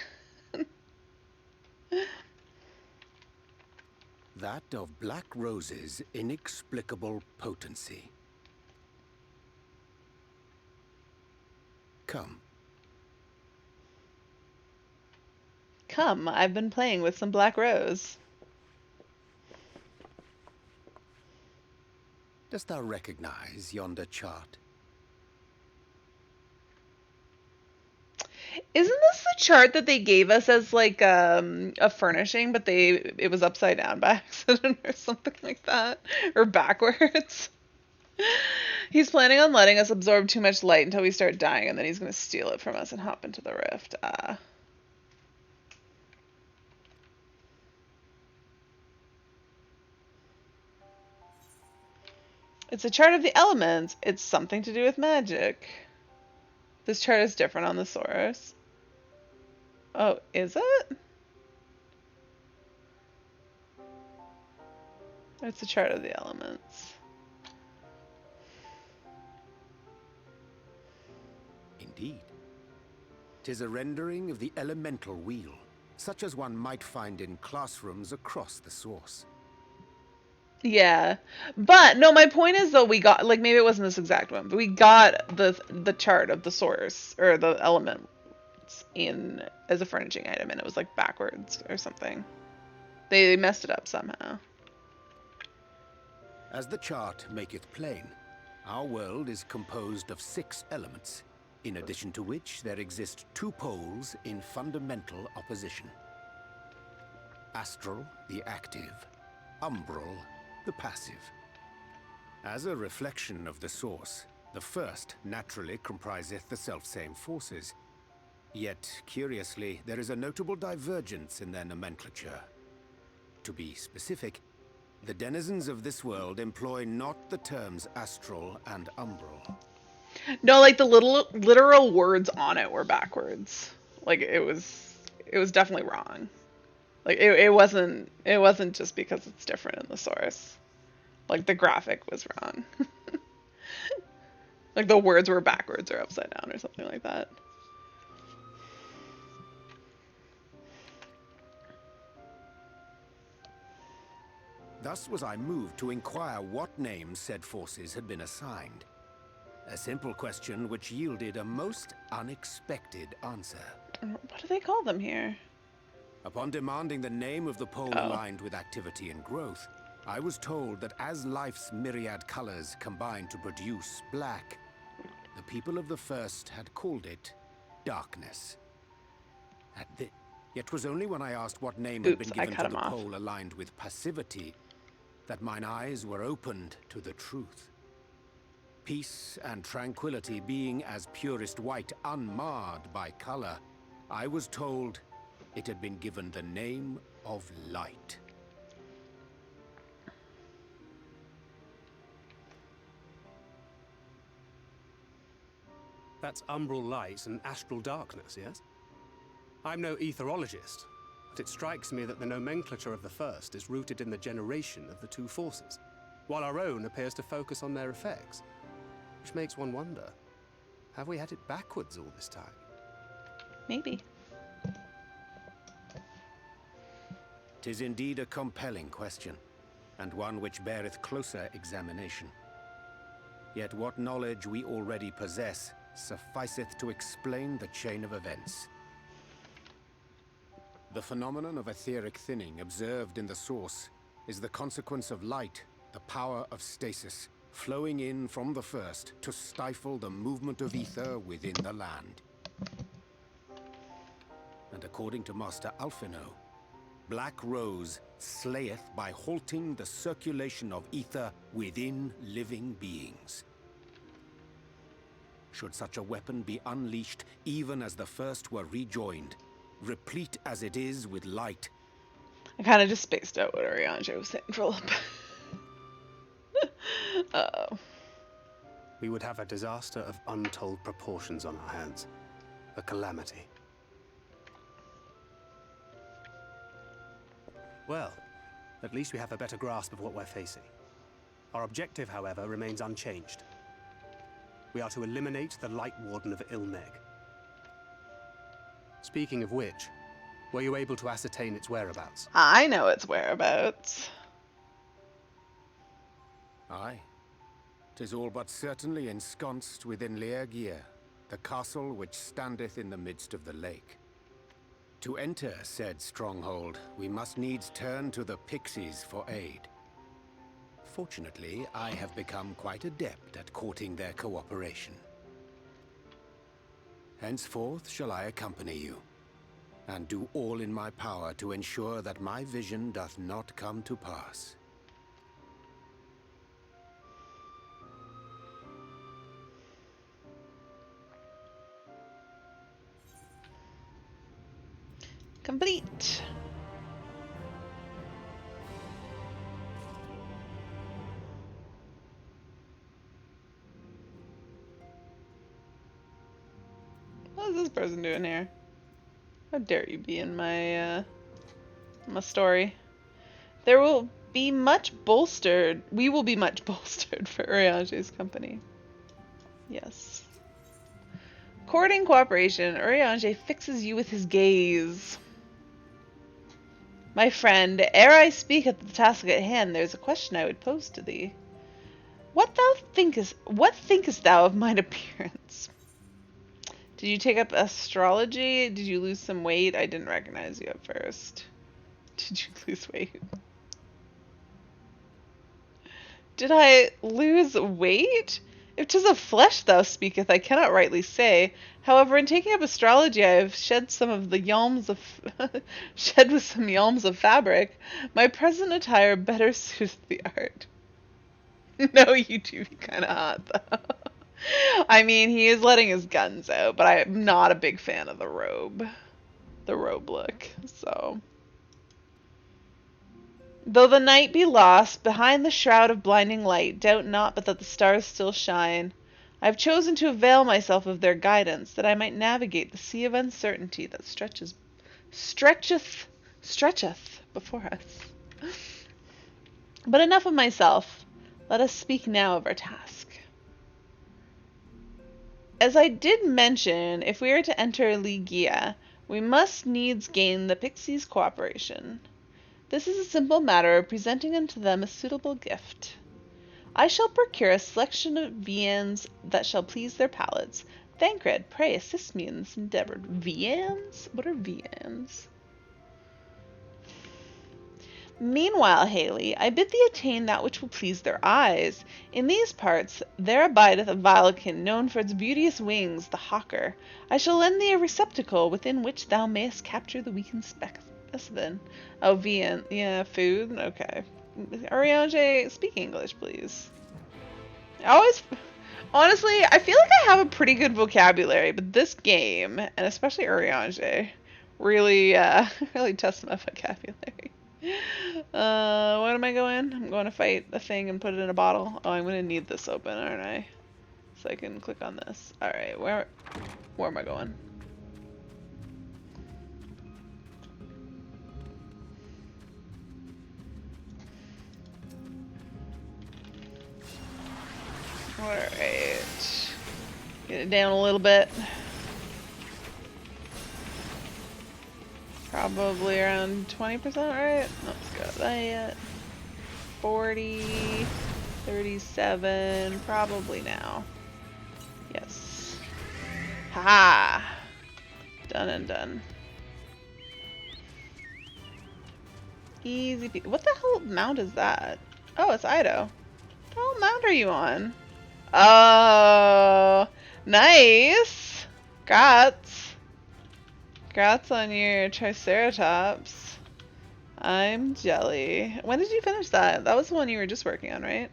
That of Black Rose's inexplicable potency. Come. Come, I've been playing with some Black Rose. Dost thou recognize yonder chart? Isn't this the chart that they gave us as, like, a furnishing, but it was upside down by accident or something like that? Or backwards? He's planning on letting us absorb too much light until we start dying, and then he's going to steal it from us and hop into the rift. It's a chart of the elements. It's something to do with magic. This chart is different on the source. Oh, is it? It's a chart of the elements. Indeed. 'Tis a rendering of the elemental wheel, such as one might find in classrooms across the source. Yeah, but no, my point is though we got, like, maybe it wasn't this exact one, but we got the chart of the source or the elements in as a furnishing item, and it was like backwards or something. They messed it up somehow. As the chart maketh plain, our world is composed of 6 elements, in addition to which there exist 2 poles in fundamental opposition. Astral, the active; umbral, the passive. As a reflection of the source, the first naturally compriseth the selfsame forces. Yet, curiously, there is a notable divergence in their nomenclature. To be specific, the denizens of this world employ not the terms astral and umbral. No, like the literal words on it were backwards. Like it was definitely wrong. Like it wasn't just because it's different in the source. Like the graphic was wrong. Like the words were backwards or upside down or something like that. Thus was I moved to inquire what names said forces had been assigned. A simple question which yielded a most unexpected answer. What do they call them here? Upon demanding the name of the pole aligned with activity and growth, I was told that as life's myriad colors combine to produce black, the people of the first had called it darkness. Yet 'twas only when I asked what name had been given to the pole aligned with passivity that mine eyes were opened to the truth. Peace and tranquility being as purest white, unmarred by color, I was told it had been given the name of light. That's umbral light and astral darkness, yes? I'm no etherologist, but it strikes me that the nomenclature of the first is rooted in the generation of the two forces, while our own appears to focus on their effects. Which makes one wonder, have we had it backwards all this time? Maybe. 'Tis indeed a compelling question, and one which beareth closer examination. Yet what knowledge we already possess sufficeth to explain the chain of events. The phenomenon of etheric thinning observed in the source is the consequence of light, the power of stasis, flowing in from the first to stifle the movement of ether within the land. And according to Master Alphino, Black Rose slayeth by halting the circulation of ether within living beings. Should such a weapon be unleashed even as the first were rejoined, replete as it is with light. I kind of just spaced out what Ariange was saying for a little bit. Uh-oh. We would have a disaster of untold proportions on our hands. A calamity. Well, at least we have a better grasp of what we're facing. Our objective, however, remains unchanged. We are to eliminate the Light Warden of Ilmeg. Speaking of which, were you able to ascertain its whereabouts? I know its whereabouts. Aye. 'Tis all but certainly ensconced within Leargear, the castle which standeth in the midst of the lake. To enter said stronghold, we must needs turn to the pixies for aid. Fortunately, I have become quite adept at courting their cooperation. Henceforth shall I accompany you, and do all in my power to ensure that my vision doth not come to pass. Complete. What is this person doing here? How dare you be in my my story? There will be much bolstered. We will be much bolstered for Uriange's company. Yes. Courting cooperation, Uriange fixes you with his gaze. My friend, ere I speak of the task at hand, there is a question I would pose to thee. What thinkest thou of mine appearance? Did you take up astrology? Did you lose some weight? I didn't recognize you at first. Did you lose weight? Did I lose weight? If 'tis of flesh thou speaketh, I cannot rightly say. However, in taking up astrology, I have shed some of the yalms of shed with some yalms of fabric. My present attire better suits the art. No, you do be kind of hot though. I mean, he is letting his guns out, but I'm not a big fan of the robe look. So. Though the night be lost, behind the shroud of blinding light, doubt not but that the stars still shine. I have chosen to avail myself of their guidance, that I might navigate the sea of uncertainty that stretcheth before us. But enough of myself. Let us speak now of our task. As I did mention, if we are to enter Ligia, we must needs gain the pixies' cooperation. This is a simple matter of presenting unto them a suitable gift. I shall procure a selection of viands that shall please their palates. Thancred, pray assist me in this endeavor. Viands? What are viands? Meanwhile, Haley, I bid thee attain that which will please their eyes. In these parts there abideth a vilekin known for its beauteous wings, the hawker. I shall lend thee a receptacle within which thou mayest capture the weakened specimen. Oh, viand, yeah, food? Okay. Ariange, speak English, please. Honestly, I feel like I have a pretty good vocabulary, but this game, and especially Urianger, really, really tests my vocabulary. What am I going? I'm going to fight a thing and put it in a bottle. Oh, I'm going to need this open, aren't I? So I can click on this. Alright, where am I going? Alright. Get it down a little bit. Probably around 20%, right? Let's go that. 40, 37, probably now. Yes. Haha! Done and done. Easy peasy. What the hell mount is that? Oh, it's Ido. What hell mount are you on? Oh, nice! Grats. Grats on your Triceratops. I'm jelly. When did you finish that? That was the one you were just working on, right?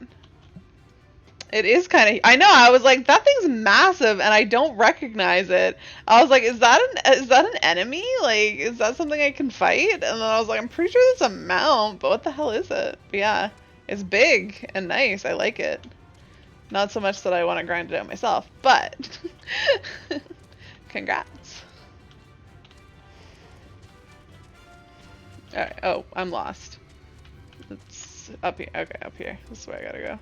It is kind of. I know. I was like, that thing's massive, and I don't recognize it. I was like, is that an enemy? Like, is that something I can fight? And then I was like, I'm pretty sure that's a mount, but what the hell is it? But yeah, it's big and nice. I like it. Not so much that I want to grind it out myself, but congrats. Alright, oh, I'm lost. It's up here. Okay, up here. This is where I gotta go.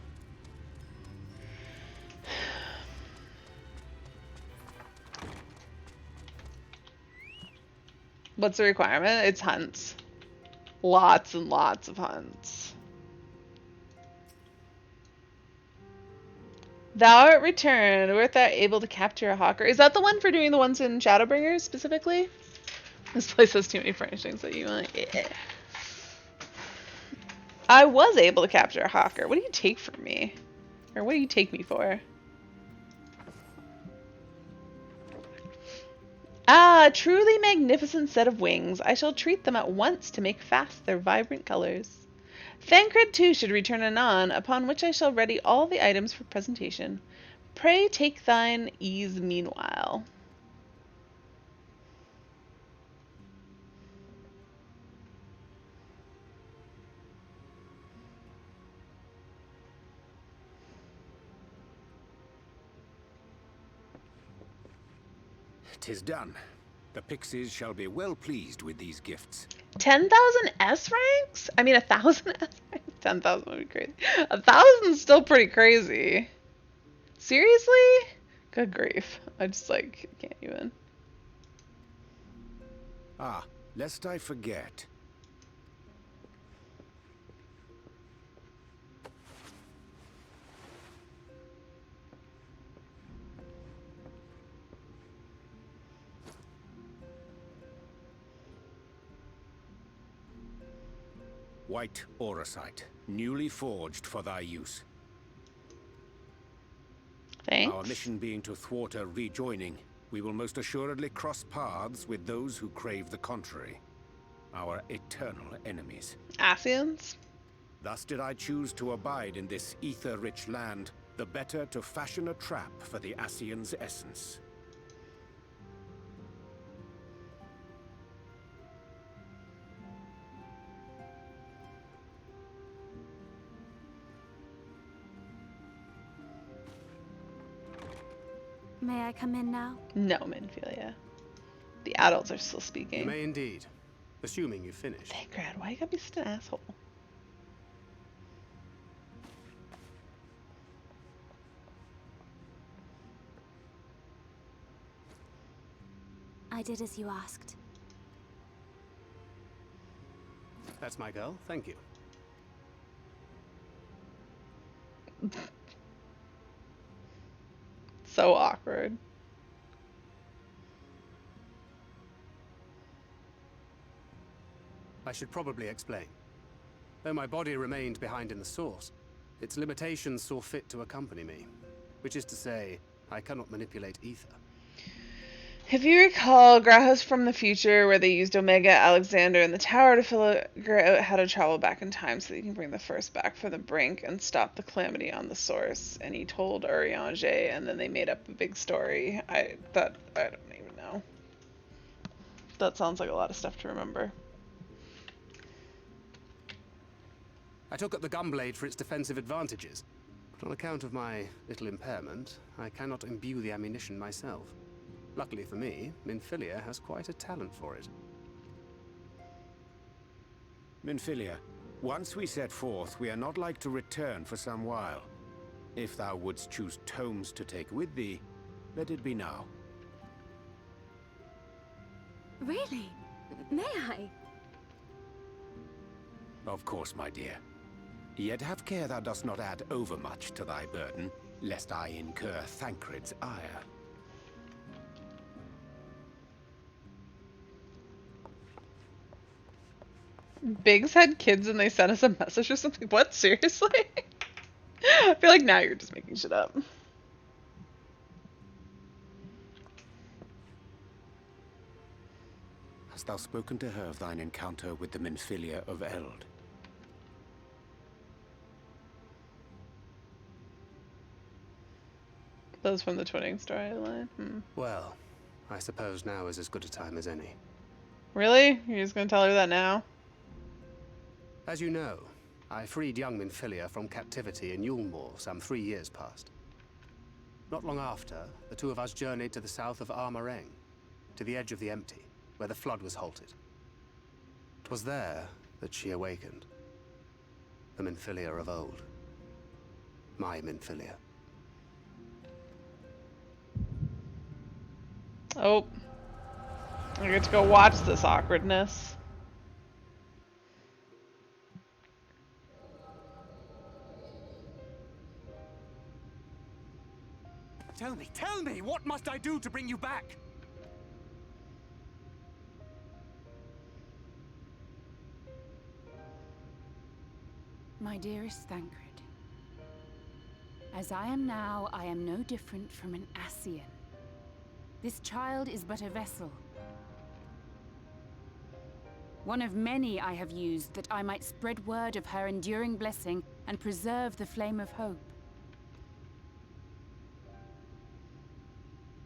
What's the requirement? It's hunts. Lots and lots of hunts. Thou art returned. Wert thou able to capture a hawker? Is that the one for doing the ones in Shadowbringers specifically? This place has too many furnishings that you like. Yeah. I was able to capture a hawker. What do you take from me? Or what do you take me for? Ah, a truly magnificent set of wings. I shall treat them at once to make fast their vibrant colors. Thancred too should return anon, upon which I shall ready all the items for presentation. Pray take thine ease meanwhile. "'Tis done. The pixies shall be well pleased with these gifts." 10,000 S ranks? I mean, 1,000 S ranks? 10,000 would be crazy. 1,000 is still pretty crazy. Seriously? Good grief. I just, like, can't even. Ah, lest I forget. White auracite, newly forged for thy use. Thanks. Our mission being to thwart a rejoining, we will most assuredly cross paths with those who crave the contrary. Our eternal enemies. Asians? Thus did I choose to abide in this ether-rich land, the better to fashion a trap for the Asian's essence. May I come in now? No, Minfilia. The adults are still speaking. You may indeed. Assuming you've finished. Thancred, why you gotta be such an asshole? I did as you asked. That's my girl. Thank you. So awkward. I should probably explain. Though my body remained behind in the source, its limitations saw fit to accompany me. Which is to say, I cannot manipulate ether. If you recall, Grahos from the future, where they used Omega, Alexander, and the Tower to figure out how to travel back in time so that you can bring the First back from the brink and stop the calamity on the source. And he told Urianger, and then they made up a big story. I don't even know. That sounds like a lot of stuff to remember. I took up the gunblade for its defensive advantages, but on account of my little impairment, I cannot imbue the ammunition myself. Luckily for me, Minfilia has quite a talent for it. Minfilia, once we set forth, we are not like to return for some while. If thou wouldst choose tomes to take with thee, let it be now. Really? May I? Of course, my dear. Yet have care thou dost not add overmuch to thy burden, lest I incur Thancred's ire. Biggs had kids and they sent us a message or something? What? Seriously? I feel like now you're just making shit up. Hast thou spoken to her of thine encounter with the Minfilia of Eld? Those from the twinning storyline? Well, I suppose now is as good a time as any. Really? You're just gonna tell her that now? As you know, I freed young Minfilia from captivity in Yulmore some 3 years past. Not long after, the two of us journeyed to the south of Armareng, to the edge of the Empty, where the flood was halted. 'Twas there that she awakened. The Minfilia of old. My Minfilia. Oh. I get to go watch this awkwardness. Tell me, what must I do to bring you back? My dearest Thancred, as I am now, I am no different from an Ascian. This child is but a vessel. One of many I have used that I might spread word of her enduring blessing and preserve the flame of hope.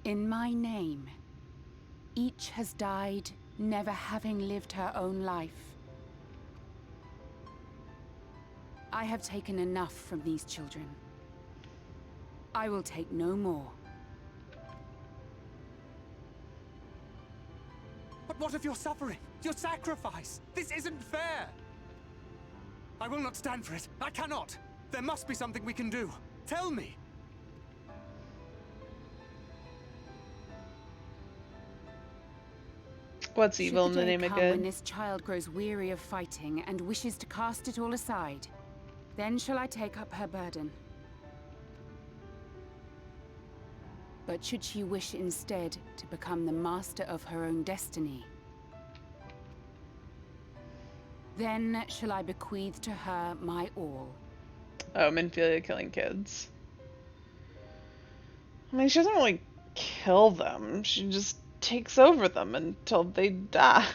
In my name, each has died, never having lived her own life. I have taken enough from these children. I will take no more. But what of your suffering? Your sacrifice? This isn't fair! I will not stand for it. I cannot. There must be something we can do. Tell me! What's evil in the name of come good? when this child grows weary of fighting and wishes to cast it all aside, then shall I take up her burden. But should she wish instead to become the master of her own destiny, then shall I bequeath to her my all. Oh, Minfilia killing kids. I mean, she doesn't really kill them. She just takes over them until they die.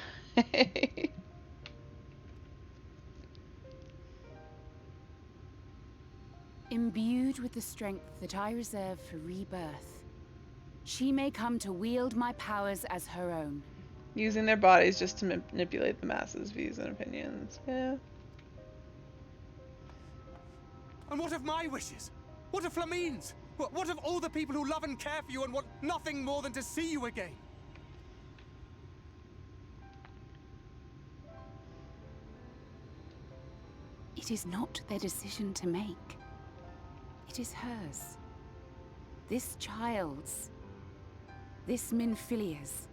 Imbued with the strength that I reserve for rebirth, she may come to wield my powers as her own. Using their bodies just to manipulate the masses' views and opinions. Yeah. And what of my wishes? What of Flamine's? What of all the people who love and care for you and want nothing more than to see you again? It is not their decision to make. It is hers. This child's. This Minfilia's.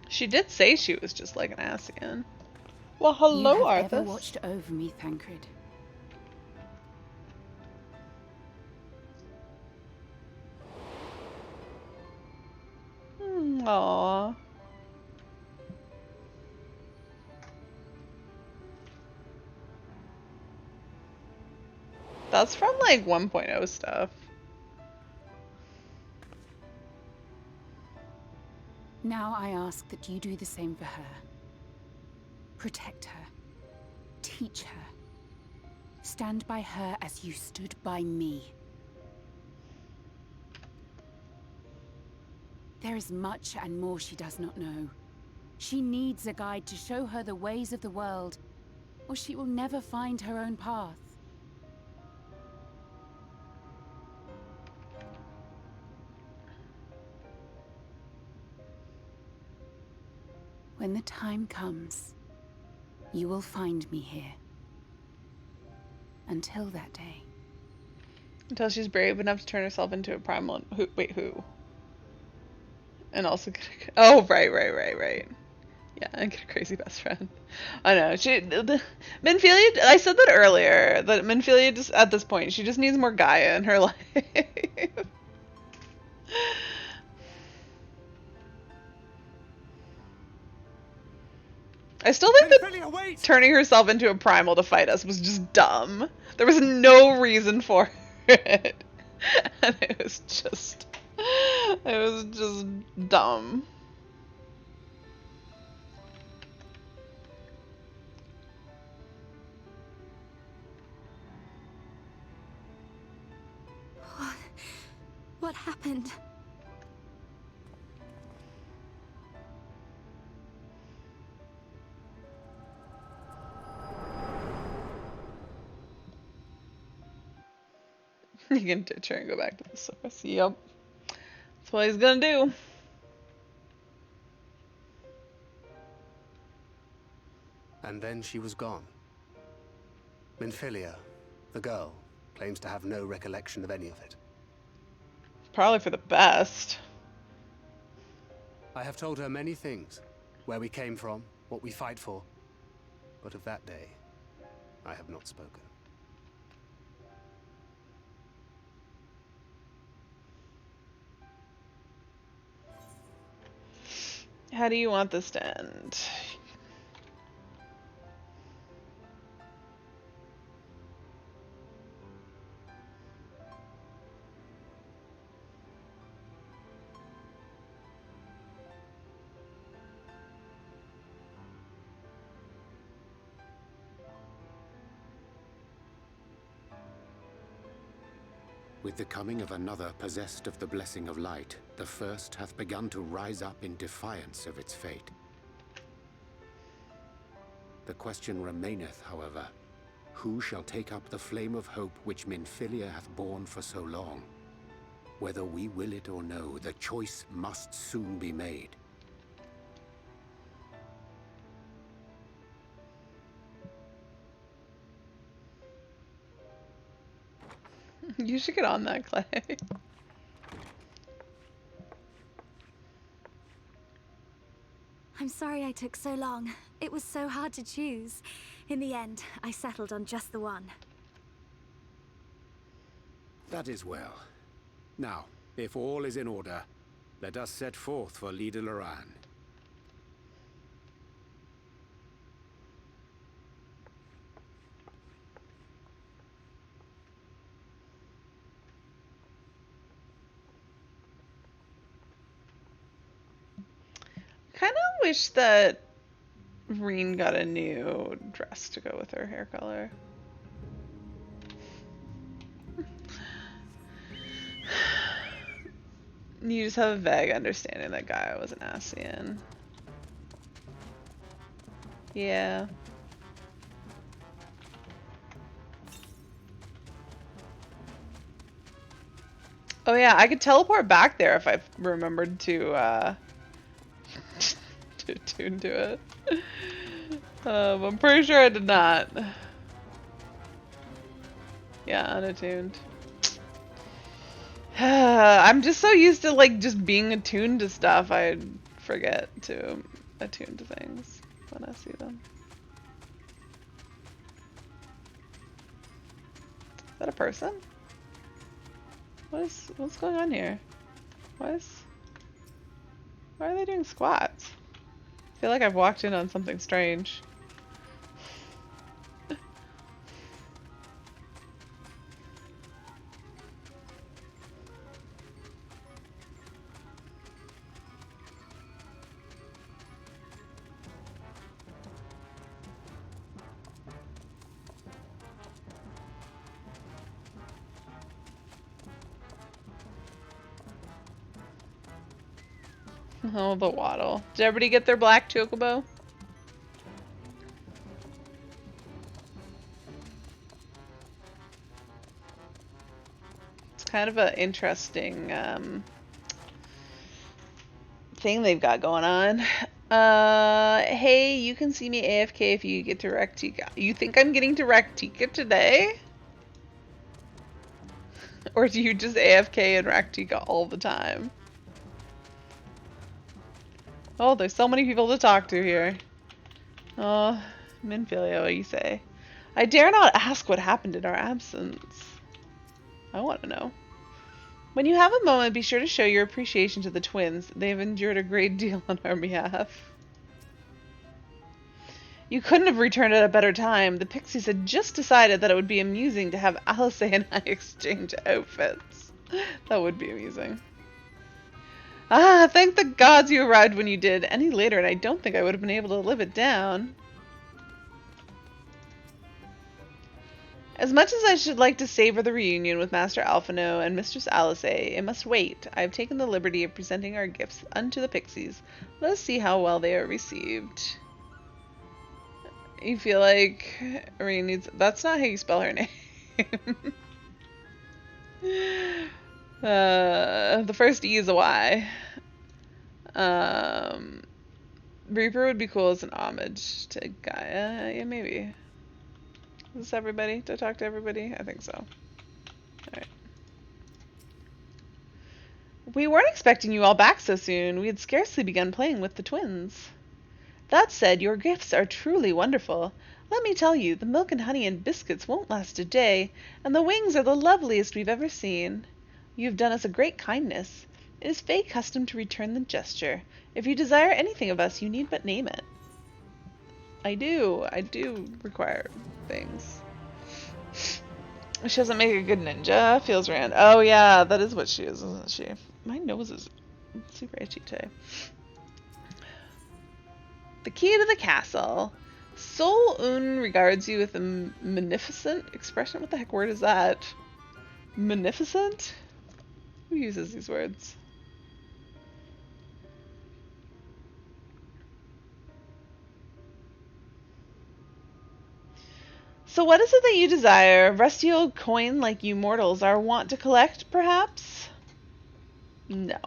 She did say she was just like an Ascian. Well, hello, You have Arthas. ever watched over me, Thancred. Aww. That's from like 1.0 stuff. Now I ask that you do the same for her. Protect her. Teach her. Stand by her as you stood by me. There is much and more she does not know. She needs a guide to show her the ways of the world, or she will never find her own path. When the time comes, you will find me here. Until that day. Until she's brave enough to turn herself into a primal. Wait, who? And also get a, oh, right. Yeah, and get a crazy best friend. I know. Minfilia, I said that earlier, that Minfilia just, at this point, she just needs more Gaia in her life. I still think that turning herself into a primal to fight us was just dumb. There was no reason for it. And it was just dumb. What happened? You can ditch her and go back to the source. Yep. That's what he's gonna do. And then she was gone. Minfilia, the girl, claims to have no recollection of any of it. Probably for the best. I have told her many things. Where we came from, what we fight for. But of that day, I have not spoken. How do you want this to end? With the coming of another possessed of the blessing of light, the first hath begun to rise up in defiance of its fate. The question remaineth, however, who shall take up the flame of hope which Minfilia hath borne for so long? Whether we will it or no, the choice must soon be made. You should get on that, Clay. I'm sorry I took so long. It was so hard to choose. In the end, I settled on just the one. That is well. Now, if all is in order, let us set forth for Leader Loran. Kind of wish that Reen got a new dress to go with her hair color. You just have a vague understanding that Gaia was an Ascian. Yeah. Oh yeah, I could teleport back there if I remembered to attune to it. I'm pretty sure I did not. Yeah, unattuned. I'm just so used to like just being attuned to stuff, I forget to attune to things when I see them. Is that a person? What's going on here? Why are they doing squats? I feel like I've walked in on something strange. Oh, the waddle. Did everybody get their black chocobo? It's kind of an interesting thing they've got going on. Hey, you can see me AFK if you get to Rectica. You think I'm getting to Rectica today? Or do you just AFK in Rectica all the time? Oh, there's so many people to talk to here. Oh, Minfilia, you say. I dare not ask what happened in our absence. I want to know. When you have a moment, be sure to show your appreciation to the twins. They have endured a great deal on our behalf. You couldn't have returned at a better time. The Pixies had just decided that it would be amusing to have Alice and I exchange outfits. That would be amusing. Ah, thank the gods you arrived when you did. Any later and I don't think I would have been able to live it down. As much as I should like to savor the reunion with Master Alphino and Mistress Alice, it must wait. I have taken the liberty of presenting our gifts unto the Pixies. Let us see how well they are received. You feel like Irene needs... That's not how you spell her name. The first E is a Y. Reaper would be cool as an homage to Gaia. Yeah, maybe. Is this everybody? Did I talk to everybody? I think so. Alright. We weren't expecting you all back so soon. We had scarcely begun playing with the twins. That said, your gifts are truly wonderful. Let me tell you, the milk and honey and biscuits won't last a day, and the wings are the loveliest we've ever seen. You have done us a great kindness. It is Fae custom to return the gesture. If you desire anything of us, you need but name it. I do require things. She doesn't make a good ninja. Feels rand. Oh yeah, that is what she is, isn't she? My nose is super itchy today. The key to the castle. Sol Un regards you with a magnificent expression. What the heck word is that? Magnificent? Who uses these words? So what is it that you desire? Rusty old coin like you mortals are wont to collect, perhaps? No.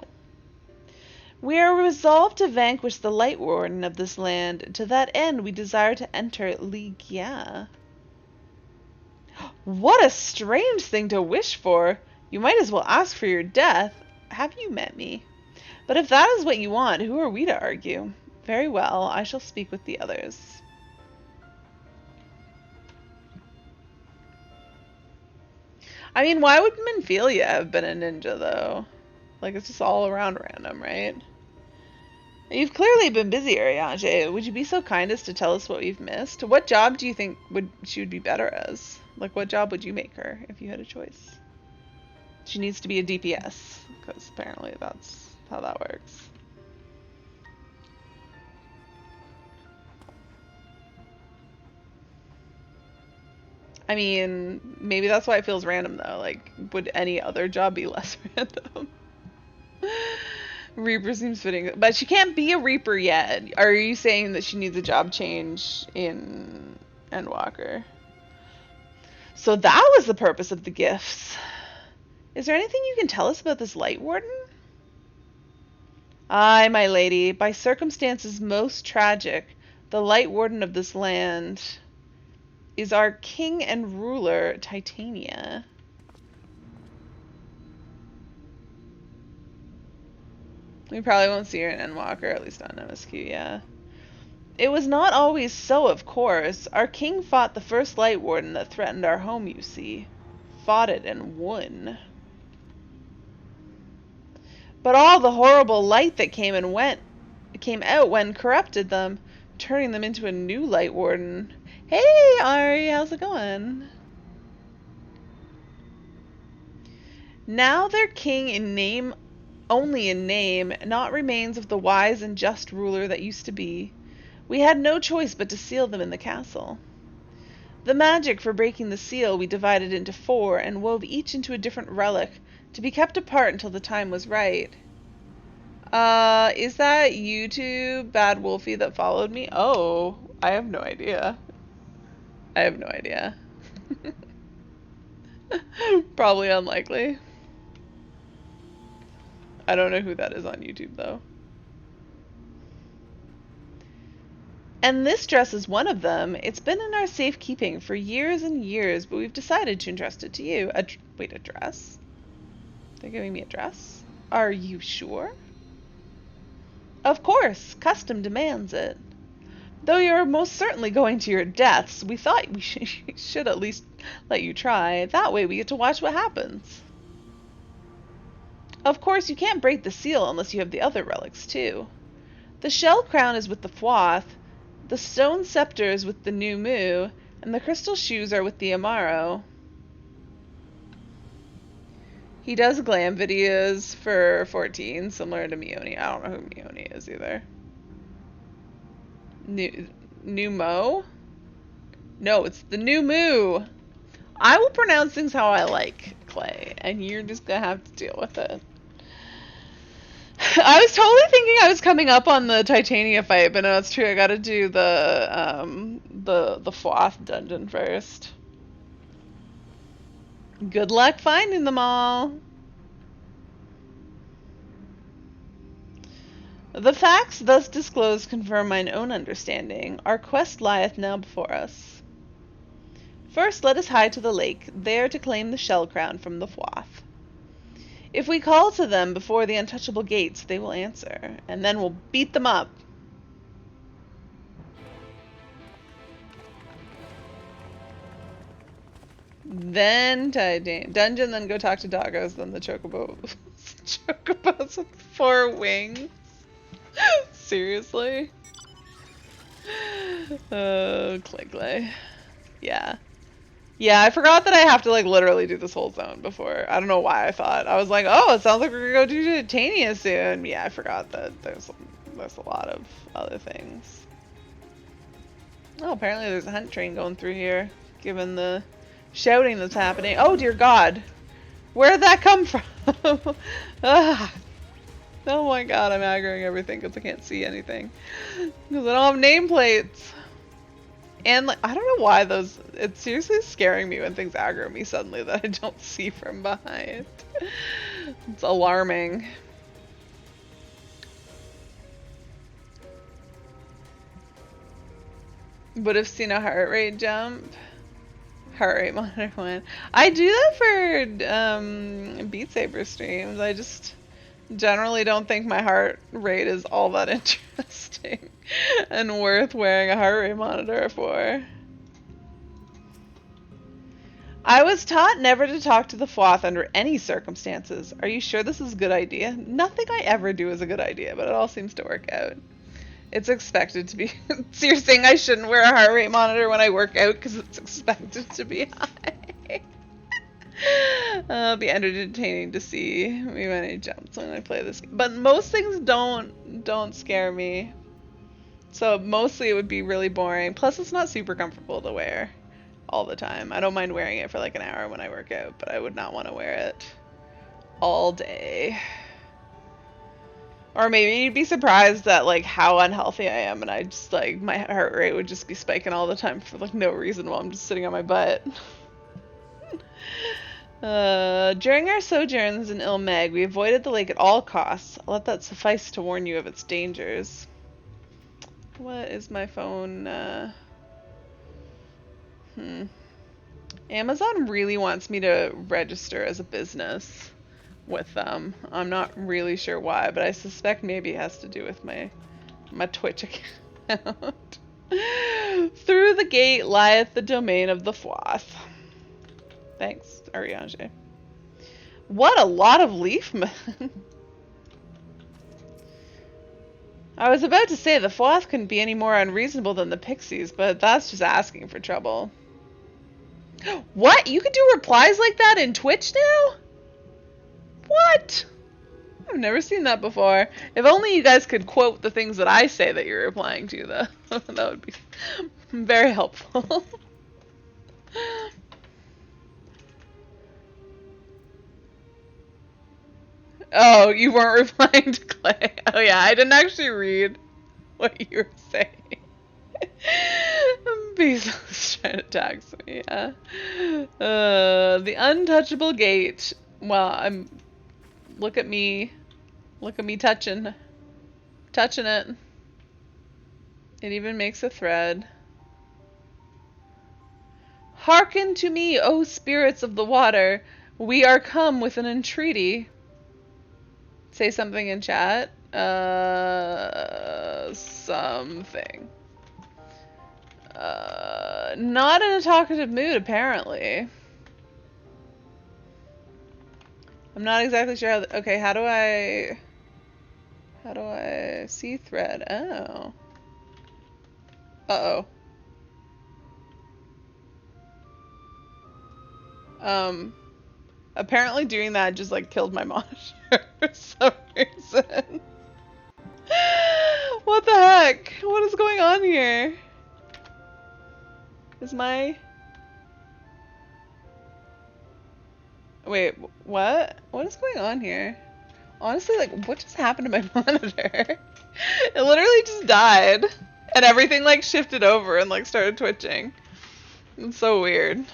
We are resolved to vanquish the Light Warden of this land. To that end, we desire to enter Ligia. What a strange thing to wish for! You might as well ask for your death. Have you met me? But if that is what you want, who are we to argue? Very well, I shall speak with the others. I mean, why would Minfilia have been a ninja, though? Like, it's just all around random, right? You've clearly been busy, Ariane. Would you be so kind as to tell us what we've missed? What job do you think she would be better as? Like, what job would you make her if you had a choice? She needs to be a DPS, because apparently that's how that works. I mean, maybe that's why it feels random, though. Like, would any other job be less random? Reaper seems fitting, but she can't be a Reaper yet. Are you saying that she needs a job change in Endwalker? So that was the purpose of the gifts. Is there anything you can tell us about this Light Warden? Aye, my lady, by circumstances most tragic, the Light Warden of this land is our king and ruler, Titania. We probably won't see her in Endwalker, at least on MSQ, yeah. It was not always so, of course. Our king fought the first Light Warden that threatened our home, you see. Fought it and won. But all the horrible light that came out when corrupted them, turning them into a new Light Warden. Hey, Ari, how's it going? Now they're king in name, only in name, not remains of the wise and just ruler that used to be. We had no choice but to seal them in the castle. The magic for breaking the seal we divided into 4 and wove each into a different relic, to be kept apart until the time was right. Is that YouTube Bad Wolfie that followed me? Oh, I have no idea. I have no idea. Probably unlikely. I don't know who that is on YouTube though. And this dress is one of them. It's been in our safekeeping for years and years, but we've decided to entrust it to you. Wait, a dress? They're giving me a dress? Are you sure? Of course, custom demands it. Though you're most certainly going to your deaths, we thought we should at least let you try. That way we get to watch what happens. Of course, you can't break the seal unless you have the other relics, too. The shell crown is with the Fwath, the stone scepter is with the New Mu, and the crystal shoes are with the Amaro. He does glam videos for 14, similar to Mione. I don't know who Mione is either. New Mo? No, it's the New Mu. I will pronounce things how I like, Clay, and you're just gonna have to deal with it. I was totally thinking I was coming up on the Titania fight, but no, it's true. I gotta do the Fwath dungeon first. Good luck finding them all. The facts thus disclosed confirm mine own understanding. Our quest lieth now before us. First, let us hie to the lake, there to claim the shell crown from the Fwath. If we call to them before the untouchable gates, they will answer, and then we'll beat them up. Then dungeon, then go talk to doggos, then the chocobo. Chocobos with 4 wings. Seriously? Oh, Clay. Yeah. Yeah, I forgot that I have to, like, literally do this whole zone before. I don't know why I thought. I was like, oh, it sounds like we're gonna go do Titania soon. Yeah, I forgot that there's a lot of other things. Oh, apparently there's a hunt train going through here, given the shouting that's happening. Oh, dear God. Where did that come from? Ah. Oh my God, I'm aggroing everything because I can't see anything. Because I don't have nameplates. And like, I don't know why those, it's seriously scaring me when things aggro me suddenly that I don't see from behind. It's alarming. Would have seen a heart rate jump. Heart rate monitor one. I do that for Beat Saber streams. I just generally don't think my heart rate is all that interesting and worth wearing a heart rate monitor for. I was taught never to talk to the Fwath under any circumstances. Are you sure this is a good idea? Nothing I ever do is a good idea, but it all seems to work out. It's expected to be. So you're saying I shouldn't wear a heart rate monitor when I work out because it's expected to be high? It'll be entertaining to see me when he jumps when I play this game. But most things don't scare me. So mostly it would be really boring. Plus it's not super comfortable to wear all the time. I don't mind wearing it for like an hour when I work out, but I would not want to wear it all day. Or maybe you'd be surprised at like how unhealthy I am and I just like my heart rate would just be spiking all the time for like no reason while I'm just sitting on my butt. During our sojourns in Ilmeg, we avoided the lake at all costs. I'll let that suffice to warn you of its dangers. What is my phone? Amazon really wants me to register as a business with them. I'm not really sure why, but I suspect maybe it has to do with my Twitch account. Through the gate lieth the domain of the Fwath. Thanks, Ariange. What a lot of leafmen. I was about to say the Fwath couldn't be any more unreasonable than the pixies, but that's just asking for trouble. What? You can do replies like that in Twitch now? What? I've never seen that before. If only you guys could quote the things that I say that you're replying to, though. That would be very helpful. Oh, you weren't replying to Clay. Oh yeah, I didn't actually read what you were saying. Basil's trying to tax me, yeah. The untouchable gate. Well, look at me touching it. It even makes a thread. Hearken to me, O spirits of the water. We are come with an entreaty. Say something in chat. Something. Not in a talkative mood, apparently. I'm not exactly sure how okay, how do I see thread? Oh. Uh-oh. Apparently doing that just like killed my monitor for some reason. What the heck? What is going on here? Is my... Wait, what? What is going on here? Honestly, like, what just happened to my monitor? It literally just died. And everything, like, shifted over and, like, started twitching. It's so weird.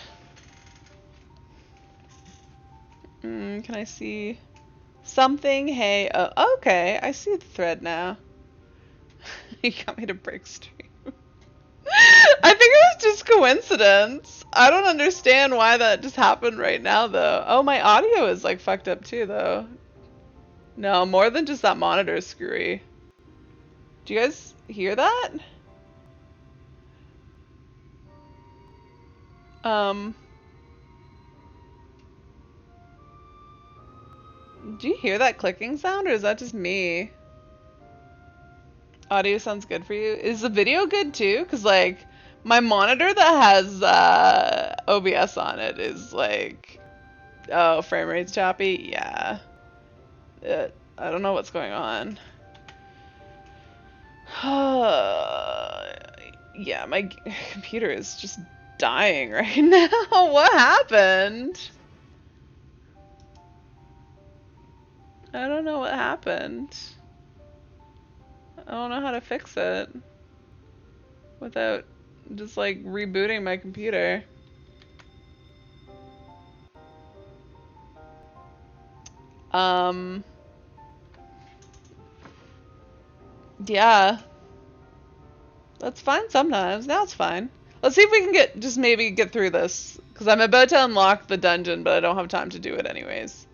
Can I see something? Hey, oh, okay, I see the thread now. You got me to break stream. I think it was just coincidence. I don't understand why that just happened right now, though. Oh, my audio is, like, fucked up, too, though. No, more than just that monitor is screwy. Do you guys hear that? Do you hear that clicking sound, or is that just me? Audio sounds good for you. Is the video good too? Cause like my monitor that has OBS on it is like, oh, frame rate's choppy. Yeah. I don't know what's going on. Yeah, my computer is just dying right now. What happened? I don't know what happened. I don't know how to fix it without just like rebooting my computer. Yeah. That's fine sometimes. Now it's fine. Let's see if we can just maybe get through this. Because I'm about to unlock the dungeon, but I don't have time to do it anyways.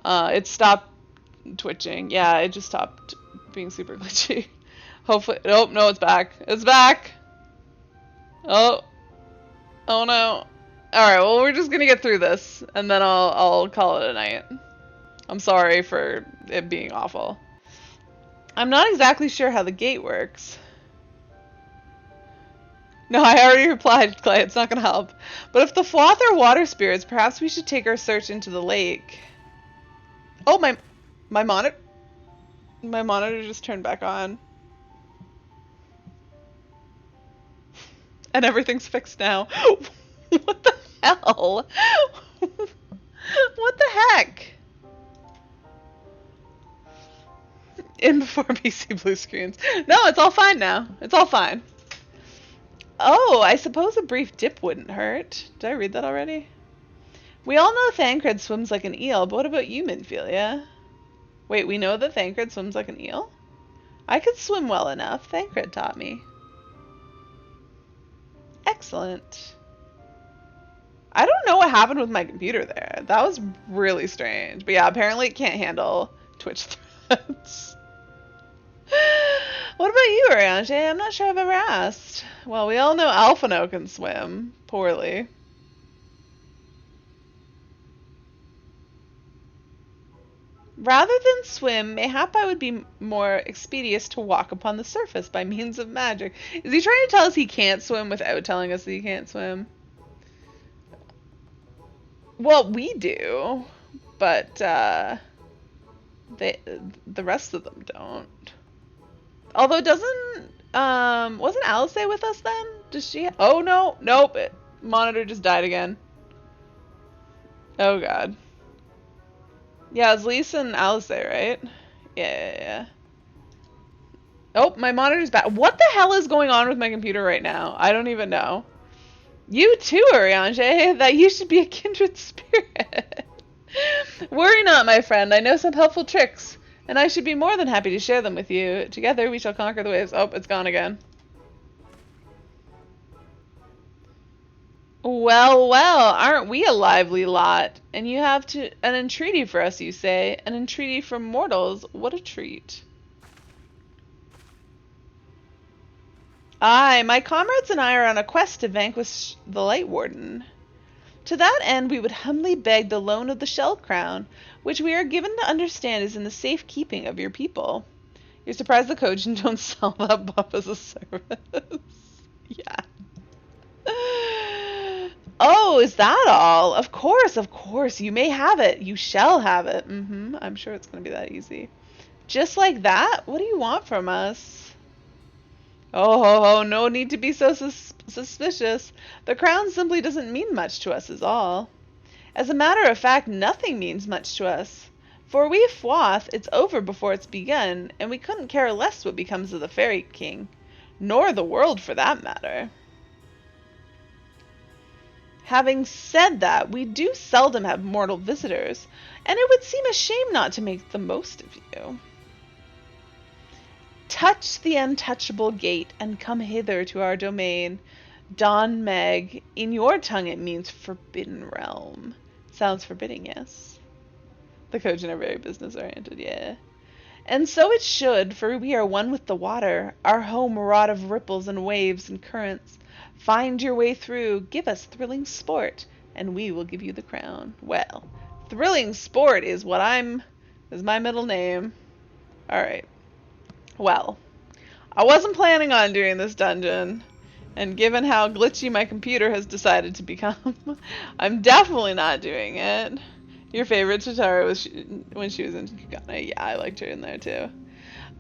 It stopped twitching. Yeah, it just stopped being super glitchy. Hopefully, oh, no, it's back. It's back! Oh. Oh no. Alright, well, we're just gonna get through this, and then I'll call it a night. I'm sorry for it being awful. I'm not exactly sure how the gate works. No, I already replied, Clay. It's not gonna help. But if the Floth are water spirits, perhaps we should take our search into the lake. Oh, my monitor just turned back on. And everything's fixed now. What the hell? What the heck? In before PC blue screens. No, it's all fine now. It's all fine. Oh, I suppose a brief dip wouldn't hurt. Did I read that already? We all know Thancred swims like an eel, but what about you, Minfilia? Wait, we know that Thancred swims like an eel? I could swim well enough. Thancred taught me. Excellent. I don't know what happened with my computer there. That was really strange. But yeah, apparently it can't handle Twitch threads. What about you, Ariange? I'm not sure I've ever asked. Well, we all know Alphino can swim. Poorly. Rather than swim, mayhap I would be more expeditious to walk upon the surface by means of magic. Is he trying to tell us he can't swim without telling us that he can't swim? Well, we do, but the rest of them don't. Although wasn't Alice with us then? Does she? Oh no, nope. Monitor just died again. Oh god. Yeah, it's Lisa and Alice there, right? Yeah. Oh, my monitor's back. What the hell is going on with my computer right now? I don't even know. You too, Urianger. That you should be a kindred spirit. Worry not, my friend. I know some helpful tricks, and I should be more than happy to share them with you. Together we shall conquer the waves. Oh, it's gone again. Well, well, aren't we a lively lot? And you have an entreaty for us, you say? An entreaty from mortals? What a treat. Aye, my comrades and I are on a quest to vanquish the Light Warden. To that end, we would humbly beg the loan of the Shell Crown, which we are given to understand is in the safe keeping of your people. You're surprised the Kojin don't sell that buff as a service? Yeah. Oh, is that all? Of course. You may have it. You shall have it. I'm sure it's going to be that easy. Just like that? What do you want from us? Oh, no need to be so suspicious. The crown simply doesn't mean much to us is all. As a matter of fact, nothing means much to us. For we Fwoth, it's over before it's begun, and we couldn't care less what becomes of the Fairy King. Nor the world, for that matter. Having said that, we do seldom have mortal visitors, and it would seem a shame not to make the most of you. Touch the untouchable gate, and come hither to our domain. Don Meg, in your tongue it means forbidden realm. Sounds forbidding, yes? The Kojin are very business-oriented, yeah. And so it should, for we are one with the water, our home wrought of ripples and waves and currents. Find your way through, give us thrilling sport, and we will give you the crown. Well, thrilling sport is my middle name. Alright. Well, I wasn't planning on doing this dungeon, and given how glitchy my computer has decided to become, I'm definitely not doing it. Your favorite Chitara was when she was in Kugana. Yeah, I liked her in there too.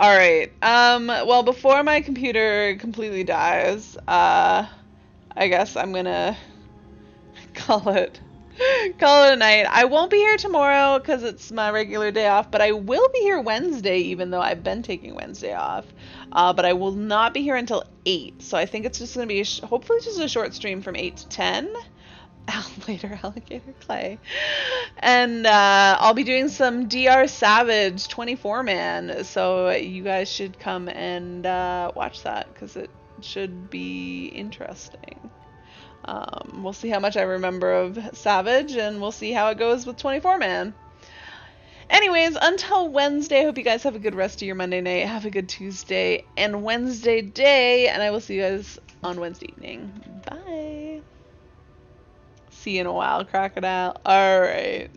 Alright, well, before my computer completely dies, I guess I'm gonna call it a night. I won't be here tomorrow because it's my regular day off, but I will be here Wednesday, even though I've been taking Wednesday off. But I will not be here until 8, so I think it's just going to be, hopefully just a short stream from 8 to 10. Later, Alligator Clay. And I'll be doing some DR Savage 24-man, so you guys should come and watch that, because it should be interesting. We'll see how much I remember of Savage, and we'll see how it goes with 24-man. Anyways, until Wednesday, I hope you guys have a good rest of your Monday night. Have a good Tuesday and Wednesday day, and I will see you guys on Wednesday evening. Bye. See you in a while, Crocodile. Alright.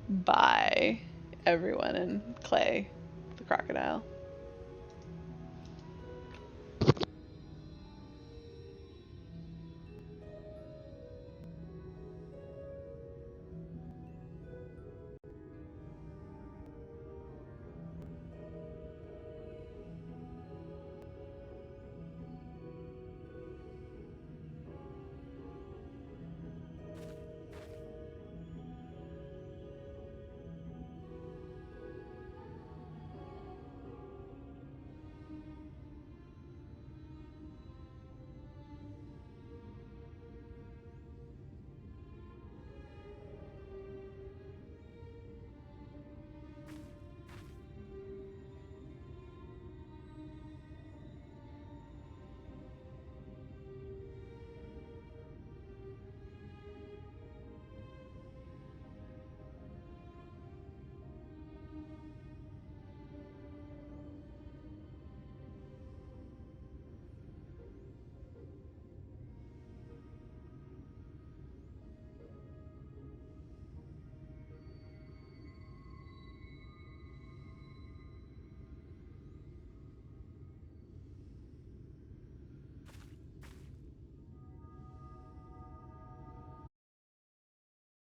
Bye, everyone, and Clay, the crocodile.